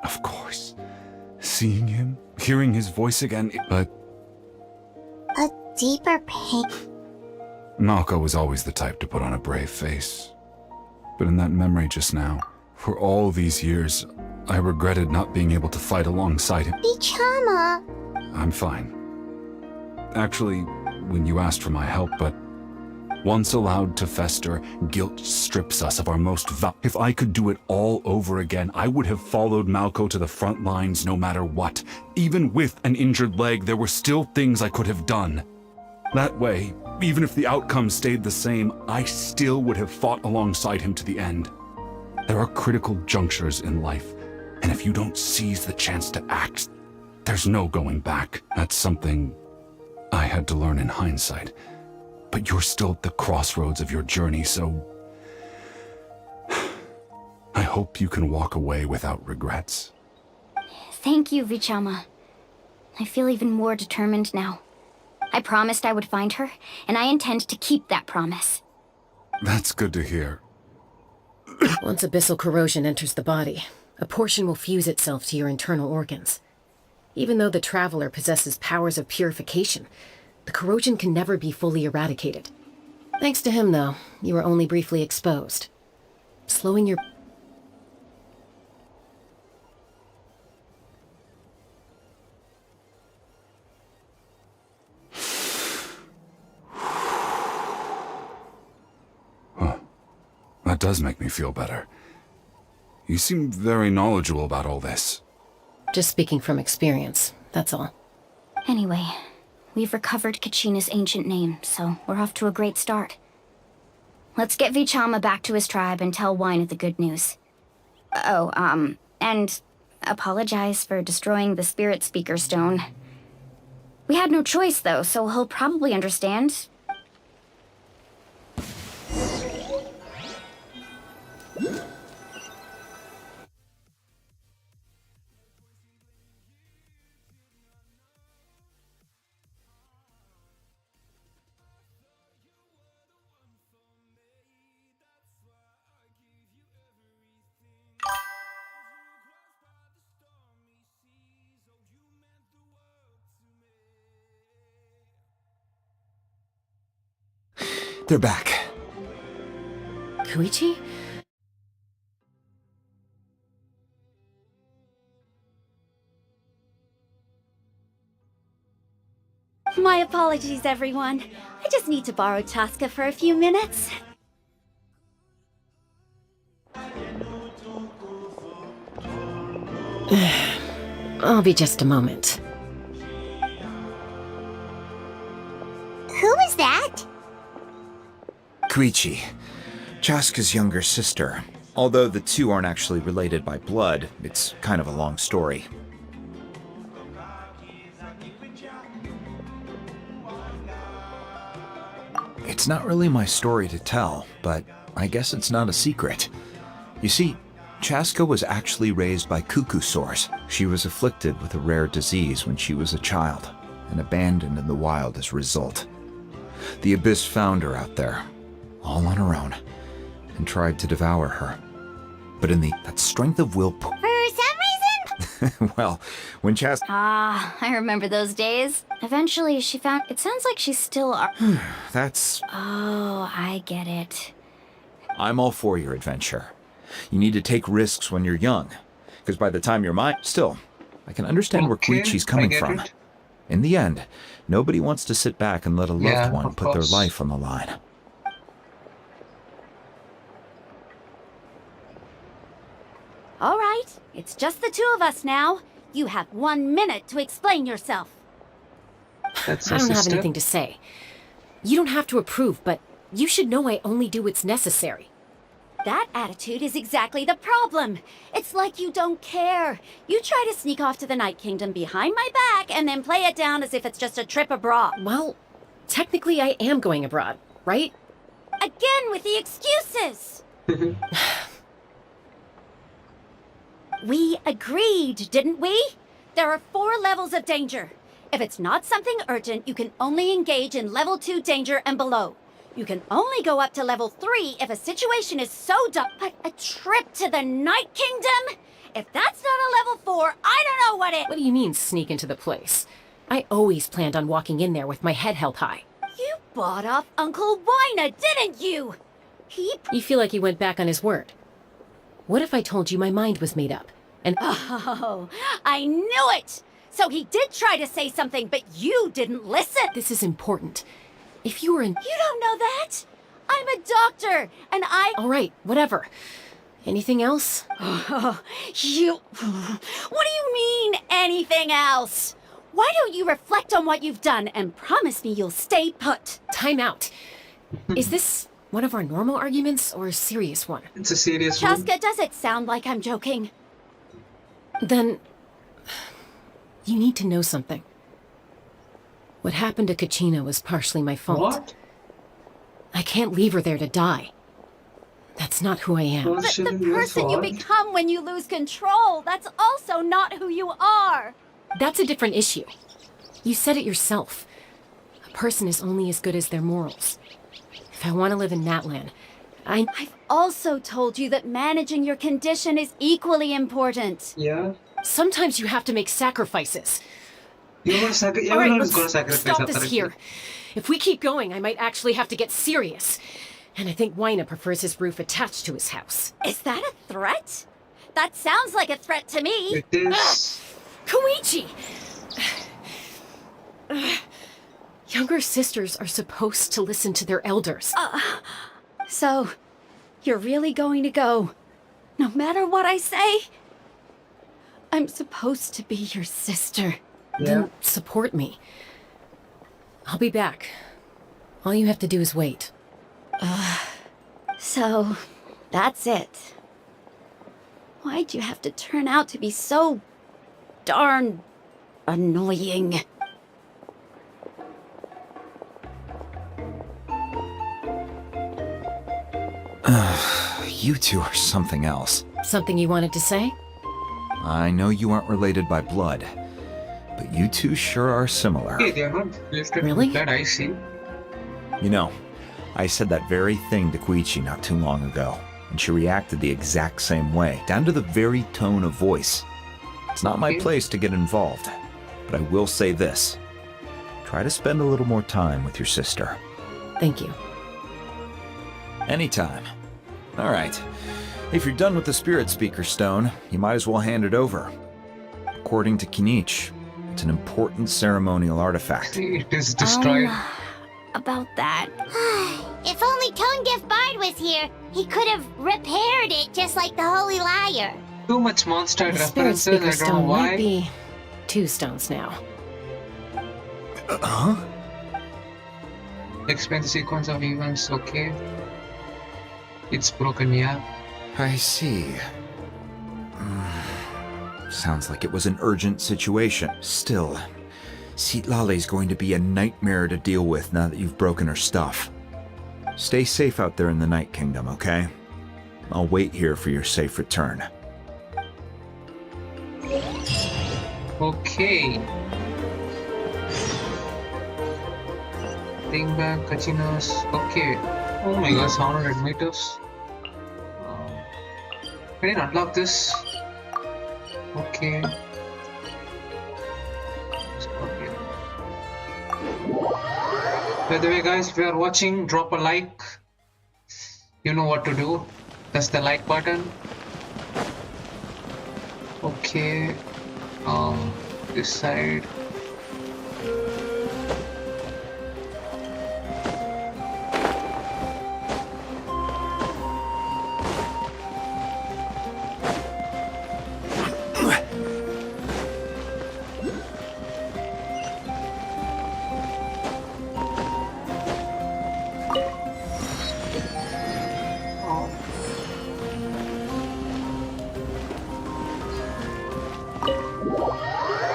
Speaker 1: Of course. Seeing him, hearing his voice again, but...
Speaker 3: A deeper pain.
Speaker 1: Malko was always the type to put on a brave face. But in that memory just now, for all these years, I regretted not being able to fight alongside him.
Speaker 3: Vichama!
Speaker 1: I'm fine. Actually, when you asked for my help, but once allowed to fester, guilt strips us of our most If I could do it all over again, I would have followed Malko to the front lines no matter what. Even with an injured leg, there were still things I could have done. That way, even if the outcome stayed the same, I still would have fought alongside him to the end. There are critical junctures in life, and if you don't seize the chance to act, there's no going back. That's something I had to learn in hindsight. But you're still at the crossroads of your journey, so... I hope you can walk away without regrets.
Speaker 8: Thank you, Vichama. I feel even more determined now. I promised I would find her, and I intend to keep that promise.
Speaker 1: That's good to hear.
Speaker 17: Once abyssal corrosion enters the body, a portion will fuse itself to your internal organs. Even though the Traveler possesses powers of purification, the corrosion can never be fully eradicated. Thanks to him, though, you were only briefly exposed. Slowing your...
Speaker 1: That does make me feel better. You seem very knowledgeable about all this.
Speaker 17: Just speaking from experience, that's all.
Speaker 8: Anyway, we've recovered Kachina's ancient name, so we're off to a great start. Let's get Vichama back to his tribe and tell Wina the good news. And apologize for destroying the Spirit Speaker Stone. We had no choice, though, so he'll probably understand.
Speaker 21: They're back.
Speaker 17: Koichi?
Speaker 8: My apologies, everyone. I just need to borrow Chaska for a few minutes.
Speaker 17: I'll be just a moment.
Speaker 3: Who is that?
Speaker 21: Koichi, Chaska's younger sister. Although the two aren't actually related by blood, it's kind of a long story. It's not really my story to tell, but I guess it's not a secret. You see, Chaska was actually raised by cuckoo sores. She was afflicted with a rare disease when she was a child, and abandoned in the wild as a result. The Abyss found her out there, all on her own, and tried to devour her. But in that strength of will...
Speaker 3: For some reason?
Speaker 21: Well, when Chaska...
Speaker 8: Ah, I remember those days. Eventually, she found... It sounds like she's still...
Speaker 21: That's...
Speaker 8: Oh, I get it.
Speaker 21: I'm all for your adventure. You need to take risks when you're young, because by the time you're mine... Still, I can understand where Koichi's coming from.
Speaker 2: It.
Speaker 21: In the end, nobody wants to sit back and let a loved one put their life on the line.
Speaker 8: All right, it's just the two of us now. You have 1 minute to explain yourself.
Speaker 17: I don't have anything to say. You don't have to approve, but you should know I only do what's necessary.
Speaker 8: That attitude is exactly the problem. It's like you don't care. You try to sneak off to the Night Kingdom behind my back and then play it down as if it's just a trip abroad.
Speaker 17: Well, technically I am going abroad, right?
Speaker 8: Again with the excuses! We agreed, didn't we? There are 4 levels of danger. If it's not something urgent, you can only engage in level 2 danger and below. You can only go up to level 3 if a situation is so dumb. But a trip to the Night Kingdom? If that's not a level 4, I don't know what it—
Speaker 17: What do you mean, sneak into the place? I always planned on walking in there with my head held high.
Speaker 8: You bought off Uncle Reyna, didn't you?
Speaker 17: You feel like he went back on his word. What if I told you my mind was made up? And
Speaker 8: Oh, I knew it! So he did try to say something, but you didn't listen!
Speaker 17: This is important. If you were in—
Speaker 8: You don't know that! I'm a doctor, and I—
Speaker 17: All right, whatever. Anything else?
Speaker 8: You— What do you mean, anything else? Why don't you reflect on what you've done and promise me you'll stay put?
Speaker 17: Time out. Is this one of our normal arguments or a serious one?
Speaker 2: It's a serious one.
Speaker 8: Chaska, does it sound like I'm joking?
Speaker 17: Then you need to know something. What happened to Kachina was partially my fault.
Speaker 2: What?
Speaker 17: I can't leave her there to die. That's not who I am.
Speaker 8: But the person you become when you lose control, that's also not who you are.
Speaker 17: That's a different issue. You said it yourself. A person is only as good as their morals. If I want to live in Natlan,
Speaker 8: I've also told you that managing your condition is equally important.
Speaker 2: Yeah.
Speaker 17: Sometimes you have to make sacrifices.
Speaker 2: Everyone
Speaker 17: All right,
Speaker 2: is gonna sacrifice
Speaker 17: stop this
Speaker 2: authority.
Speaker 17: here. If we keep going, I might actually have to get serious. And I think Reyna prefers his roof attached to his house.
Speaker 8: Is that a threat? That sounds like a threat to me.
Speaker 2: It is.
Speaker 17: Koichi! Younger sisters are supposed to listen to their elders.
Speaker 8: So, you're really going to go, no matter what I say? I'm supposed to be your sister.
Speaker 17: Then support me. I'll be back. All you have to do is wait.
Speaker 8: So, that's it. Why'd you have to turn out to be so darn annoying?
Speaker 21: You two are something else.
Speaker 17: Something you wanted to say?
Speaker 21: I know you aren't related by blood, but you two sure are similar.
Speaker 2: Hey, they are not listed
Speaker 17: Really?
Speaker 2: that I see.
Speaker 21: You know, I said that very thing to Koichi not too long ago, and she reacted the exact same way, down to the very tone of voice. It's not my place to get involved, but I will say this. Try to spend a little more time with your sister.
Speaker 17: Thank you.
Speaker 21: Anytime. Alright. If you're done with the Spirit Speaker Stone, you might as well hand it over. According to Kinich, it's an important ceremonial artifact.
Speaker 2: It is destroyed.
Speaker 8: About that.
Speaker 3: If only Tongef Bard was here, he could have repaired it just like the Holy Liar.
Speaker 2: Too much monster
Speaker 17: The Spirit
Speaker 2: references,
Speaker 17: Speaker
Speaker 2: I don't know
Speaker 17: Stone
Speaker 2: why.
Speaker 17: might be 2 stones now.
Speaker 21: Huh?
Speaker 2: Explain the sequence of events, okay. It's broken, yeah.
Speaker 21: I see. Sounds like it was an urgent situation. Still, Citlali's going to be a nightmare to deal with now that you've broken her stuff. Stay safe out there in the Night Kingdom, okay? I'll wait here for your safe return.
Speaker 2: Okay. Bring back Kachina's. Okay. Oh my god, 700 meters. I didn't unlock this. Okay. By the way, guys, if you are watching, drop a like. You know what to do. Press the like button. Okay. This side.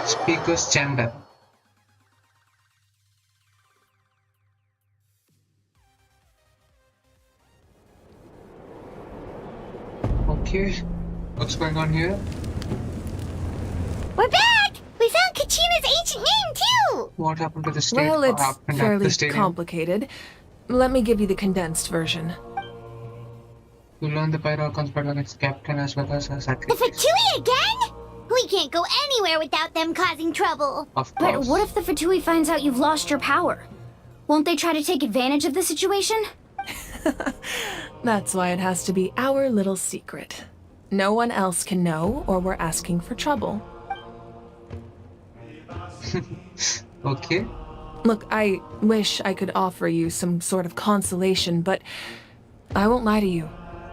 Speaker 2: Speaker's chamber. Okay, what's going on here?
Speaker 3: We're back! We found Kachina's ancient name too!
Speaker 2: What happened to the state?
Speaker 15: Well,
Speaker 2: What
Speaker 15: it's
Speaker 2: happened at
Speaker 15: fairly
Speaker 2: the stadium?
Speaker 15: complicated. Let me give you the condensed version.
Speaker 2: You learn the Pyro Archon's battle against Captain as well as
Speaker 3: The
Speaker 2: sacrifice.
Speaker 3: Fatui again? We can't go anywhere without them causing trouble.
Speaker 2: Of
Speaker 8: But
Speaker 2: course.
Speaker 8: what if the Fatui finds out you've lost your power? Won't they try to take advantage of the situation?
Speaker 15: That's why it has to be our little secret. No one else can know, or we're asking for trouble.
Speaker 2: Okay.
Speaker 15: Look, I wish I could offer you some sort of consolation, but I won't lie to you.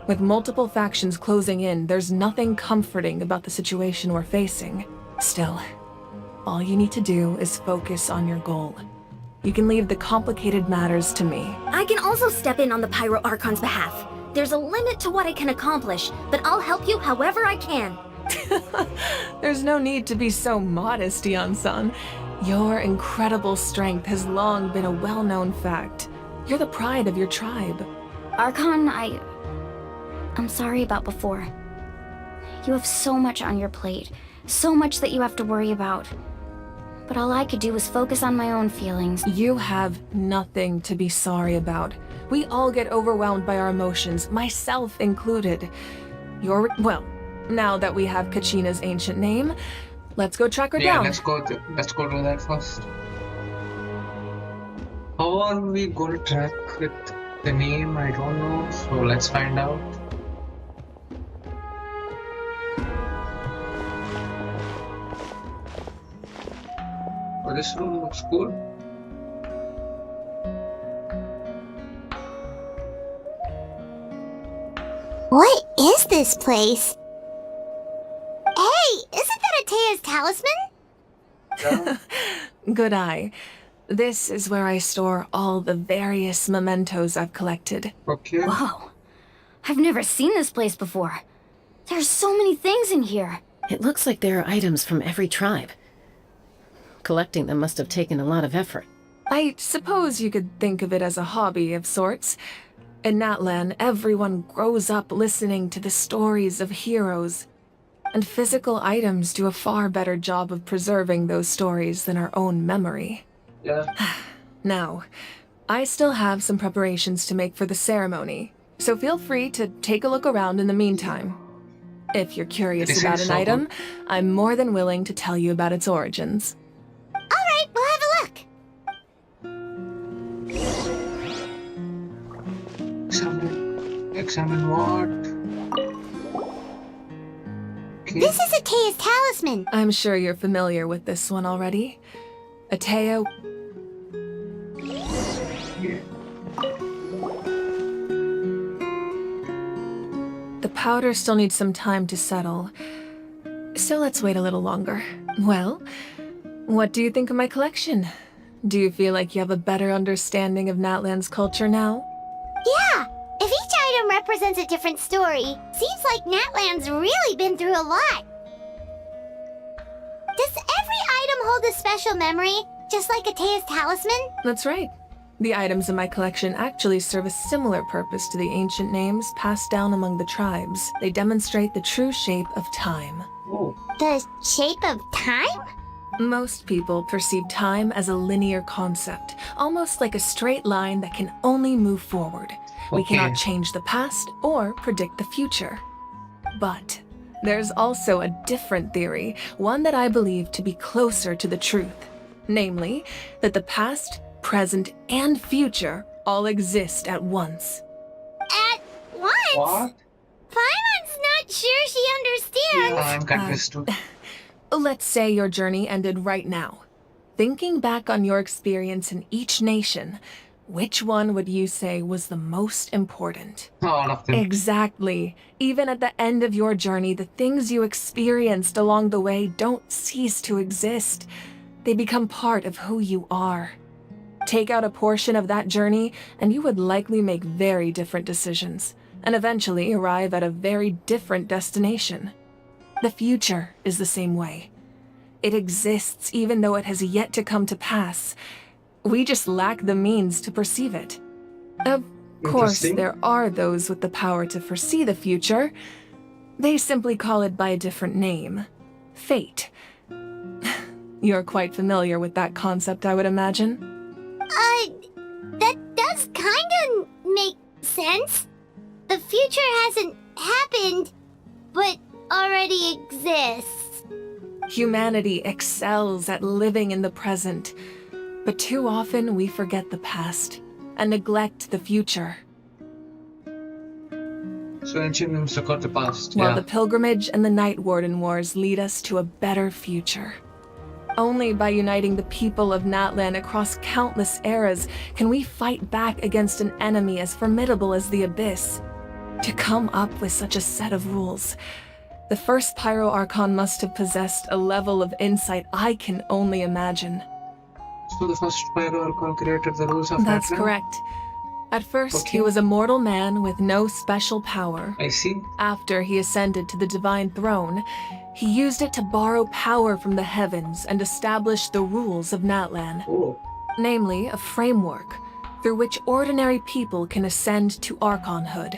Speaker 15: With multiple factions closing in, there's nothing comforting about the situation we're facing. Still, all you need to do is focus on your goal. You can leave the complicated matters to me.
Speaker 8: I can also step in on the Pyro Archon's behalf. There's a limit to what I can accomplish, but I'll help you however I can.
Speaker 15: There's no need to be so modest, Yan-san. Your incredible strength has long been a well-known fact. You're the pride of your tribe.
Speaker 8: Archon, I'm sorry about before. You have so much on your plate, so much that you have to worry about. But all I could do was focus on my own feelings.
Speaker 15: You have nothing to be sorry about. We all get overwhelmed by our emotions, myself included. Well, now that we have Kachina's ancient name, let's go track her down.
Speaker 2: Let's go do that first. How are we going to track with the name? I don't know. So let's find out. Oh, this room looks cool.
Speaker 3: What is this place? Hey, isn't that Atea's talisman?
Speaker 15: Good eye. This is where I store all the various mementos I've collected.
Speaker 2: Okay.
Speaker 8: Whoa. I've never seen this place before. There's so many things in here.
Speaker 17: It looks like there are items from every tribe. Collecting them must have taken a lot of effort.
Speaker 15: I suppose you could think of it as a hobby of sorts. In Natlan, everyone grows up listening to the stories of heroes. And physical items do a far better job of preserving those stories than our own memory.
Speaker 2: Yeah.
Speaker 15: Now, I still have some preparations to make for the ceremony, so feel free to take a look around in the meantime. If you're curious
Speaker 2: This
Speaker 15: about
Speaker 2: is
Speaker 15: an
Speaker 2: so
Speaker 15: item, I'm more than willing to tell you about its origins.
Speaker 3: Alright, we'll have a look.
Speaker 2: 600. examine what? Okay.
Speaker 3: This is Atea's talisman.
Speaker 15: I'm sure you're familiar with this one already. Atea. The powder still needs some time to settle, so let's wait a little longer. Well, what do you think of my collection? Do you feel like you have a better understanding of Natlan's culture now?
Speaker 3: Yeah, if each item represents a different story, seems like Natlan's really been through a lot. Does every item hold a special memory, just like Atea's talisman?
Speaker 15: That's right. The items in my collection actually serve a similar purpose to the ancient names passed down among the tribes. They demonstrate the true shape of time.
Speaker 3: The shape of time?
Speaker 15: Most people perceive time as a linear concept, almost like a straight line that can only move forward. We cannot change the past or predict the future. But there's also a different theory, one that I believe to be closer to the truth. Namely, that the past, present, and future all exist at once.
Speaker 3: At once?
Speaker 2: What?
Speaker 3: Paimon's not sure she understands.
Speaker 2: Yeah, I'm confused too.
Speaker 15: Let's say your journey ended right now. Thinking back on your experience in each nation, which one would you say was the most important?
Speaker 2: All of them.
Speaker 15: Exactly. Even at the end of your journey, the things you experienced along the way don't cease to exist. They become part of who you are. Take out a portion of that journey, and you would likely make very different decisions, and eventually arrive at a very different destination. The future is the same way. It exists even though it has yet to come to pass. We just lack the means to perceive it. Of course, there are those with the power to foresee the future. They simply call it by a different name. Fate. You're quite familiar with that concept, I would imagine.
Speaker 3: That does kinda make sense. The future hasn't happened, but already exists.
Speaker 15: Humanity excels at living in the present, but too often we forget the past and neglect the future.
Speaker 2: So ancient names record the past.
Speaker 15: While
Speaker 2: Yeah.
Speaker 15: the pilgrimage and the Night Warden Wars lead us to a better future. Only by uniting the people of Natlan across countless eras can we fight back against an enemy as formidable as the Abyss. To come up with such a set of rules, the first Pyro Archon must have possessed a level of insight I can only imagine.
Speaker 2: So the first Pyro Archon created the rules of
Speaker 15: That's
Speaker 2: Natlan?
Speaker 15: correct. At first,
Speaker 2: Okay.
Speaker 15: he was a mortal man with no special power.
Speaker 2: I see.
Speaker 15: After he ascended to the divine throne, he used it to borrow power from the heavens and establish the rules of Natlan. Namely, a framework through which ordinary people can ascend to Archonhood.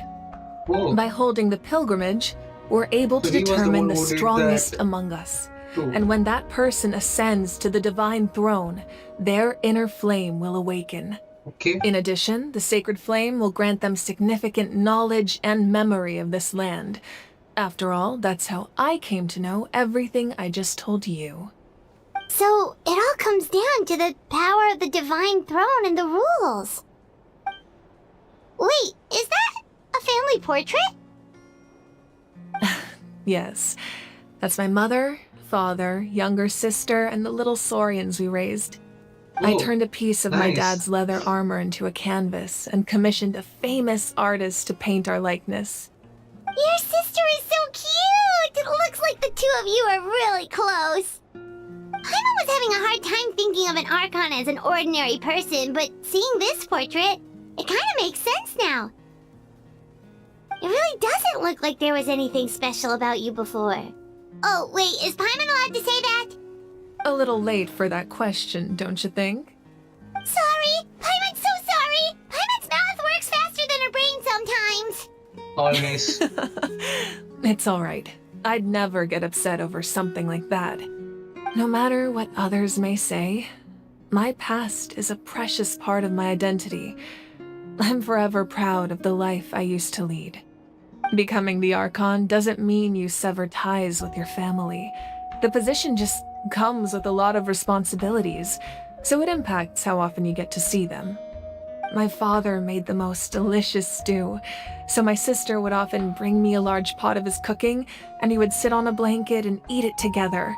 Speaker 15: By holding the pilgrimage, we're able to
Speaker 2: So he was the
Speaker 15: determine
Speaker 2: one
Speaker 15: the
Speaker 2: who did
Speaker 15: strongest
Speaker 2: that.
Speaker 15: among us.
Speaker 2: True.
Speaker 15: And when that person ascends to the divine throne, their inner flame will awaken.
Speaker 2: Okay.
Speaker 15: In addition, the sacred flame will grant them significant knowledge and memory of this land. After all, that's how I came to know everything I just told you.
Speaker 3: So it all comes down to the power of the divine throne and the rules. Wait, is that a family portrait?
Speaker 15: Yes, that's my mother, father, younger sister, and the little saurians we raised. I
Speaker 2: Oh,
Speaker 15: turned a piece of my
Speaker 2: nice.
Speaker 15: dad's leather armor into a canvas and commissioned a famous artist to paint our likeness.
Speaker 3: Your sister is so cute! It looks like the two of you are really close. Paimon was having a hard time thinking of an Archon as an ordinary person, but seeing this portrait, it kind of makes sense now. It really doesn't look like there was anything special about you before. Oh, wait, is Paimon allowed to say that?
Speaker 15: A little late for that question, don't you think?
Speaker 3: Sorry! Paimon's so sorry! Paimon's mouth works faster than her brain sometimes!
Speaker 2: Always.
Speaker 15: It's all right. I'd never get upset over something like that. No matter what others may say, my past is a precious part of my identity. I'm forever proud of the life I used to lead. Becoming the Archon doesn't mean you sever ties with your family. The position just comes with a lot of responsibilities, so it impacts how often you get to see them. My father made the most delicious stew, so my sister would often bring me a large pot of his cooking, and we would sit on a blanket and eat it together.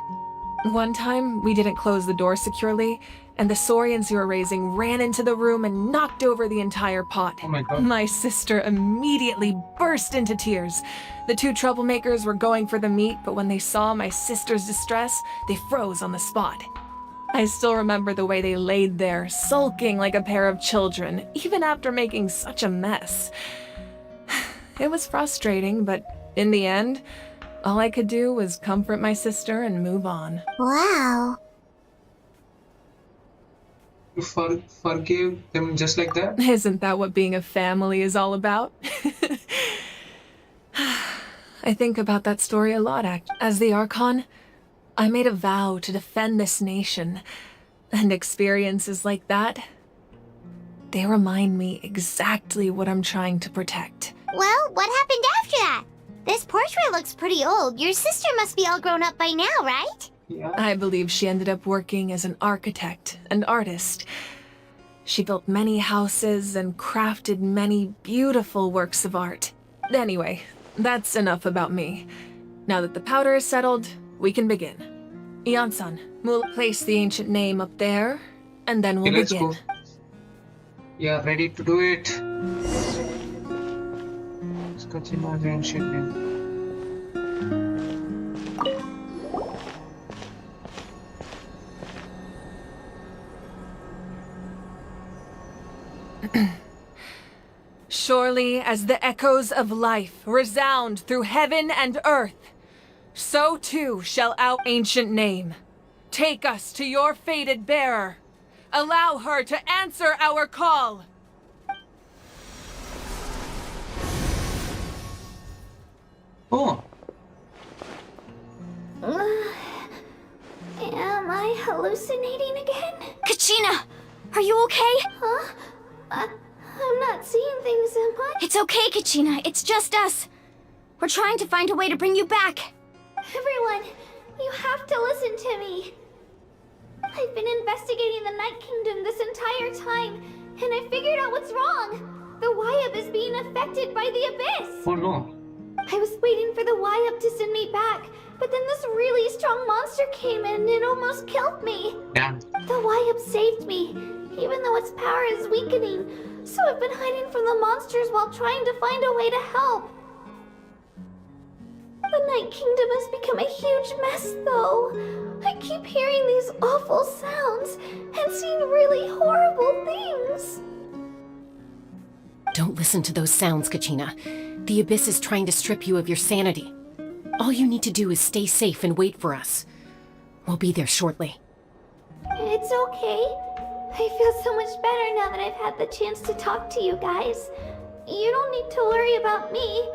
Speaker 15: One time, we didn't close the door securely, and the saurians who were raising ran into the room and knocked over the entire pot.
Speaker 2: Oh my god.
Speaker 15: My sister immediately burst into tears. The two troublemakers were going for the meat, but when they saw my sister's distress, they froze on the spot. I still remember the way they laid there, sulking like a pair of children, even after making such a mess. It was frustrating, but in the end, all I could do was comfort my sister and move on.
Speaker 3: Wow.
Speaker 2: You forgive them just like that?
Speaker 15: Isn't that what being a family is all about? I think about that story a lot, As the Archon, I made a vow to defend this nation, and experiences like that, they remind me exactly what I'm trying to protect.
Speaker 3: Well, what happened after that? This portrait looks pretty old. Your sister must be all grown up by now, right?
Speaker 2: Yeah.
Speaker 15: I believe she ended up working as an architect and artist. She built many houses and crafted many beautiful works of art. Anyway, that's enough about me. Now that the powder is settled, we can begin. Ian-san, we'll place the ancient name up there, and then we'll
Speaker 2: Okay, let's
Speaker 15: begin.
Speaker 2: go. Yeah, ready to do it. Let's continue the ancient name.
Speaker 15: Surely as the echoes of life resound through heaven and earth, so too shall our ancient name. Take us to your fated bearer. Allow her to answer our call.
Speaker 2: Oh.
Speaker 8: Am I hallucinating again? Kachina! Are you okay? Huh? I'm not seeing things, am I? It's okay, Kachina. It's just us. We're trying to find a way to bring you back. Everyone, you have to listen to me. I've been investigating the Night Kingdom this entire time, and I figured out what's wrong. The Wyab is being affected by the Abyss.
Speaker 2: Oh no.
Speaker 8: I was waiting for the Wyab to send me back, but then this really strong monster came in and it almost killed me.
Speaker 2: Damn.
Speaker 8: The Wyab saved me, even though its power is weakening, so I've been hiding from the monsters while trying to find a way to help. The Night Kingdom has become a huge mess, though. I keep hearing these awful sounds and seeing really horrible things.
Speaker 17: Don't listen to those sounds, Kachina. The Abyss is trying to strip you of your sanity. All you need to do is stay safe and wait for us. We'll be there shortly.
Speaker 8: It's okay. I feel so much better now that I've had the chance to talk to you guys. You don't need to worry about me.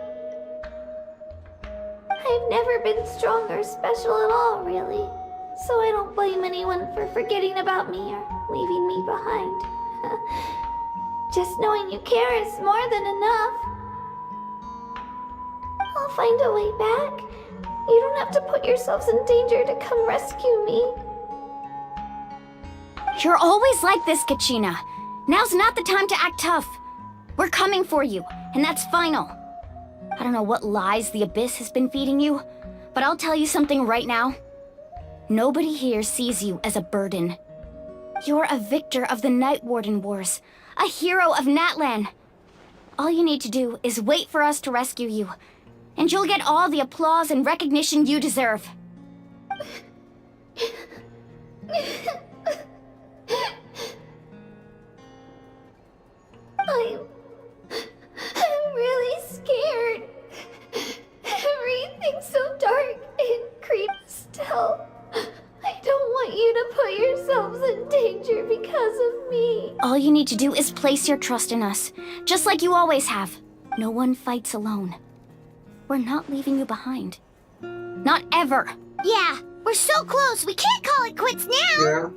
Speaker 8: I've never been strong or special at all, really. So I don't blame anyone for forgetting about me or leaving me behind. Just knowing you care is more than enough. I'll find a way back. You don't have to put yourselves in danger to come rescue me.
Speaker 10: You're always like this, Kachina. Now's not the time to act tough. We're coming for you, and that's final. I don't know what lies the Abyss has been feeding you, but I'll tell you something right now. Nobody here sees you as a burden. You're a victor of the Night Warden Wars, a hero of Natlan. All you need to do is wait for us to rescue you, and you'll get all the applause and recognition you deserve.
Speaker 8: I'm really scared. Everything's so dark and creepy still. I don't want you to put yourselves in danger because of me.
Speaker 10: All you need to do is place your trust in us, just like you always have. No one fights alone. We're not leaving you behind. Not ever.
Speaker 3: Yeah, we're so close. We can't call it quits now.
Speaker 2: Yeah.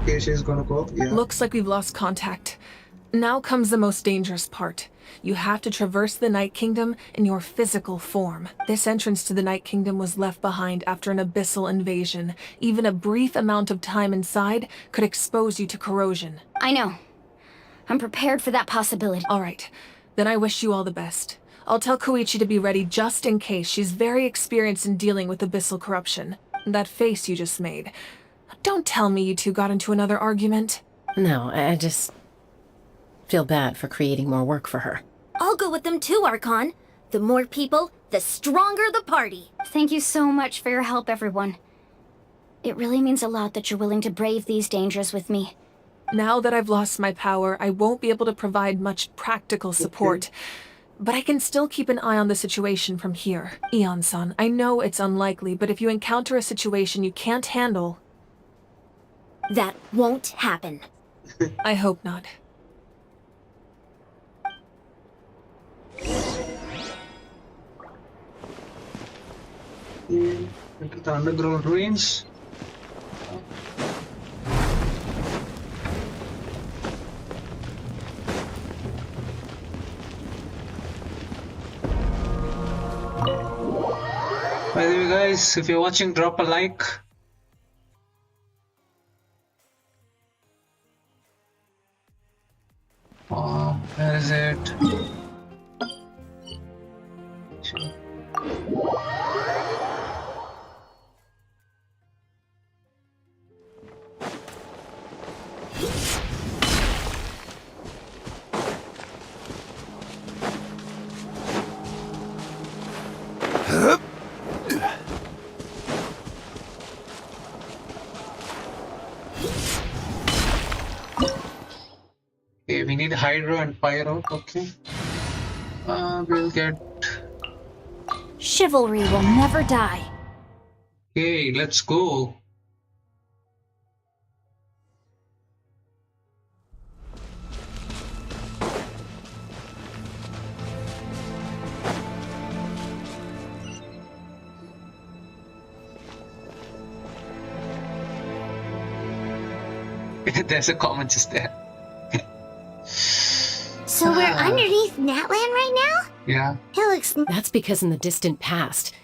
Speaker 2: Okay, she's gonna go. Yeah.
Speaker 15: Looks like we've lost contact. Now comes the most dangerous part. You have to traverse the Night Kingdom in your physical form. This entrance to the Night Kingdom was left behind after an abyssal invasion. Even a brief amount of time inside could expose you to corrosion.
Speaker 10: I know. I'm prepared for that possibility.
Speaker 15: All right. Then I wish you all the best. I'll tell Koichi to be ready just in case. She's very experienced in dealing with abyssal corruption. That face you just made. Don't tell me you two got into another argument.
Speaker 17: No, I just feel bad for creating more work for her.
Speaker 10: I'll go with them too, Archon. The more people, the stronger the party. Thank you so much for your help, everyone. It really means a lot that you're willing to brave these dangers with me.
Speaker 15: Now that I've lost my power, I won't be able to provide much practical support. But I can still keep an eye on the situation from here. Eon-san, I know it's unlikely, but if you encounter a situation you can't handle...
Speaker 10: That won't happen.
Speaker 15: I hope not.
Speaker 2: Into the underground ruins. By the way, guys, if you're watching, drop a like. Where is it? Okay, we need hydro and pyro. Okay. We'll get.
Speaker 10: Chivalry will never die.
Speaker 2: Okay, let's go. There's a comment just there.
Speaker 3: So we're underneath Natlan right now?
Speaker 2: Yeah.
Speaker 3: It looks...
Speaker 17: That's because in the distant past,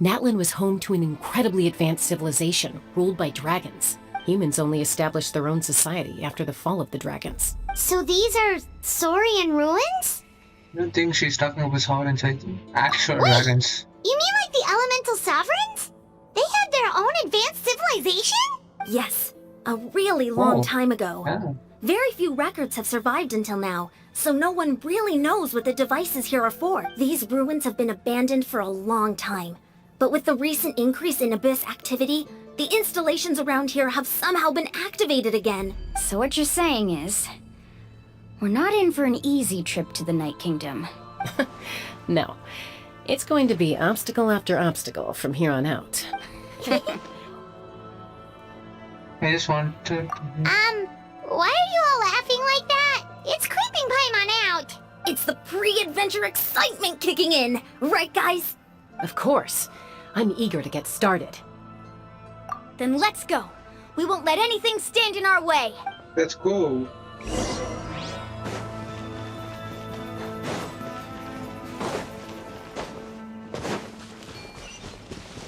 Speaker 17: Natlan was home to an incredibly advanced civilization ruled by dragons. Humans only established their own society after the fall of the dragons.
Speaker 3: So these are Saurian ruins?
Speaker 2: I don't think she's talking about Saurians, I think. Actual dragons.
Speaker 3: You mean like the elemental sovereigns? They had their own advanced civilization?
Speaker 10: Yes, a really long time ago.
Speaker 2: Yeah.
Speaker 10: Very few records have survived until now, so no one really knows what the devices here are for. These ruins have been abandoned for a long time. But with the recent increase in Abyss activity, the installations around here have somehow been activated again.
Speaker 8: So what you're saying is, we're not in for an easy trip to the Night Kingdom.
Speaker 17: No. It's going to be obstacle after obstacle from here on out.
Speaker 2: I just want to...
Speaker 3: Why are you all laughing like that? It's creeping Paimon out.
Speaker 10: It's the pre-adventure excitement kicking in, right guys?
Speaker 17: Of course. I'm eager to get started.
Speaker 10: Then let's go. We won't let anything stand in our way.
Speaker 2: Let's go.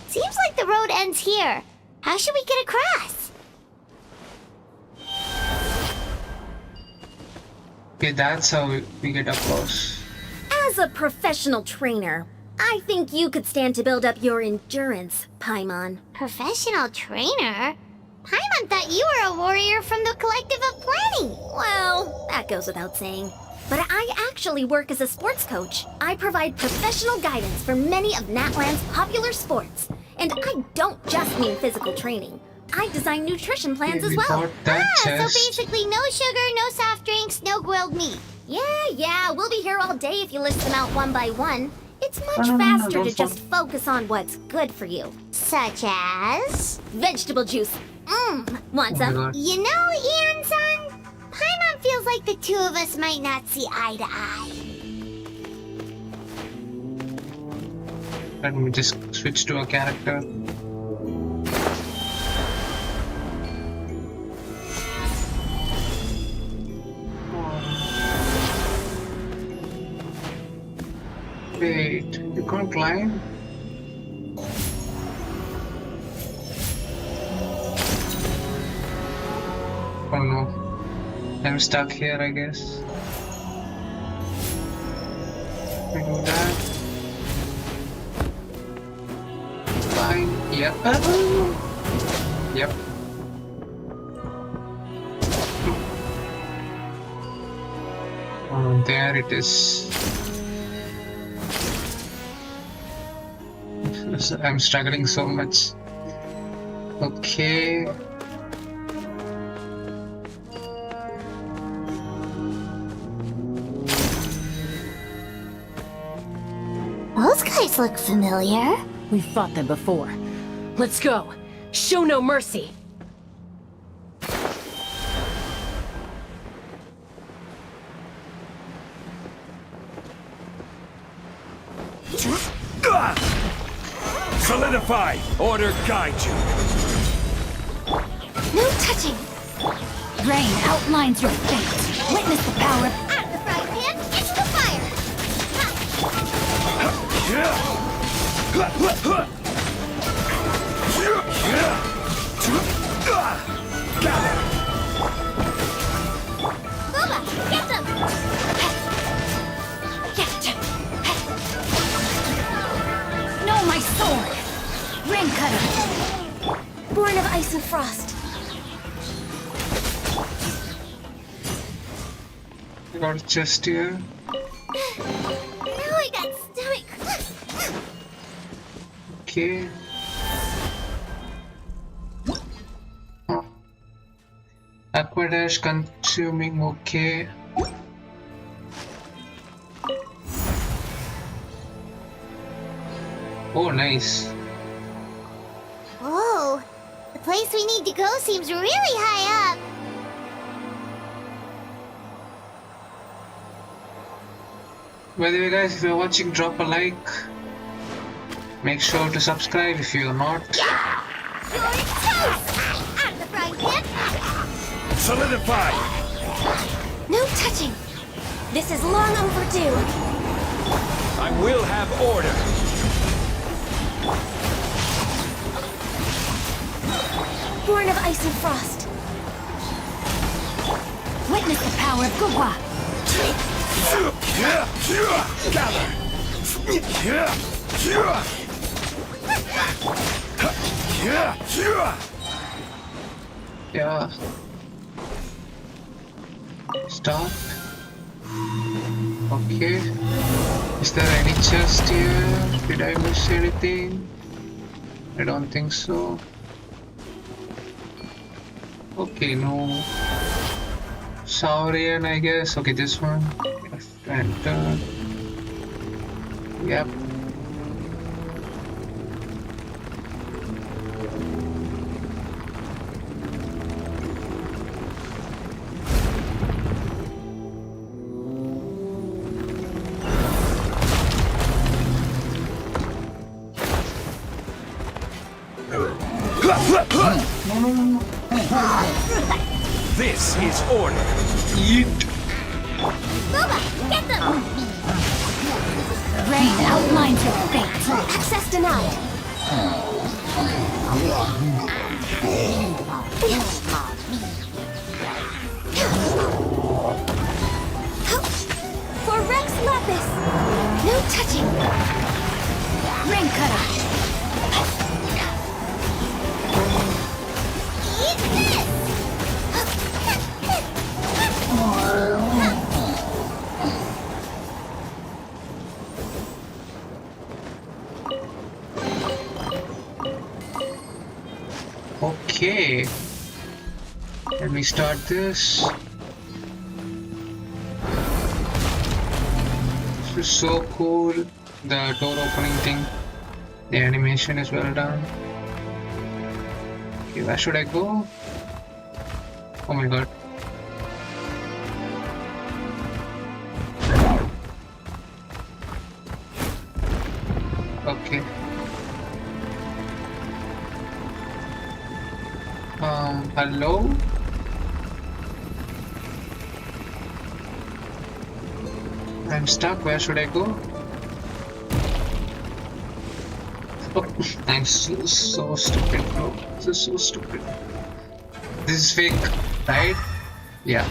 Speaker 3: Seems like the road ends here. How should we get across?
Speaker 2: Okay, that's how we get across.
Speaker 10: As a professional trainer, I think you could stand to build up your endurance, Paimon.
Speaker 3: Professional trainer? Paimon thought you were a warrior from the Collective of Plenty.
Speaker 10: Well, that goes without saying. But I actually work as a sports coach. I provide professional guidance for many of Natlan's popular sports. And I don't just mean physical training. I design nutrition plans as well.
Speaker 3: So basically no sugar, no soft drinks, no grilled meat.
Speaker 10: Yeah, we'll be here all day if you list them out one by one. It's much faster to just focus on what's good for you.
Speaker 3: Such as?
Speaker 10: Vegetable juice. Want some?
Speaker 3: You know, Ian-san, Paimon feels like the two of us might not see eye to eye.
Speaker 2: Let me just switch to a character. Wait, you can't climb? Oh no. I'm stuck here, I guess. I do that. Fine. Yep. Yep. Oh, there it is. I'm struggling so much. Okay.
Speaker 10: Those guys look familiar.
Speaker 17: We've fought them before. Let's go. Show no mercy.
Speaker 19: Solidify! Order guide you!
Speaker 10: No touching. Rain outlines your fate. Witness the power. Out of the frying pan, into the fire.
Speaker 19: Gather!
Speaker 10: Booba, get them! Get! No, my sword! Ring cutter! Born of ice and frost.
Speaker 2: I got a chest here.
Speaker 10: Now I got stomach.
Speaker 2: Okay. Aquadash consuming, okay. Oh, nice.
Speaker 10: Whoa! The place we need to go seems really high up.
Speaker 2: By the way, guys, if you're watching, drop a like. Make sure to subscribe if you're not.
Speaker 10: You're toast! Out of the frying pan.
Speaker 19: Solidify!
Speaker 10: No touching. This is long overdue.
Speaker 14: I will have order.
Speaker 10: Born of ice and frost. Witness the power of Gugwa.
Speaker 19: Gather!
Speaker 2: Yeah. Stop. Okay. Is there any chest here? Did I miss anything? I don't think so. Okay, no. Saurian, I guess. Okay, this one. Left and turn. Yep.
Speaker 19: This is order.
Speaker 2: Eat.
Speaker 10: Booba, get them! Rain outlines your fate. Access denied. For Rex Lapis. No touching. Ring cutter. Eat this!
Speaker 2: Okay. Let me start this. This is so cool. The door opening thing. The animation is well done. Okay, where should I go? Oh my god. Okay. Hello? I'm stuck. Where should I go? I'm so stupid, bro. This is so stupid. This is fake, right? Yeah.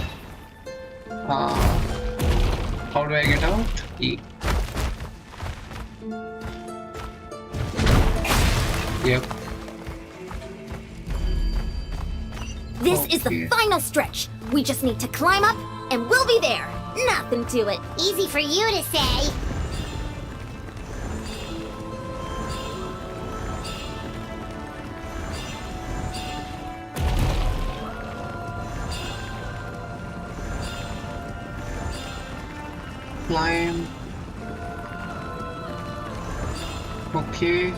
Speaker 2: How do I get out? E. Yep.
Speaker 10: This is the final stretch. We just need to climb up, and we'll be there. Nothing to it.
Speaker 8: Easy for you to say.
Speaker 2: Climb. Okay.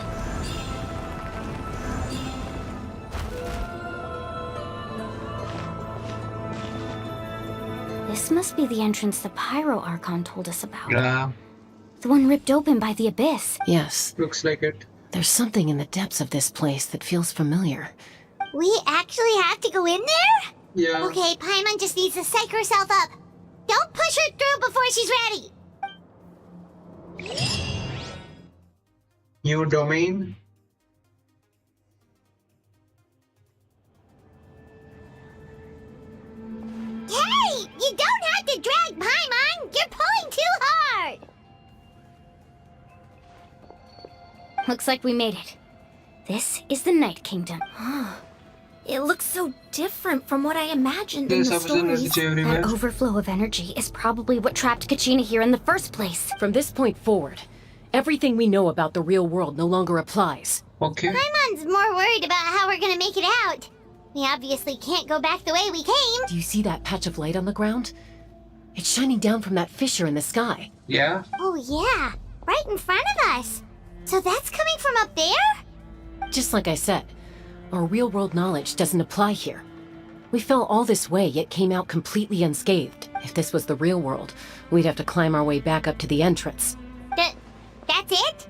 Speaker 10: This must be the entrance the Pyro Archon told us about.
Speaker 2: Yeah.
Speaker 10: The one ripped open by the abyss.
Speaker 17: Yes.
Speaker 2: Looks like it.
Speaker 17: There's something in the depths of this place that feels familiar.
Speaker 8: We actually have to go in there?
Speaker 2: Yeah.
Speaker 8: Okay, Paimon just needs to psych herself up. Don't push her through before she's ready.
Speaker 2: New domain.
Speaker 8: Hey! You don't have to drag Paimon! You're pulling too hard!
Speaker 10: Looks like we made it. This is the Night Kingdom.
Speaker 7: It looks so different from what I imagined in
Speaker 2: This
Speaker 7: the
Speaker 2: episode was
Speaker 7: stories.
Speaker 10: That overflow of energy is probably what trapped Kachina here in the first place.
Speaker 17: From this point forward, everything we know about the real world no longer applies.
Speaker 2: Okay.
Speaker 8: Paimon's more worried about how we're gonna make it out. We obviously can't go back the way we came.
Speaker 17: Do you see that patch of light on the ground? It's shining down from that fissure in the sky.
Speaker 2: Yeah.
Speaker 8: Oh yeah, right in front of us. So that's coming from up there?
Speaker 17: Just like I said, our real-world knowledge doesn't apply here. We fell all this way, yet came out completely unscathed. If this was the real world, we'd have to climb our way back up to the entrance.
Speaker 8: That's it?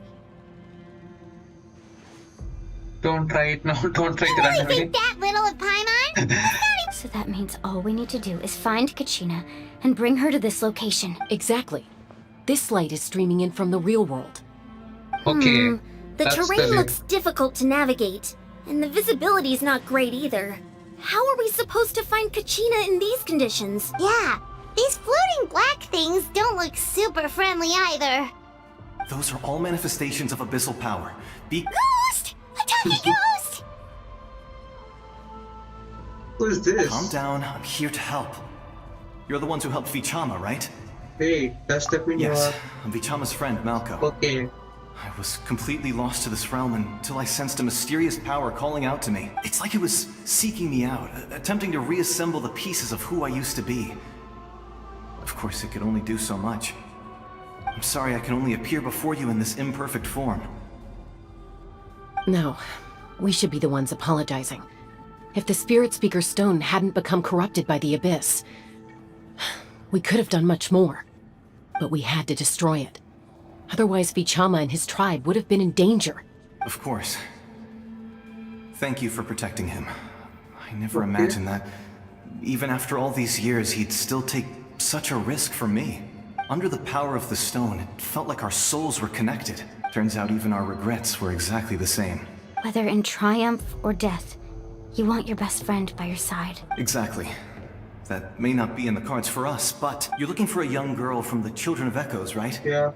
Speaker 2: Don't try it now. Don't try to run away.
Speaker 8: Think that little of Paimon?
Speaker 10: So that means all we need to do is find Kachina and bring her to this location.
Speaker 17: Exactly. This light is streaming in from the real world.
Speaker 2: Okay.
Speaker 10: The terrain looks difficult to navigate, and the visibility's not great either. How are we supposed to find Kachina in these conditions?
Speaker 8: Yeah, these floating black things don't look super friendly either.
Speaker 9: Those are all manifestations of abyssal power.
Speaker 8: Ghost! A tiny ghost!
Speaker 2: Who's this?
Speaker 9: Calm down, I'm here to help. You're the ones who helped Vichama, right?
Speaker 2: Hey, that's the queen.
Speaker 9: Yes, I'm Vichama's friend, Malco.
Speaker 2: Okay.
Speaker 9: I was completely lost to this realm until I sensed a mysterious power calling out to me. It's like it was seeking me out, attempting to reassemble the pieces of who I used to be. Of course, it could only do so much. I'm sorry I can only appear before you in this imperfect form.
Speaker 17: No, we should be the ones apologizing. If the Spirit Speaker Stone hadn't become corrupted by the Abyss, we could have done much more. But we had to destroy it. Otherwise, Vichama and his tribe would have been in danger.
Speaker 9: Of course. Thank you for protecting him. I never imagined that, even after all these years, he'd still take such a risk for me. Under the power of the stone, it felt like our souls were connected. Turns out even our regrets were exactly the same.
Speaker 10: Whether in triumph or death, you want your best friend by your side.
Speaker 9: Exactly. That may not be in the cards for us, but you're looking for a young girl from the Children of Echoes, right?
Speaker 2: Yeah.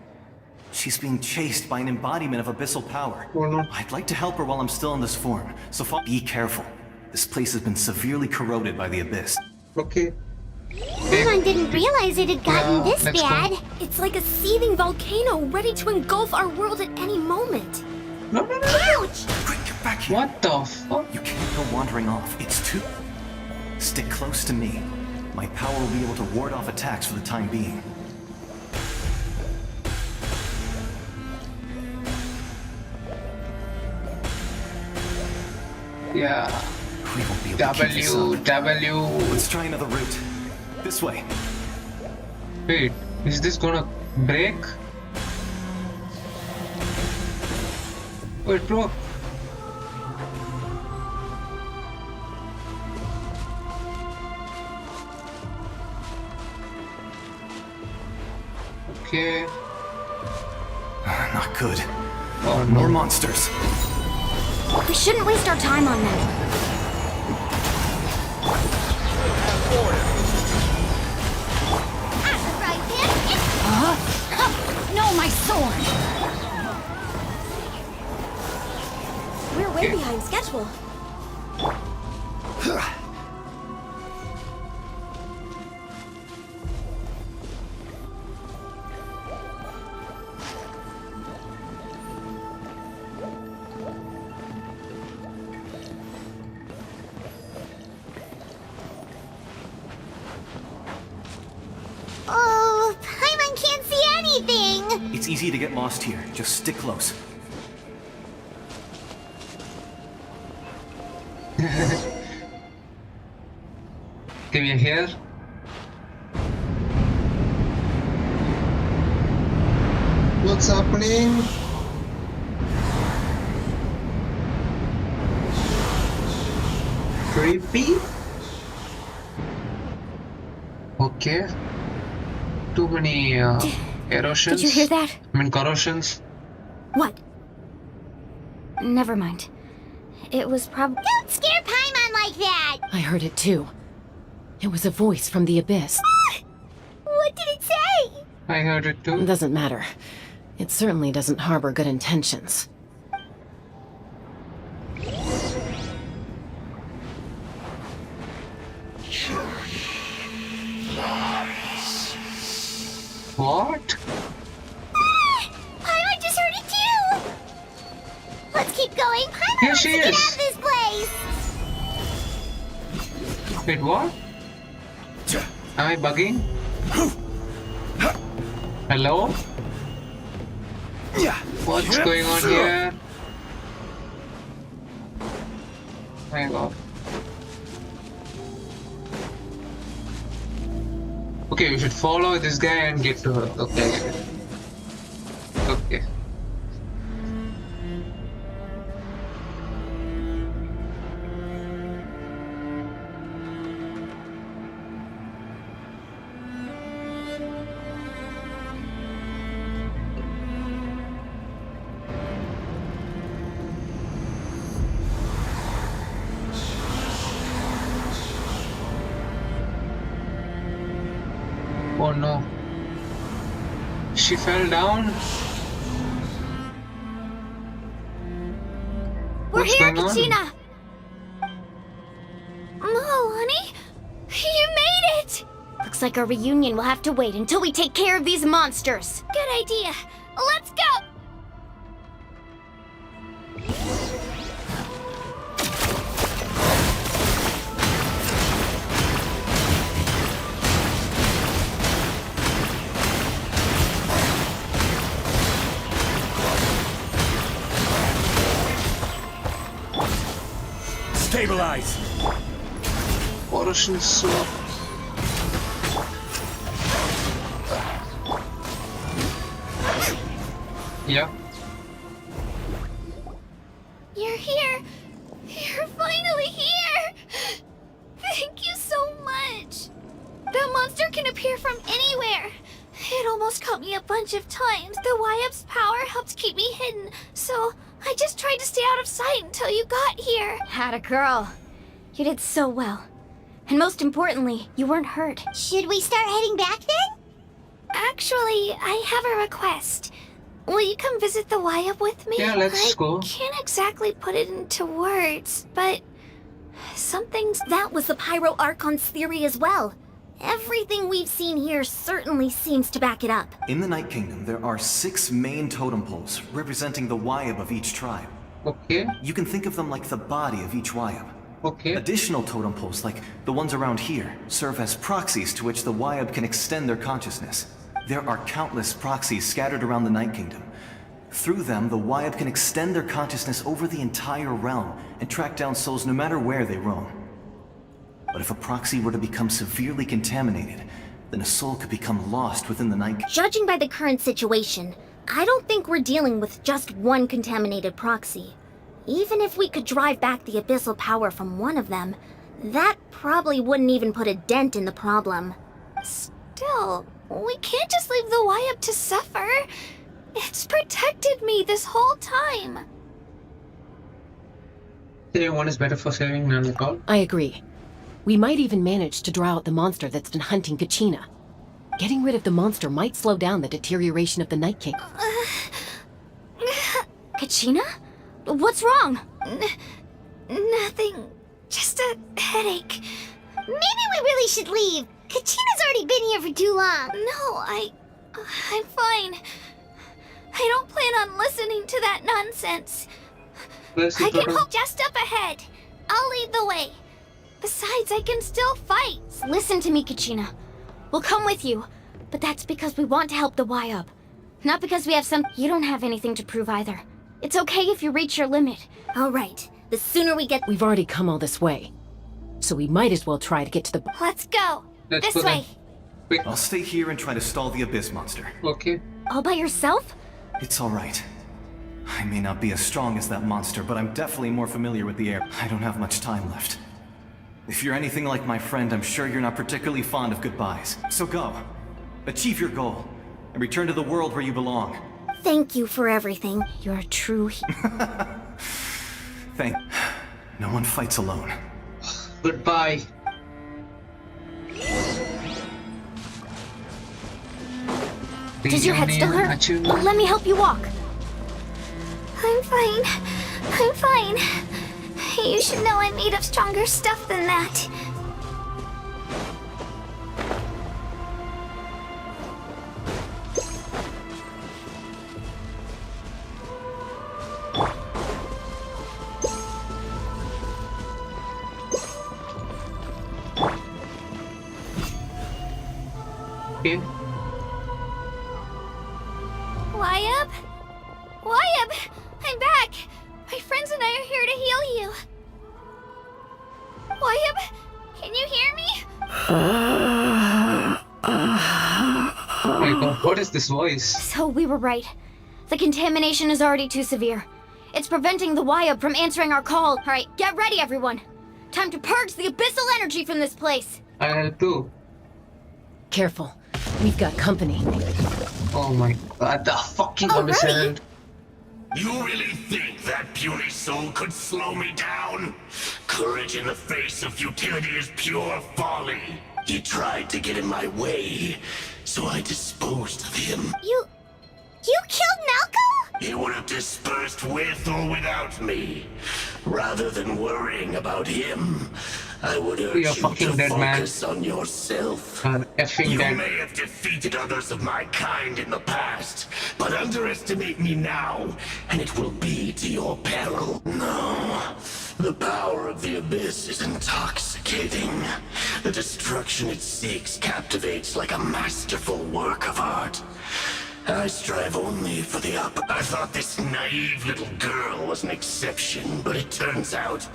Speaker 9: She's being chased by an embodiment of abyssal power.
Speaker 2: Oh no.
Speaker 9: I'd like to help her while I'm still in this form, so be careful. This place has been severely corroded by the Abyss.
Speaker 2: Okay.
Speaker 8: Paimon didn't realize it had gotten this bad.
Speaker 7: It's like a seething volcano ready to engulf our world at any moment.
Speaker 2: No.
Speaker 7: Ouch!
Speaker 9: Quick, get back here!
Speaker 2: What the fuck?
Speaker 9: You can't go wandering off. It's too... Stick close to me. My power will be able to ward off attacks for the time being.
Speaker 2: Yeah.
Speaker 9: We won't be able to keep this up.
Speaker 2: W.
Speaker 9: Let's try another route. This way.
Speaker 2: Wait, is this gonna break? Oh, it broke. Okay.
Speaker 9: Not good.
Speaker 2: Oh,
Speaker 9: More monsters.
Speaker 10: We shouldn't waste our time on them. No, my sword!
Speaker 3: We're way behind schedule. Oh, Paimon can't see anything!
Speaker 9: It's easy to get lost here. Just stick close.
Speaker 2: Can you hear? What's happening? Creepy? Okay. Too many erosions.
Speaker 10: Did you hear that?
Speaker 2: I mean corrosions.
Speaker 10: What? Never mind. It was probably...
Speaker 3: Don't scare Paimon like that!
Speaker 17: I heard it too. It was a voice from the abyss.
Speaker 3: What did it say?
Speaker 2: I heard it too.
Speaker 17: It doesn't matter. It certainly doesn't harbor good intentions.
Speaker 2: What?
Speaker 3: Paimon just heard it too! Let's keep going. Paimon
Speaker 2: Here
Speaker 3: wants
Speaker 2: she
Speaker 3: to get
Speaker 2: is.
Speaker 3: out of this place!
Speaker 2: Wait, what? Am I bugging? Hello? What's going on here? My god. Okay, we should follow this guy and get to her. Okay. Okay. Oh no. She fell down?
Speaker 10: We're
Speaker 2: What's
Speaker 10: here,
Speaker 2: going on?
Speaker 10: Kachina! Oh, honey? You made it! Looks like our reunion will have to wait until we take care of these monsters. Good idea. Let's go!
Speaker 19: Stabilize!
Speaker 2: Corrosion swap. Yeah.
Speaker 10: You're here! You're finally here! Thank you so much! That monster can appear from anywhere! It almost caught me a bunch of times. The YF's power helped keep me hidden, so I just tried to stay out of sight until you got here. Had a girl. You did so well. And most importantly, you weren't hurt.
Speaker 3: Should we start heading back then?
Speaker 10: Actually, I have a request. Will you come visit the YF with me?
Speaker 2: Yeah, let's go.
Speaker 10: I can't exactly put it into words, but that was the Pyro Archon's theory as well. Everything we've seen here certainly seems to back it up.
Speaker 9: In the Night Kingdom, there are 6 main totem poles representing the Wyab of each tribe.
Speaker 2: Okay.
Speaker 9: You can think of them like the body of each Wyab.
Speaker 2: Okay.
Speaker 9: Additional totem poles, like the ones around here, serve as proxies to which the Wyab can extend their consciousness. There are countless proxies scattered around the Night Kingdom. Through them, the Wyab can extend their consciousness over the entire realm and track down souls no matter where they roam. But if a proxy were to become severely contaminated, then a soul could become lost within the Night Kingdom.
Speaker 10: Judging by the current situation, I don't think we're dealing with just one contaminated proxy. Even if we could drive back the abyssal power from one of them, that probably wouldn't even put a dent in the problem. Still, we can't just leave the YUP to suffer. It's protected me this whole time.
Speaker 2: Saving one is better for saving none at all.
Speaker 17: I agree. We might even manage to draw out the monster that's been hunting Kachina. Getting rid of the monster might slow down the deterioration of the Night King.
Speaker 10: Kachina? What's wrong? Nothing. Just a headache.
Speaker 8: Maybe we really should leave. Kachina's already been here for too long.
Speaker 10: No, I'm fine. I don't plan on listening to that nonsense. I can help just up ahead. I'll lead the way. Besides, I can still fight.
Speaker 8: Listen to me, Kachina.
Speaker 10: We'll come with you, but that's because we want to help the Y-Up. Not because we have some... You don't have anything to prove either. It's okay if you reach your limit.
Speaker 8: All right. The sooner we get...
Speaker 17: We've already come all this way, so we might as well try to get to the...
Speaker 10: Let's go. This way.
Speaker 9: I'll stay here and try to stall the Abyss monster.
Speaker 2: Okay.
Speaker 10: All by yourself?
Speaker 9: It's alright. I may not be as strong as that monster, but I'm definitely more familiar with the air. I don't have much time left. If you're anything like my friend, I'm sure you're not particularly fond of goodbyes. So go. Achieve your goal. And return to the world where you belong.
Speaker 8: Thank you for everything.
Speaker 10: You're a true
Speaker 9: No one fights alone.
Speaker 2: Goodbye.
Speaker 10: Does your head still hurt? Let me help you walk.
Speaker 8: I'm fine. I'm fine. You should know I'm made of stronger stuff than that.
Speaker 2: Okay.
Speaker 10: Y-Up? Y-Up! I'm back! My friends and I are here to heal you. Y-Up, can you hear me?
Speaker 2: Oh my god, what is this voice?
Speaker 10: So we were right. The contamination is already too severe. It's preventing the Y-Up from answering our call. Alright, get ready everyone. Time to purge the abyssal energy from this place.
Speaker 2: I'll help too.
Speaker 17: Careful. We've got company.
Speaker 2: Oh my god, the fucking understand.
Speaker 19: You really think that puny soul could slow me down? Courage in the face of futility is pure folly. He tried to get in my way, so I disposed of him.
Speaker 8: You killed Malco?
Speaker 19: He would have dispersed with or without me. Rather than worrying about him, I would urge you to focus on yourself. You may have defeated others of my kind in the past, but underestimate me now, and it will be to your peril. No, the power of the Abyss is intoxicating. The destruction it seeks captivates like a masterful work of art. I strive only for the up. I thought this naive little girl was an exception, but it turns out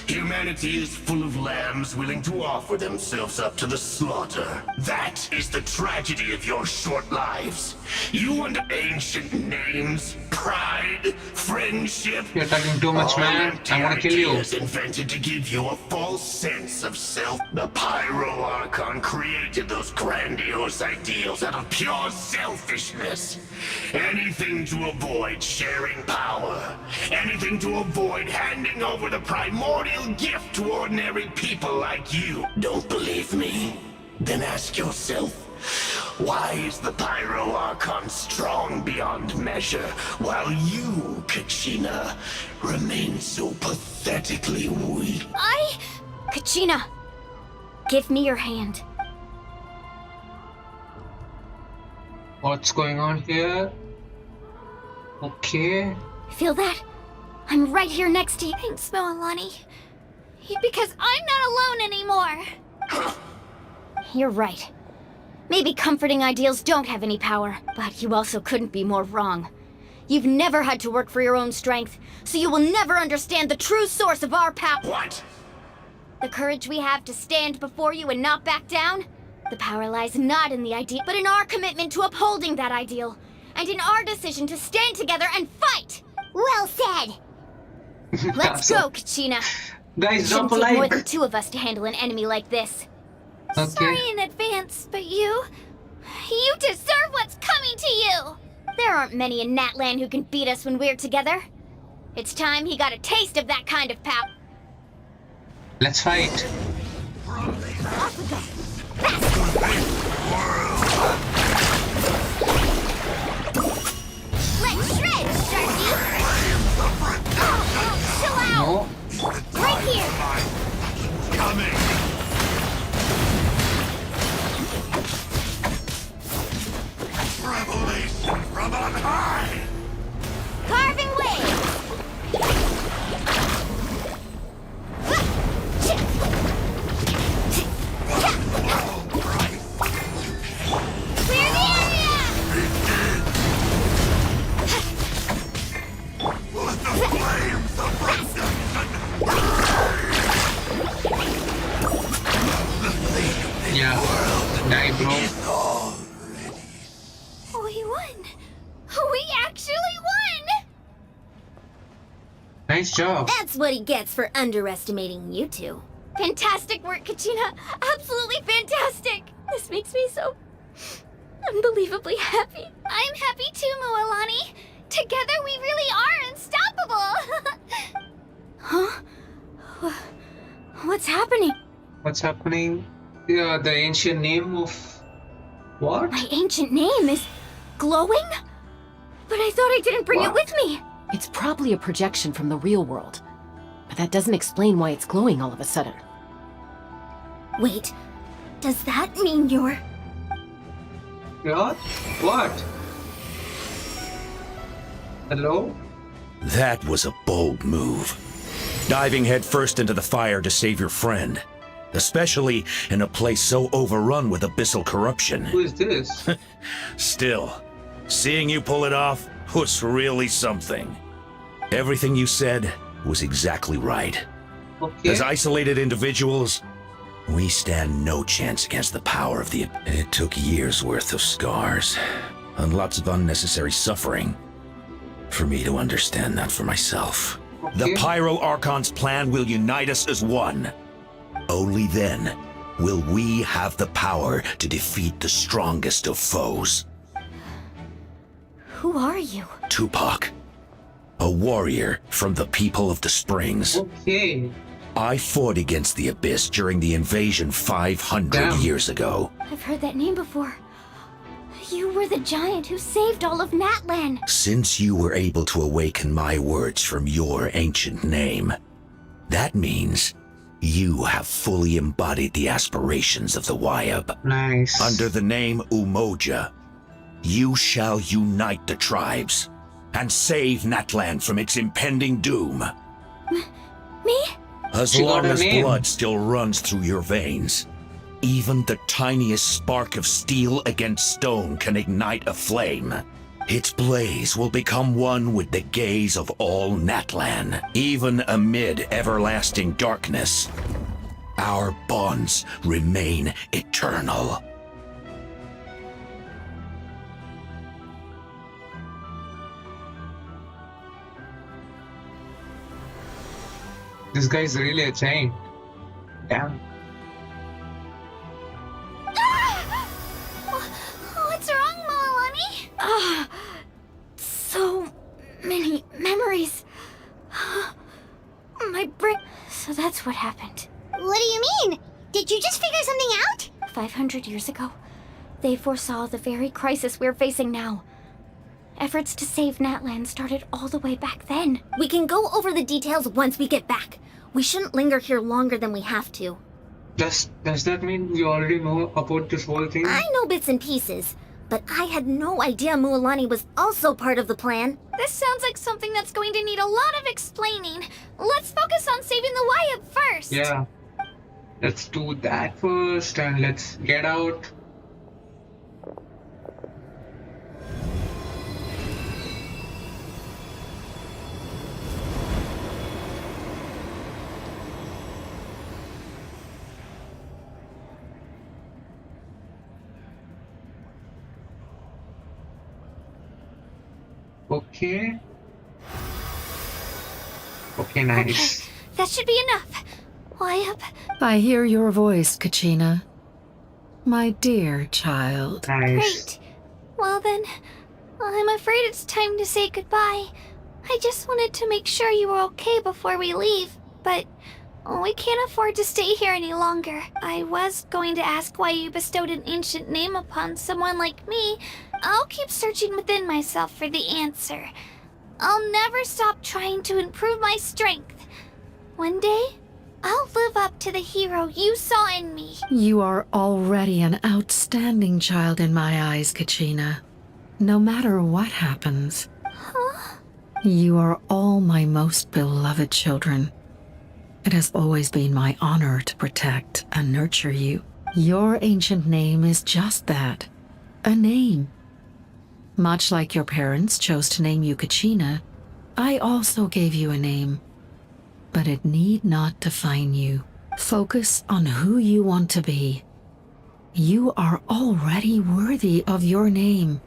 Speaker 19: humanity is full of lambs willing to offer themselves up to the slaughter. That is the tragedy of your short lives. You want ancient names, pride, friendship.
Speaker 2: You're talking too much, man. I want to kill you.
Speaker 19: Invented to give you a false sense of self. The Pyro Archon created those grandiose ideals out of pure selfishness. Anything to avoid sharing power. Anything to avoid handing over the primordial gift to ordinary people like you. Don't believe me? Then ask yourself, why is the Pyro Archon strong beyond measure, while you, Kachina, remain so pathetically weak?
Speaker 10: Kachina, give me your hand.
Speaker 2: What's going on here? Okay.
Speaker 10: Feel that? I'm right here next to you. Thanks, Moalani. Because I'm not alone anymore. You're right. Maybe comforting ideals don't have any power, but you also couldn't be more wrong. You've never had to work for your own strength, so you will never understand the true source of our power.
Speaker 19: What?
Speaker 10: The courage we have to stand before you and not back down? The power lies not in the ideal, but in our commitment to upholding that ideal, and in our decision to stand together and fight!
Speaker 8: Well said!
Speaker 10: Let's go, Kachina.
Speaker 2: Guys,
Speaker 10: Shouldn't
Speaker 2: drop a
Speaker 10: take more
Speaker 2: like.
Speaker 10: than two of us to handle an enemy like this.
Speaker 2: Okay.
Speaker 10: Sorry in advance, but you deserve what's coming to you! There aren't many in Natlan who can beat us when we're together. It's time he got a taste of that kind of power.
Speaker 2: Let's fight.
Speaker 10: Let's shred, Sharky! Chill out! Right here!
Speaker 19: Coming! Revelation from on high!
Speaker 10: Carving waves! Clear the area!
Speaker 19: Let the flames of
Speaker 2: Yeah, die, bro.
Speaker 10: We won! We actually won!
Speaker 2: Nice job.
Speaker 10: That's what he gets for underestimating you two. Fantastic work, Kachina! Absolutely fantastic! This makes me so unbelievably happy. I'm happy too, Mualani. Together we really are unstoppable! Huh? What's happening?
Speaker 2: What's happening? Yeah, the ancient name of what?
Speaker 10: My ancient name is glowing? But I thought I didn't bring it with me.
Speaker 17: It's probably a projection from the real world. But that doesn't explain why it's glowing all of a sudden.
Speaker 10: Wait, does that mean you're...
Speaker 2: What? What? Hello?
Speaker 11: That was a bold move. Diving headfirst into the fire to save your friend. Especially in a place so overrun with abyssal corruption.
Speaker 2: Who is this?
Speaker 11: Still, seeing you pull it off was really something. Everything you said was exactly right.
Speaker 2: Okay.
Speaker 11: As isolated individuals, we stand no chance against the power of the... It took years' worth of scars and lots of unnecessary suffering for me to understand that for myself.
Speaker 2: Okay.
Speaker 11: The Pyro Archon's plan will unite us as one. Only then will we have the power to defeat the strongest of foes.
Speaker 10: Who are you?
Speaker 11: Tupac, a warrior from the people of the Springs.
Speaker 2: Okay.
Speaker 11: I fought against the Abyss during the invasion 500 years ago.
Speaker 10: I've heard that name before. You were the giant who saved all of Natlan.
Speaker 11: Since you were able to awaken my words from your ancient name, that means you have fully embodied the aspirations of the Wayab.
Speaker 2: Nice.
Speaker 11: Under the name Umoja, you shall unite the tribes and save Natlan from its impending doom.
Speaker 10: Me?
Speaker 11: As
Speaker 2: She got
Speaker 11: long
Speaker 2: her
Speaker 11: as
Speaker 2: name.
Speaker 11: blood still runs through your veins, even the tiniest spark of steel against stone can ignite a flame. Its blaze will become one with the gaze of all Natlan, even amid everlasting darkness. Our bonds remain eternal.
Speaker 2: This guy's really a giant. Damn.
Speaker 10: What's wrong, Malani? So many memories. My brain... So that's what happened.
Speaker 3: What do you mean? Did you just figure something out?
Speaker 10: 500 years ago, they foresaw the very crisis we're facing now. Efforts to save Natlan started all the way back then.
Speaker 8: We can go over the details once we get back. We shouldn't linger here longer than we have to.
Speaker 2: Does that mean you already know about this whole thing?
Speaker 8: I know bits and pieces, but I had no idea Mualani was also part of the plan.
Speaker 10: This sounds like something that's going to need a lot of explaining. Let's focus on saving the Wayab first.
Speaker 2: Yeah. Let's do that first and let's get out. Okay. Okay, nice.
Speaker 10: That should be enough. Wayab.
Speaker 22: I hear your voice, Kachina. My dear child.
Speaker 2: Nice.
Speaker 10: Great. Well then, I'm afraid it's time to say goodbye. I just wanted to make sure you were okay before we leave, but we can't afford to stay here any longer. I was going to ask why you bestowed an ancient name upon someone like me. I'll keep searching within myself for the answer. I'll never stop trying to improve my strength. One day, I'll live up to the hero you saw in me.
Speaker 22: You are already an outstanding child in my eyes, Kachina. No matter what happens.
Speaker 10: Huh?
Speaker 22: You are all my most beloved children. It has always been my honor to protect and nurture you. Your ancient name is just that, a name. Much like your parents chose to name you Kachina, I also gave you a name. But it need not define you. Focus on who you want to be. You are already worthy of your name.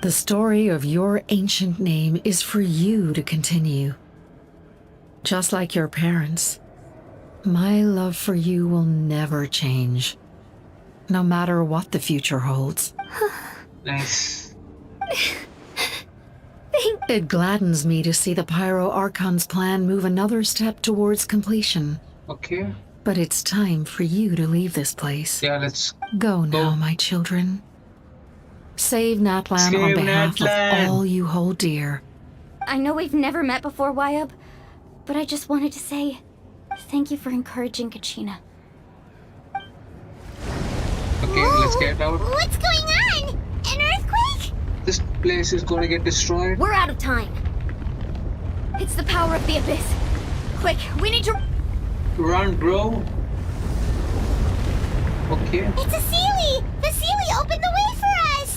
Speaker 22: The story of your ancient name is for you to continue. Just like your parents, my love for you will never change, no matter what the future holds.
Speaker 2: Nice.
Speaker 22: It gladdens me to see the Pyro Archon's plan move another step towards completion.
Speaker 2: Okay.
Speaker 22: But it's time for you to leave this place.
Speaker 2: Yeah, let's
Speaker 22: go now, my children. Save Natlan on behalf of all you hold dear.
Speaker 10: I know we've never met before, Wayub, but I just wanted to say thank you for encouraging Kachina.
Speaker 2: Okay, let's get out.
Speaker 10: What's going on? An earthquake?
Speaker 2: This place is gonna get destroyed.
Speaker 10: We're out of time. It's the power of the abyss. Quick, we need to
Speaker 2: run, bro. Okay.
Speaker 10: It's a Sealy! The Sealy opened the way for us!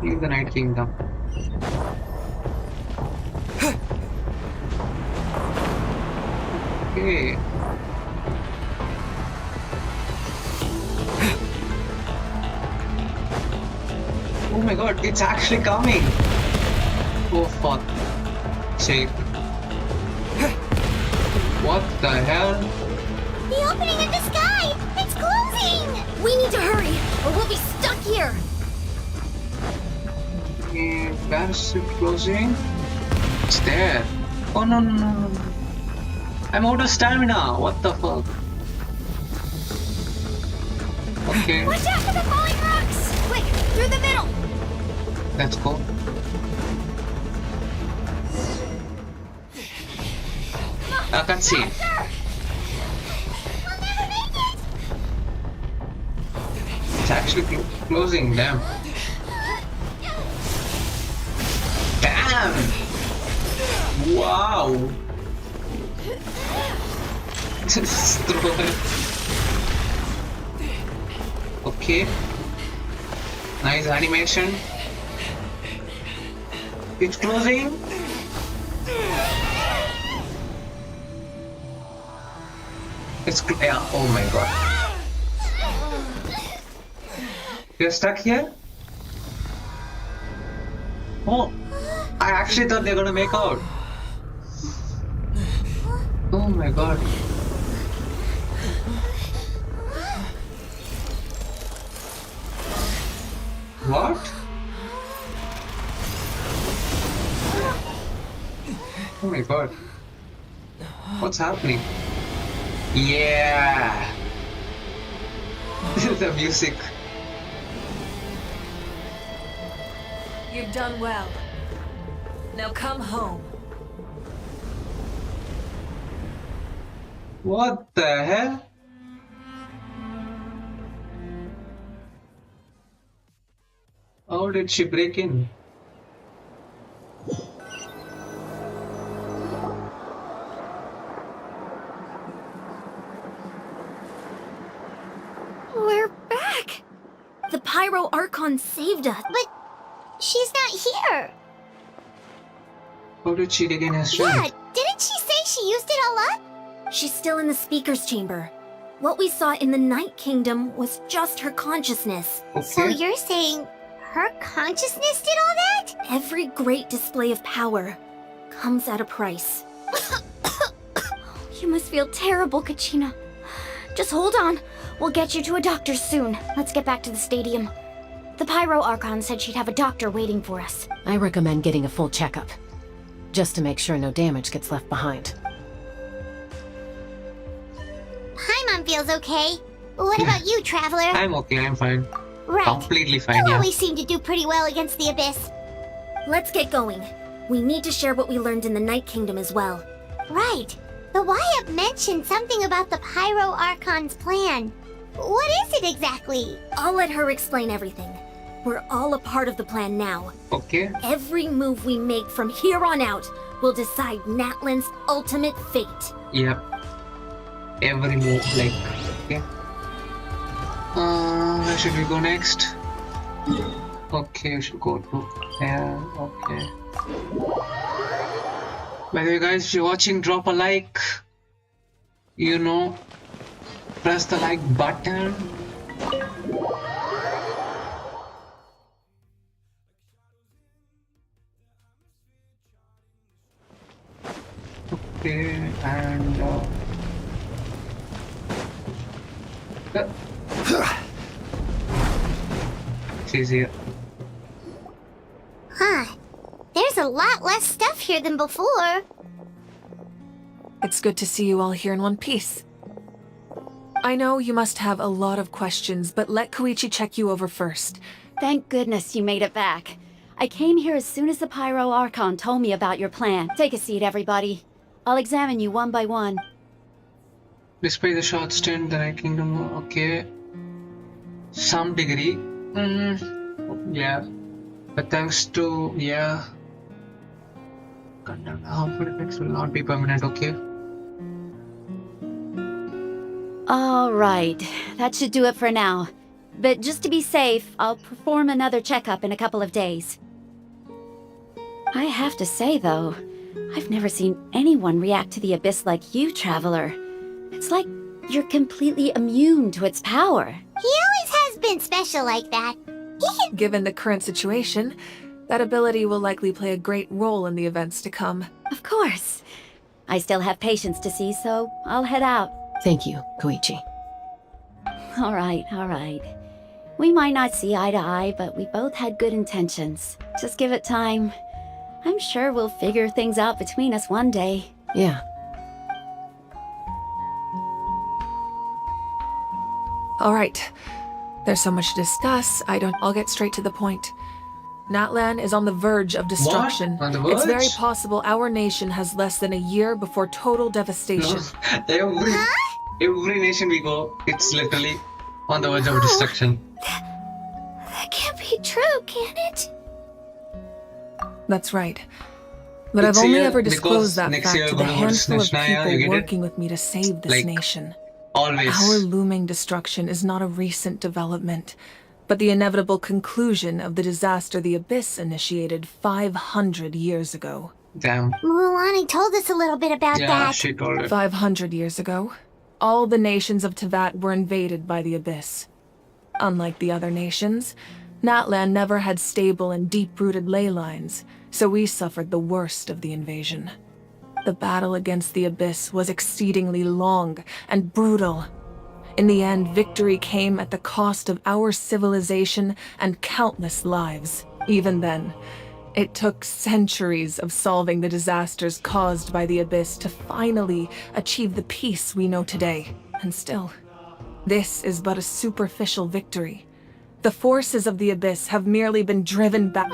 Speaker 2: Leave the Night Kingdom. Okay. Oh my god, it's actually coming! Oh fuck. Save. What the hell?
Speaker 10: The opening in the sky! It's closing! We need to hurry, or we'll be stuck here!
Speaker 2: Okay, where is it closing? It's there. Oh no no no no. I'm out of stamina. What the fuck? Okay.
Speaker 10: Watch out for the falling rocks! Quick, through the middle!
Speaker 2: Let's go. I can see. It's actually closing. Damn. Damn! Wow! Just throw it. Okay. Nice animation. It's closing. It's yeah. Oh my god. You're stuck here? Oh, I actually thought they're gonna make out. Oh my god. What? Oh my god. What's happening? Yeah! The music.
Speaker 15: You've done well. Now come home.
Speaker 2: What the hell? How did she break in?
Speaker 10: We're back! The Pyro Archon saved us. But she's not here.
Speaker 2: How did she regain her strength?
Speaker 10: Yeah, didn't she say she used it all up? She's still in the Speaker's Chamber. What we saw in the Night Kingdom was just her consciousness.
Speaker 2: Okay.
Speaker 10: So you're saying her consciousness did all that? Every great display of power comes at a price. You must feel terrible, Kachina. Just hold on. We'll get you to a doctor soon. Let's get back to the stadium. The Pyro Archon said she'd have a doctor waiting for us.
Speaker 17: I recommend getting a full checkup, just to make sure no damage gets left behind.
Speaker 3: Paimon feels okay. What about you, Traveler?
Speaker 2: I'm okay, I'm fine.
Speaker 3: Right.
Speaker 2: Completely fine,
Speaker 3: You
Speaker 2: yeah.
Speaker 3: always seem to do pretty well against the Abyss.
Speaker 10: Let's get going. We need to share what we learned in the Night Kingdom as well.
Speaker 3: Right. The Wyatt mentioned something about the Pyro Archon's plan. What is it exactly?
Speaker 10: I'll let her explain everything. We're all a part of the plan now.
Speaker 2: Okay.
Speaker 10: Every move we make from here on out will decide Natlan's ultimate fate.
Speaker 2: Yep. Every move, like, okay. Where should we go next? Okay, we should go to there. Okay. By the way, guys, if you're watching, drop a like. You know, press the like button. Okay, and she's here.
Speaker 3: Huh. There's a lot less stuff here than before.
Speaker 15: It's good to see you all here in one piece. I know you must have a lot of questions, but let Koichi check you over first.
Speaker 10: Thank goodness you made it back. I came here as soon as the Pyro Archon told me about your plan. Take a seat, everybody. I'll examine you one by one.
Speaker 2: Despite the short stint, the Night Kingdom, okay. Some degree. Yeah. But thanks to, yeah. Harmful effects will not be permanent, okay?
Speaker 10: All right. That should do it for now. But just to be safe, I'll perform another checkup in a couple of days. I have to say, though, I've never seen anyone react to the Abyss like you, Traveler. It's like you're completely immune to its power.
Speaker 3: He always has been special like that.
Speaker 15: Given the current situation, that ability will likely play a great role in the events to come.
Speaker 10: Of course. I still have patients to see, so I'll head out.
Speaker 17: Thank you, Koichi.
Speaker 10: All right, all right. We might not see eye to eye, but we both had good intentions. Just give it time. I'm sure we'll figure things out between us one day.
Speaker 17: Yeah.
Speaker 15: All right. There's so much to discuss, I'll get straight to the point. Natlan is on the verge of destruction.
Speaker 2: What? On the
Speaker 15: It's very
Speaker 2: verge?
Speaker 15: possible our nation has less than a year before total devastation.
Speaker 2: Every nation we go, it's literally on the verge of destruction.
Speaker 3: That can't be true, can it?
Speaker 15: That's right. But
Speaker 2: It's
Speaker 15: I've only
Speaker 2: here
Speaker 15: ever
Speaker 2: because
Speaker 15: disclosed that
Speaker 2: next
Speaker 15: fact
Speaker 2: year
Speaker 15: to the
Speaker 2: gonna go to
Speaker 15: handful of
Speaker 2: Snezhnaya, you
Speaker 15: people
Speaker 2: get it?
Speaker 15: working with me to save this
Speaker 2: Like,
Speaker 15: nation.
Speaker 2: Always.
Speaker 15: Our looming destruction is not a recent development, but the inevitable conclusion of the disaster the Abyss initiated 500 years ago.
Speaker 2: Damn.
Speaker 3: Mulan told us a little bit about
Speaker 2: Yeah,
Speaker 3: that.
Speaker 2: she told it.
Speaker 15: 500 years ago, all the nations of Teyvat were invaded by the Abyss. Unlike the other nations, Natlan never had stable and deep-rooted ley lines, so we suffered the worst of the invasion. The battle against the Abyss was exceedingly long and brutal. In the end, victory came at the cost of our civilization and countless lives. Even then, it took centuries of solving the disasters caused by the Abyss to finally achieve the peace we know today. And still, this is but a superficial victory. The forces of the Abyss have merely been driven back.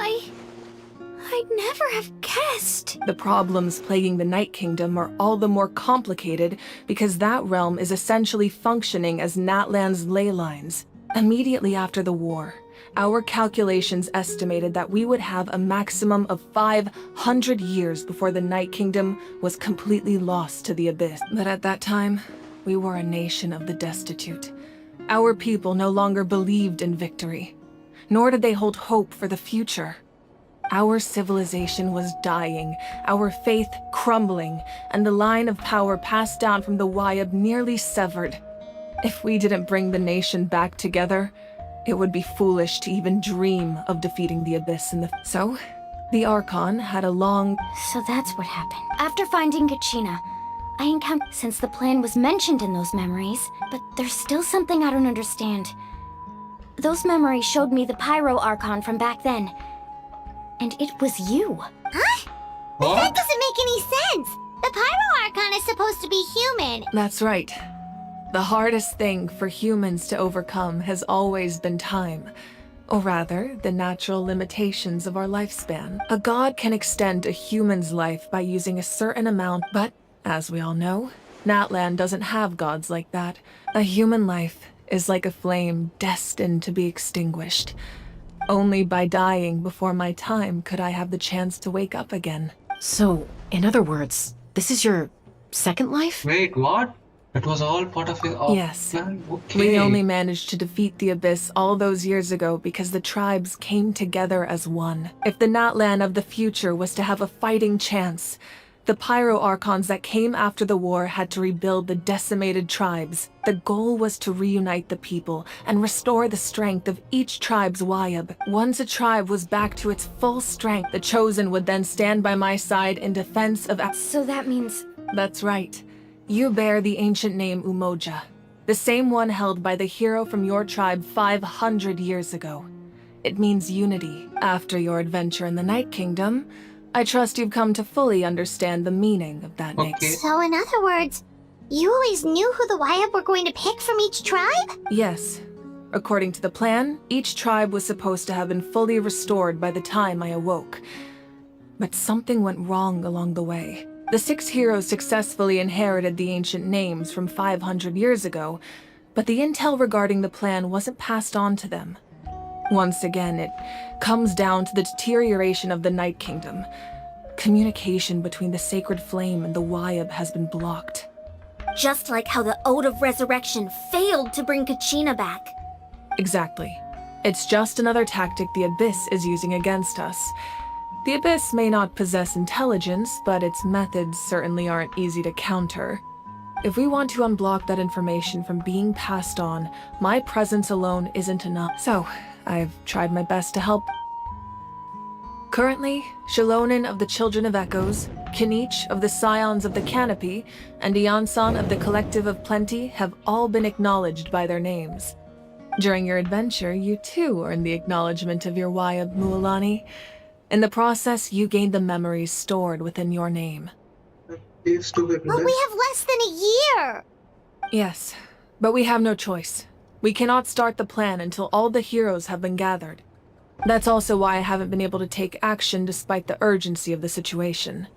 Speaker 3: I'd never have guessed.
Speaker 15: The problems plaguing the Night Kingdom are all the more complicated because that realm is essentially functioning as Natlan's ley lines. Immediately after the war, our calculations estimated that we would have a maximum of 500 years before the Night Kingdom was completely lost to the Abyss. But at that time, we were a nation of the destitute. Our people no longer believed in victory, nor did they hold hope for the future. Our civilization was dying, our faith crumbling, and the line of power passed down from the Wyatt nearly severed. If we didn't bring the nation back together, it would be foolish to even dream of defeating the Abyss in the... So, the Archon had a long...
Speaker 10: So that's what happened. After finding Kachina, I encountered since the plan was mentioned in those memories, but there's still something I don't understand. Those memories showed me the Pyro Archon from back then. And it was you.
Speaker 3: Huh? But that doesn't make any sense! The Pyro Archon is supposed to be human!
Speaker 15: That's right. The hardest thing for humans to overcome has always been time. Or rather, the natural limitations of our lifespan. A god can extend a human's life by using a certain amount, but, as we all know, Natlan doesn't have gods like that. A human life is like a flame destined to be extinguished. Only by dying before my time could I have the chance to wake up again.
Speaker 17: So, in other words, this is your second life?
Speaker 2: Wait, what? It was all part of your
Speaker 15: Yes.
Speaker 2: plan? Okay.
Speaker 15: We only managed to defeat the Abyss all those years ago because the tribes came together as one. If the Natlan of the future was to have a fighting chance, the Pyro Archons that came after the war had to rebuild the decimated tribes. The goal was to reunite the people and restore the strength of each tribe's Wayab. Once a tribe was back to its full strength, the Chosen would then stand by my side in defense of...
Speaker 10: So that means...
Speaker 15: That's right. You bear the ancient name Umoja, the same one held by the hero from your tribe 500 years ago. It means unity. After your adventure in the Night Kingdom, I trust you've come to fully understand the meaning of that name.
Speaker 3: So in other words, you always knew who the Wayab were going to pick from each tribe?
Speaker 15: Yes. According to the plan, each tribe was supposed to have been fully restored by the time I awoke. But something went wrong along the way. The 6 heroes successfully inherited the ancient names from 500 years ago, but the intel regarding the plan wasn't passed on to them. Once again, it comes down to the deterioration of the Night Kingdom. Communication between the Sacred Flame and the Wayab has been blocked.
Speaker 3: Just like how the Ode of Resurrection failed to bring Kachina back.
Speaker 15: Exactly. It's just another tactic the Abyss is using against us. The Abyss may not possess intelligence, but its methods certainly aren't easy to counter. If we want to unblock that information from being passed on, my presence alone isn't enough. So, I've tried my best to help. Currently, Shilonen of the Children of Echoes, Kinich of the Scions of the Canopy, and Iansan of the Collective of Plenty have all been acknowledged by their names. During your adventure, you too earned the acknowledgement of your Wayab, Mualani. In the process, you gained the memories stored within your name.
Speaker 3: But we have less than a year!
Speaker 15: Yes, but we have no choice. We cannot start the plan until all the heroes have been gathered. That's also why I haven't been able to take action despite the urgency of the situation.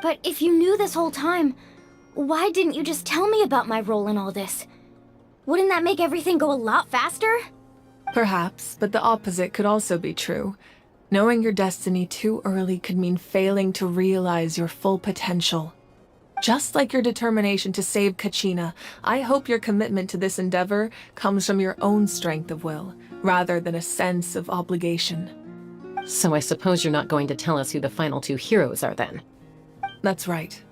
Speaker 10: But if you knew this whole time, why didn't you just tell me about my role in all this? Wouldn't that make everything go a lot faster?
Speaker 15: Perhaps, but the opposite could also be true. Knowing your destiny too early could mean failing to realize your full potential. Just like your determination to save Kachina, I hope your commitment to this endeavor comes from your own strength of will, rather than a sense of obligation.
Speaker 17: So I suppose you're not going to tell us who the final 2 heroes are then?
Speaker 15: That's right.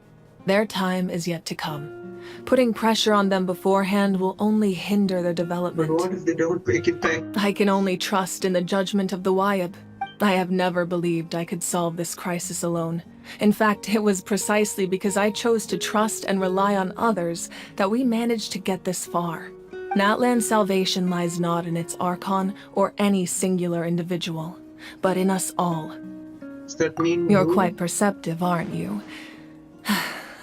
Speaker 15: Their time is yet to come. Putting pressure on them beforehand will only hinder their development.
Speaker 2: But what if they don't make it back?
Speaker 15: I can only trust in the judgment of the Wayab. I have never believed I could solve this crisis alone. In fact, it was precisely because I chose to trust and rely on others that we managed to get this far. Natlan's salvation lies not in its Archon or any singular individual, but in us all.
Speaker 2: Does that mean
Speaker 15: You're quite perceptive, aren't you?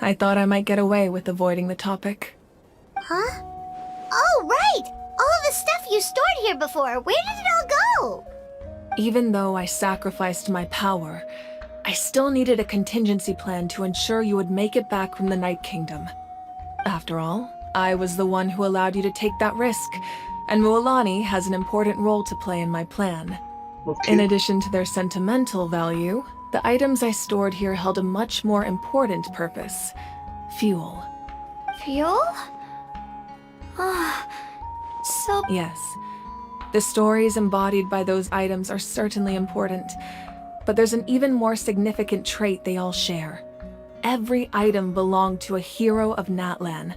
Speaker 15: I thought I might get away with avoiding the topic.
Speaker 3: Huh? Oh, right! All of the stuff you stored here before, where did it all go?
Speaker 15: Even though I sacrificed my power, I still needed a contingency plan to ensure you would make it back from the Night Kingdom. After all, I was the one who allowed you to take that risk, and Mualani has an important role to play in my plan.
Speaker 2: Okay.
Speaker 15: In addition to their sentimental value, the items I stored here held a much more important purpose: fuel.
Speaker 3: Fuel? So...
Speaker 15: Yes. The stories embodied by those items are certainly important, but there's an even more significant trait they all share. Every item belonged to a hero of Natlan.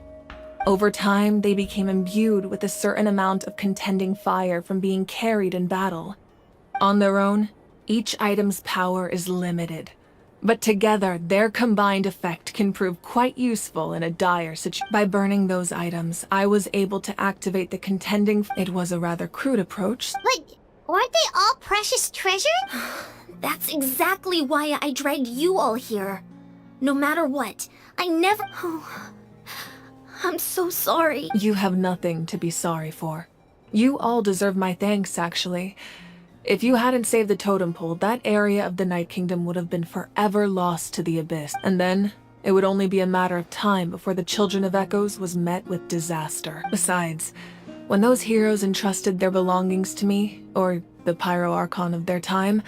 Speaker 15: Over time, they became imbued with a certain amount of contending fire from being carried in battle. On their own, each item's power is limited, But together, their combined effect can prove quite useful in a dire situation. By burning those items, I was able to activate the contending. It was a rather crude approach.
Speaker 10: But weren't they all precious treasure? That's exactly why I dragged you all here. No matter what, I never... Oh, I'm so sorry.
Speaker 15: You have nothing to be sorry for. You all deserve my thanks, actually. If you hadn't saved the totem pole, that area of the Night Kingdom would have been forever lost to the abyss. And then, it would only be a matter of time before the Children of Echoes was met with disaster. Besides, when those heroes entrusted their belongings to me, or the Pyro Archon of their time,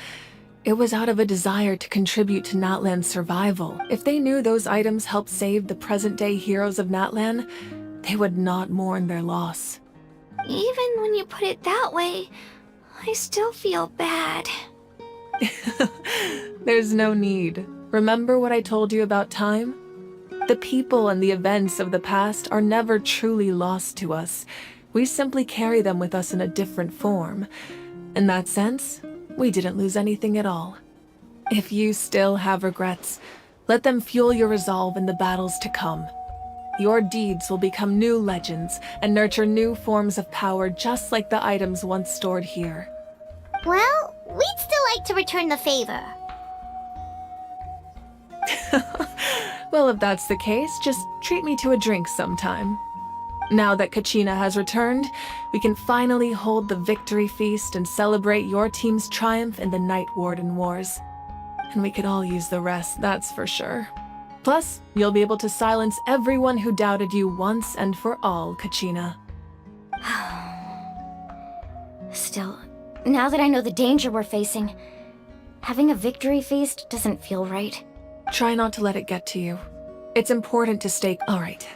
Speaker 15: it was out of a desire to contribute to Natlan's survival. If they knew those items helped save the present-day heroes of Natlan, they would not mourn their loss.
Speaker 10: Even when you put it that way, I still feel bad.
Speaker 15: There's no need. Remember what I told you about time? The people and the events of the past are never truly lost to us. We simply carry them with us in a different form. In that sense, we didn't lose anything at all. If you still have regrets, let them fuel your resolve in the battles to come. Your deeds will become new legends and nurture new forms of power just like the items once stored here.
Speaker 10: Well, we'd still like to return the favor.
Speaker 15: Well, if that's the case, just treat me to a drink sometime. Now that Kachina has returned, we can finally hold the victory feast and celebrate your team's triumph in the Night Warden Wars. And we could all use the rest, that's for sure. Plus, you'll be able to silence everyone who doubted you once and for all, Kachina.
Speaker 10: Still, now that I know the danger we're facing, having a victory feast doesn't feel right.
Speaker 15: Try not to let it get to you. It's important to stay... Alright.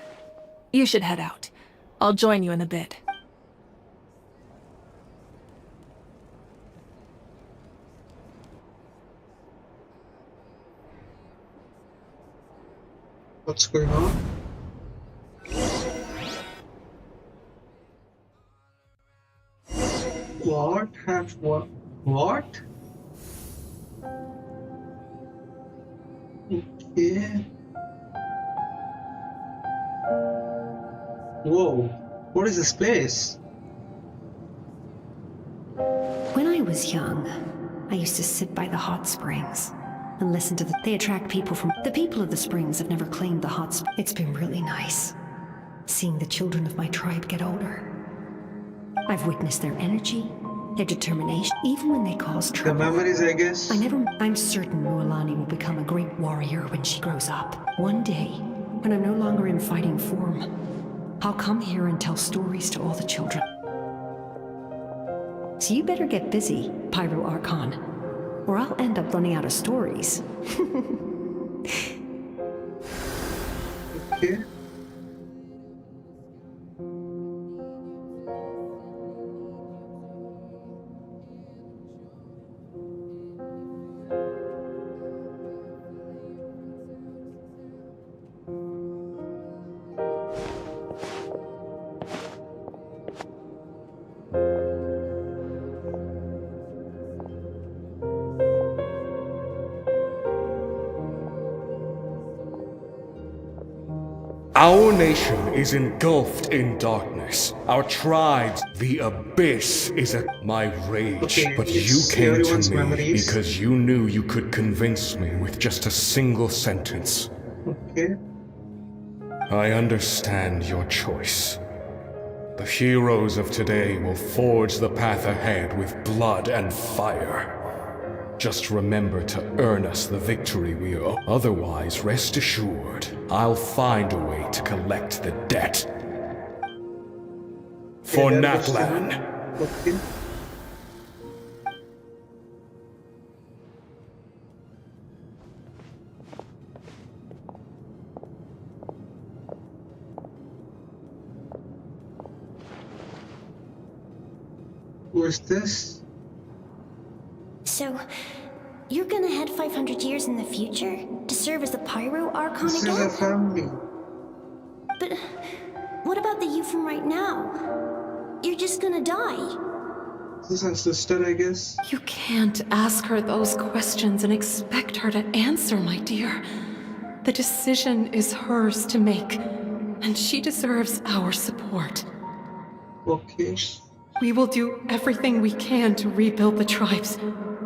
Speaker 15: You should head out. I'll join you in a bit.
Speaker 2: What's going on? What? Okay. Whoa, what is this place?
Speaker 5: When I was young, I used to sit by the hot springs and listen to they attract people from... The people of the springs have never claimed the hot springs. It's been really nice, seeing the children of my tribe get older. I've witnessed their energy, their determination, even when they cause trouble.
Speaker 2: The memories, I guess.
Speaker 5: I'm certain Mualani will become a great warrior when she grows up. One day, when I'm no longer in fighting form, I'll come here and tell stories to all the children. So you better get busy, Pyro Archon, or I'll end up running out of stories.
Speaker 2: Okay.
Speaker 14: Our nation is engulfed in darkness. Our tribes, the abyss, is my rage.
Speaker 2: Okay,
Speaker 14: but you
Speaker 2: it's
Speaker 14: came to
Speaker 2: everyone's
Speaker 14: me
Speaker 2: memories.
Speaker 14: because you knew you could convince me with just a single sentence.
Speaker 2: Okay.
Speaker 14: I understand your choice. The heroes of today will forge the path ahead with blood and fire. Just remember to earn us the victory we owe. Otherwise, rest assured, I'll find a way to collect the debt. For Natlan.
Speaker 2: Okay. Who is this?
Speaker 10: So, you're gonna head 500 years in the future to serve as the Pyro Archon
Speaker 2: This is
Speaker 10: again?
Speaker 2: a family.
Speaker 10: But what about the you from right now? You're just gonna die.
Speaker 2: This is her sister, I guess.
Speaker 4: You can't ask her those questions and expect her to answer, my dear. The decision is hers to make, and she deserves our support.
Speaker 2: Okay.
Speaker 4: We will do everything we can to rebuild the tribes.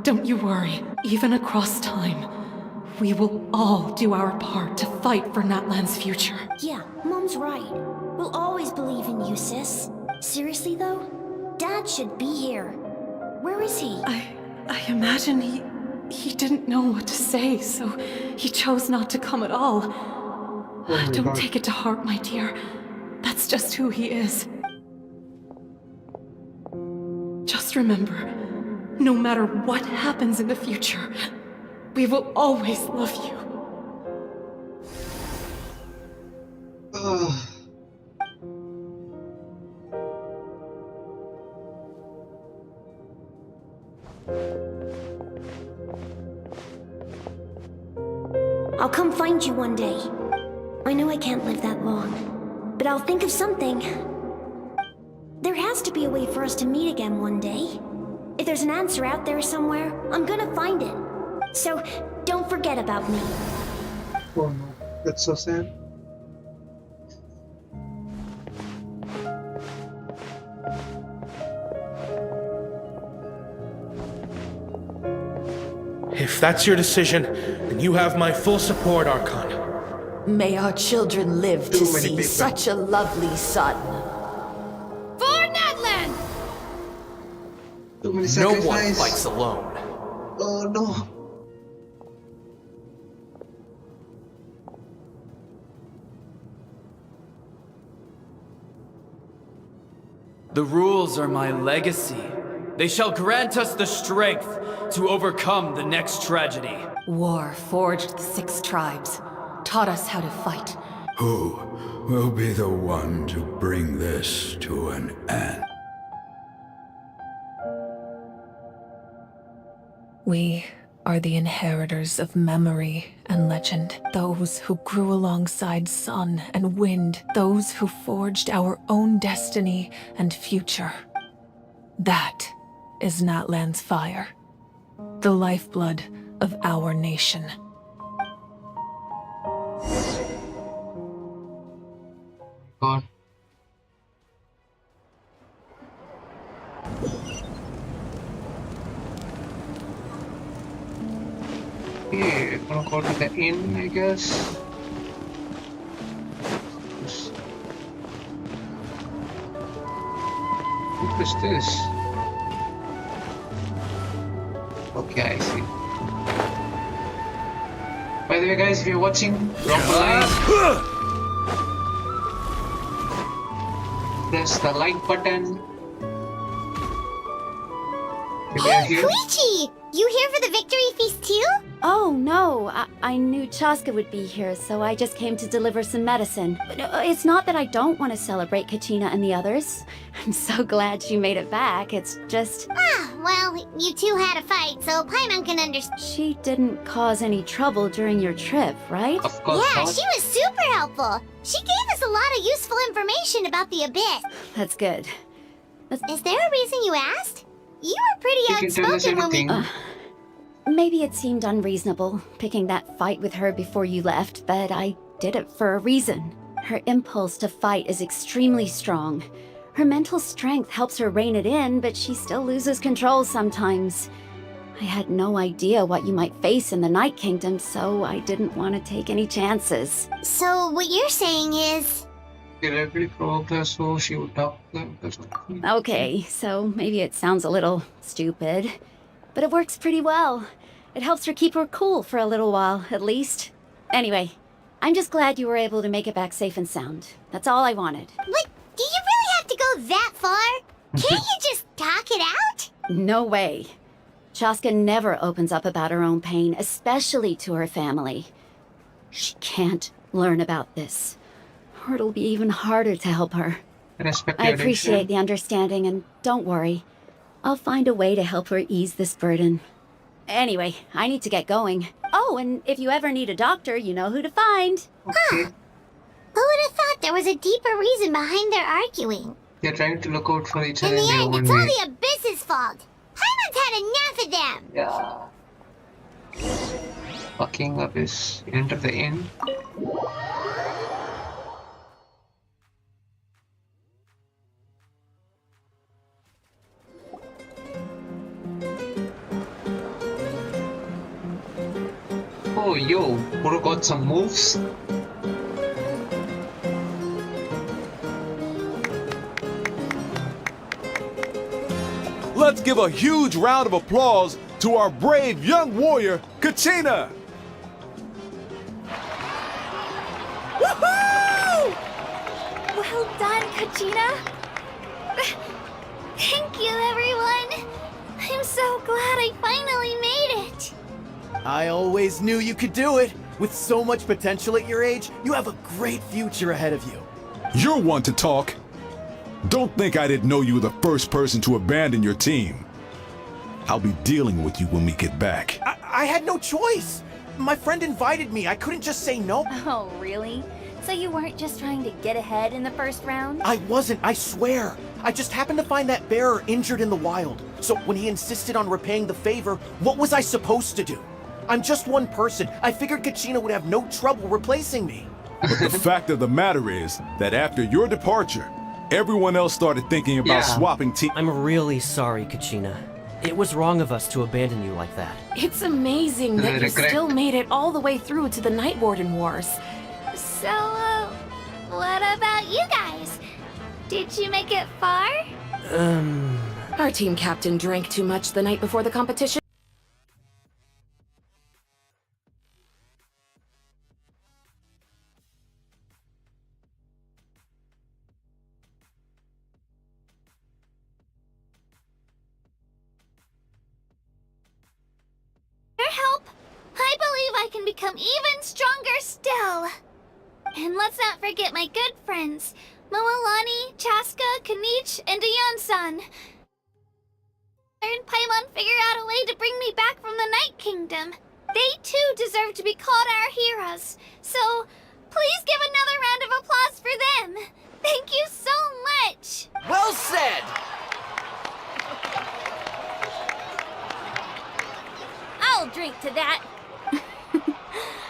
Speaker 4: Don't you worry. Even across time, we will all do our part to fight for Natlan's future.
Speaker 10: Yeah, Mom's right. We'll always believe in you, sis. Seriously, though? Dad should be here. Where is he?
Speaker 4: I imagine he didn't know what to say, so he chose not to come at all. Don't take it to heart, my dear. That's just who he is. Just remember, no matter what happens in the future, we will always love you.
Speaker 10: I'll come find you one day. I know I can't live that long, but I'll think of something. There has to be a way for us to meet again one day. If there's an answer out there somewhere, I'm gonna find it. So, don't forget about me.
Speaker 2: Oh no, that's so sad.
Speaker 6: If that's your decision, then you have my full support, Archon.
Speaker 23: May our children live to see such a lovely son.
Speaker 10: For Natlan!
Speaker 16: No one fights alone.
Speaker 2: Oh no.
Speaker 24: The rules are my legacy. They shall grant us the strength to overcome the next tragedy.
Speaker 4: War forged the 6 tribes, taught us how to fight.
Speaker 25: Who will be the one to bring this to an end?
Speaker 4: We are the inheritors of memory and legend. Those who grew alongside sun and wind. Those who forged our own destiny and future. That is Natlan's fire. The lifeblood of our nation.
Speaker 2: God. Okay, gonna go to the inn, I guess. What is this? Okay, I see. By the way, guys, if you're watching, drop a like. Press the like button.
Speaker 10: Hey, Koichi! You here for the victory feast too?
Speaker 8: Oh, no. I knew Chaska would be here, so I just came to deliver some medicine. But it's not that I don't want to celebrate Kachina and the others. I'm so glad she made it back. It's just...
Speaker 10: Ah, well, you two had a fight, so Paimon can understand.
Speaker 8: She didn't cause any trouble during your trip, right?
Speaker 2: Of course
Speaker 10: Yeah,
Speaker 2: not.
Speaker 10: she was super helpful. She gave us a lot of useful information about the Abyss.
Speaker 8: That's good.
Speaker 10: Is there a reason you asked? You were pretty outspoken when we...
Speaker 8: Maybe it seemed unreasonable, picking that fight with her before you left, but I did it for a reason. Her impulse to fight is extremely strong. Her mental strength helps her rein it in, but she still loses control sometimes. I had no idea what you might face in the Night Kingdom, so I didn't want to take any chances.
Speaker 10: So what you're saying is...
Speaker 2: Directly provoked her so she would talk to them.
Speaker 8: Okay, so maybe it sounds a little stupid, but it works pretty well. It helps her keep her cool for a little while, at least. Anyway, I'm just glad you were able to make it back safe and sound. That's all I wanted.
Speaker 10: But do you really have to go that far? Can't you just talk it out?
Speaker 8: No way. Chaska never opens up about her own pain, especially to her family. She can't learn about this, or it'll be even harder to help her.
Speaker 2: Respect
Speaker 8: I
Speaker 2: your
Speaker 8: appreciate
Speaker 2: addiction.
Speaker 8: the understanding, and don't worry. I'll find a way to help her ease this burden. Anyway, I need to get going. Oh, and if you ever need a doctor, you know who to find.
Speaker 10: Huh. Who would have thought there was a deeper reason behind their arguing?
Speaker 2: They're trying to look out for each
Speaker 3: In
Speaker 2: other in
Speaker 3: the
Speaker 2: their
Speaker 3: end,
Speaker 2: own
Speaker 3: it's all
Speaker 2: way.
Speaker 3: the Abyss's fault. Paimon's had enough of them.
Speaker 2: Yeah. Fucking Abyss. Enter the inn. Oh, yo, Kuro got some moves.
Speaker 1: Let's give a huge round of applause to our brave young warrior, Kachina!
Speaker 10: Woohoo! Well done, Kachina. Thank you, everyone. I'm so glad I finally made it.
Speaker 16: I always knew you could do it. With so much potential at your age, you have a great future ahead of you.
Speaker 1: You're one to talk. Don't think I didn't know you were the first person to abandon your team. I'll be dealing with you when we get back.
Speaker 16: I had no choice. My friend invited me. I couldn't just say no.
Speaker 10: Oh, really? So you weren't just trying to get ahead in the first round?
Speaker 16: I wasn't, I swear. I just happened to find that bearer injured in the wild. So when he insisted on repaying the favor, what was I supposed to do? I'm just one person. I figured Kachina would have no trouble replacing me.
Speaker 1: But the fact of the matter is that after your departure, everyone else started thinking about swapping teams.
Speaker 12: I'm really sorry, Kachina. It was wrong of us to abandon you like that.
Speaker 4: It's amazing that you still made it all the way through to the Night Warden Wars.
Speaker 10: So, what about you guys? Did you make it far?
Speaker 4: Our team captain drank too much the night before the competition.
Speaker 10: Your help, I believe I can become even stronger still. And let's not forget my good friends, Moalani, Chaska, Kanich, and Ayan-san. And Paimon figured out a way to bring me back from the Night Kingdom. They too deserve to be called our heroes. So, please give another round of applause for them. Thank you so much.
Speaker 16: Well said!
Speaker 10: I'll drink to that.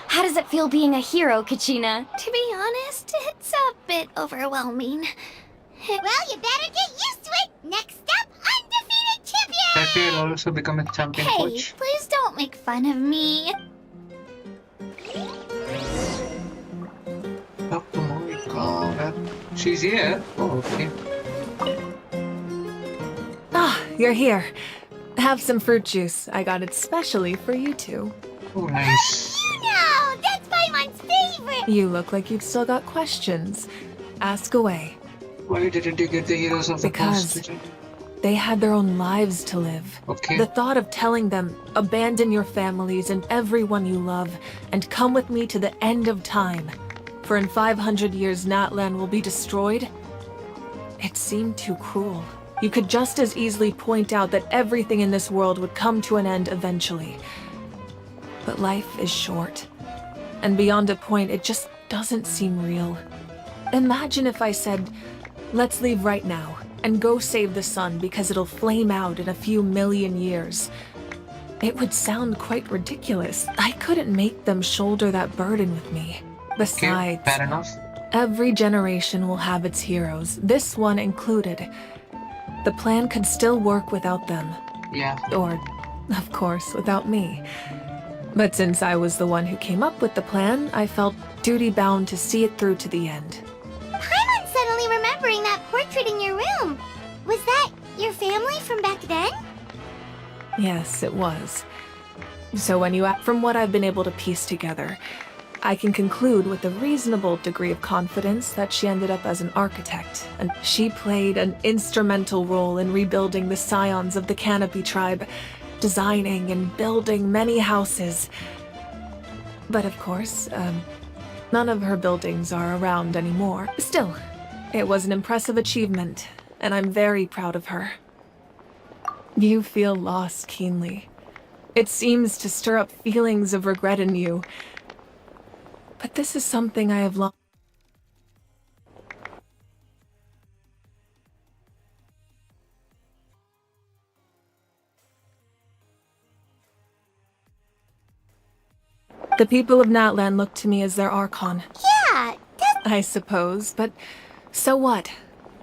Speaker 10: How does it feel being a hero, Kachina? To be honest, it's a bit overwhelming.
Speaker 3: Well, you better get used to it. Next up, undefeated champion!
Speaker 2: That will also become a champion
Speaker 10: Hey,
Speaker 2: coach.
Speaker 10: please don't make fun of me.
Speaker 2: Talk to Mavuika. She's here. Oh, okay.
Speaker 4: Ah, you're here. Have some fruit juice. I got it specially for you two.
Speaker 2: Oh, nice.
Speaker 3: No, that's Paimon's favorite!
Speaker 4: You look like you've still got questions. Ask away.
Speaker 2: Why didn't you get the heroes of the past?
Speaker 4: Because they had their own lives to live.
Speaker 2: Okay.
Speaker 4: The thought of telling them, abandon your families and everyone you love, and come with me to the end of time, for in 500 years Natlan will be destroyed, it seemed too cruel. You could just as easily point out that everything in this world would come to an end eventually. But life is short, and beyond a point, it just doesn't seem real. Imagine if I said, let's leave right now, and go save the sun because it'll flame out in a few million years. It would sound quite ridiculous. I couldn't make them shoulder that burden with me. Besides,
Speaker 2: fair enough.
Speaker 4: Every generation will have its heroes, this one included. The plan could still work without them.
Speaker 2: Yeah.
Speaker 4: Or, of course, without me. But since I was the one who came up with the plan, I felt duty-bound to see it through to the end.
Speaker 3: Paimon's suddenly remembering that portrait in your room. Was that your family from back then?
Speaker 4: Yes, it was. So from what I've been able to piece together, I can conclude with a reasonable degree of confidence that she ended up as an architect, and she played an instrumental role in rebuilding the scions of the Canopy tribe, designing and building many houses. But of course, none of her buildings are around anymore. Still, it was an impressive achievement, and I'm very proud of her. You feel loss keenly. It seems to stir up feelings of regret in you. But this is something I have long... The people of Natlan look to me as their Archon.
Speaker 3: Yeah,
Speaker 4: I suppose, but so what?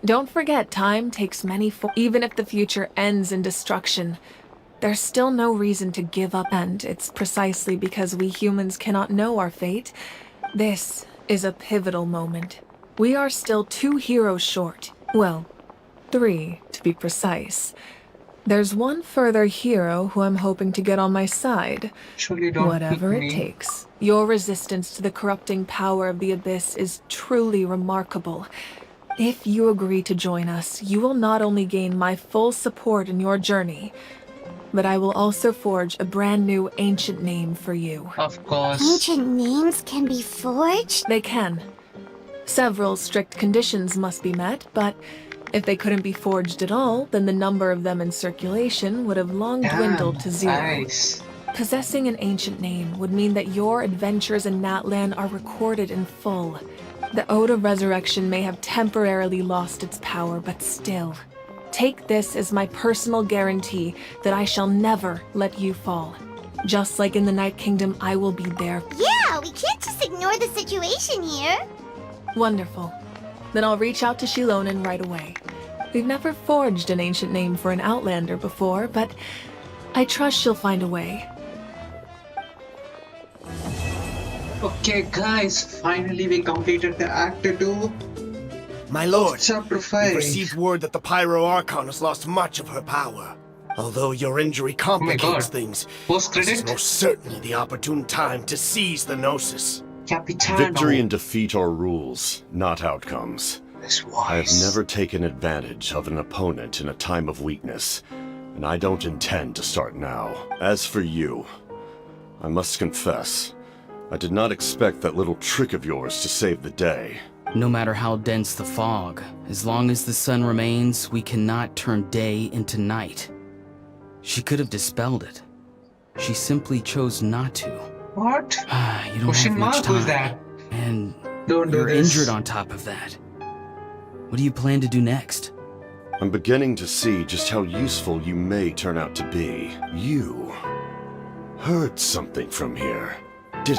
Speaker 4: Don't forget, time takes many even if the future ends in destruction, there's still no reason to give up, and it's precisely because we humans cannot know our fate. This is a pivotal moment. We are still 2 heroes short. Well, 3, to be precise. There's one further hero who I'm hoping to get on my side. Whatever it takes. Your resistance to the corrupting power of the Abyss is truly remarkable. If you agree to join us, you will not only gain my full support in your journey, but I will also forge a brand new ancient name for you.
Speaker 2: Of course.
Speaker 3: Ancient names can be forged?
Speaker 4: They can. Several strict conditions must be met, but if they couldn't be forged at all, then the number of them in circulation would have long dwindled to 0.
Speaker 2: Nice.
Speaker 4: Possessing an ancient name would mean that your adventures in Natlan are recorded in full. The Ode of Resurrection may have temporarily lost its power, but still. Take this as my personal guarantee that I shall never let you fall. Just like in the Night Kingdom, I will be there.
Speaker 3: Yeah, we can't just ignore the situation here.
Speaker 4: Wonderful. Then I'll reach out to Shilonen right away. We've never forged an ancient name for an Outlander before, but I trust she'll find a way.
Speaker 2: Okay guys, finally we completed the Act 2.
Speaker 7: My lord,
Speaker 2: Chapter 5.
Speaker 7: we've received word that the Pyro Archon has lost much of her power. Although your injury complicates things, this is most certainly the opportune time to seize the Gnosis.
Speaker 2: Capitano.
Speaker 13: Victory and defeat are rules, not outcomes. I have never taken advantage of an opponent in a time of weakness, and I don't intend to start now. As for you, I must confess, I did not expect that little trick of yours to save the day.
Speaker 18: No matter how dense the fog, as long as the sun remains, we cannot turn day into night. She could have dispelled it. She simply chose not to.
Speaker 2: What?
Speaker 18: You don't have much time.
Speaker 2: Who's that?
Speaker 18: And
Speaker 2: Don't do
Speaker 18: you're
Speaker 2: this.
Speaker 18: injured on top of that. What do you plan to do next?
Speaker 13: I'm beginning to see just how useful you may turn out to be. You heard something from here. Did...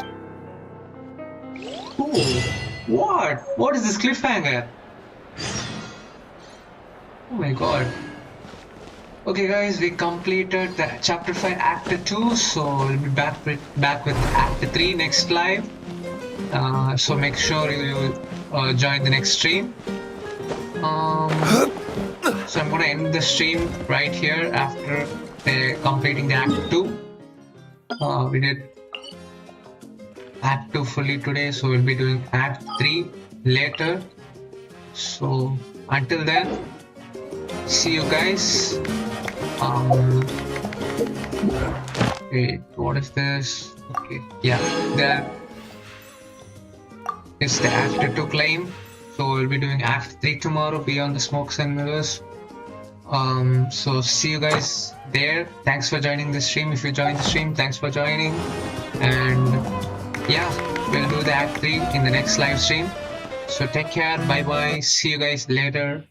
Speaker 2: Ooh, what? What is this cliffhanger? Oh my god. Okay guys, we completed the Chapter 5 Act 2, so we'll be back with Act 3 next live. So make sure you join the next stream. So I'm gonna end the stream right here after completing the Act 2. We did Act 2 fully today, so we'll be doing Act 3 later. So until then, see you guys. Wait, what is this? Okay, yeah, there is the Act 2 claim. So we'll be doing Act 3 tomorrow, Beyond the Smokes and Mirrors. So see you guys there. Thanks for joining the stream. If you joined the stream, thanks for joining. And yeah, we'll do the Act 3 in the next live stream. So take care, bye bye, see you guys later.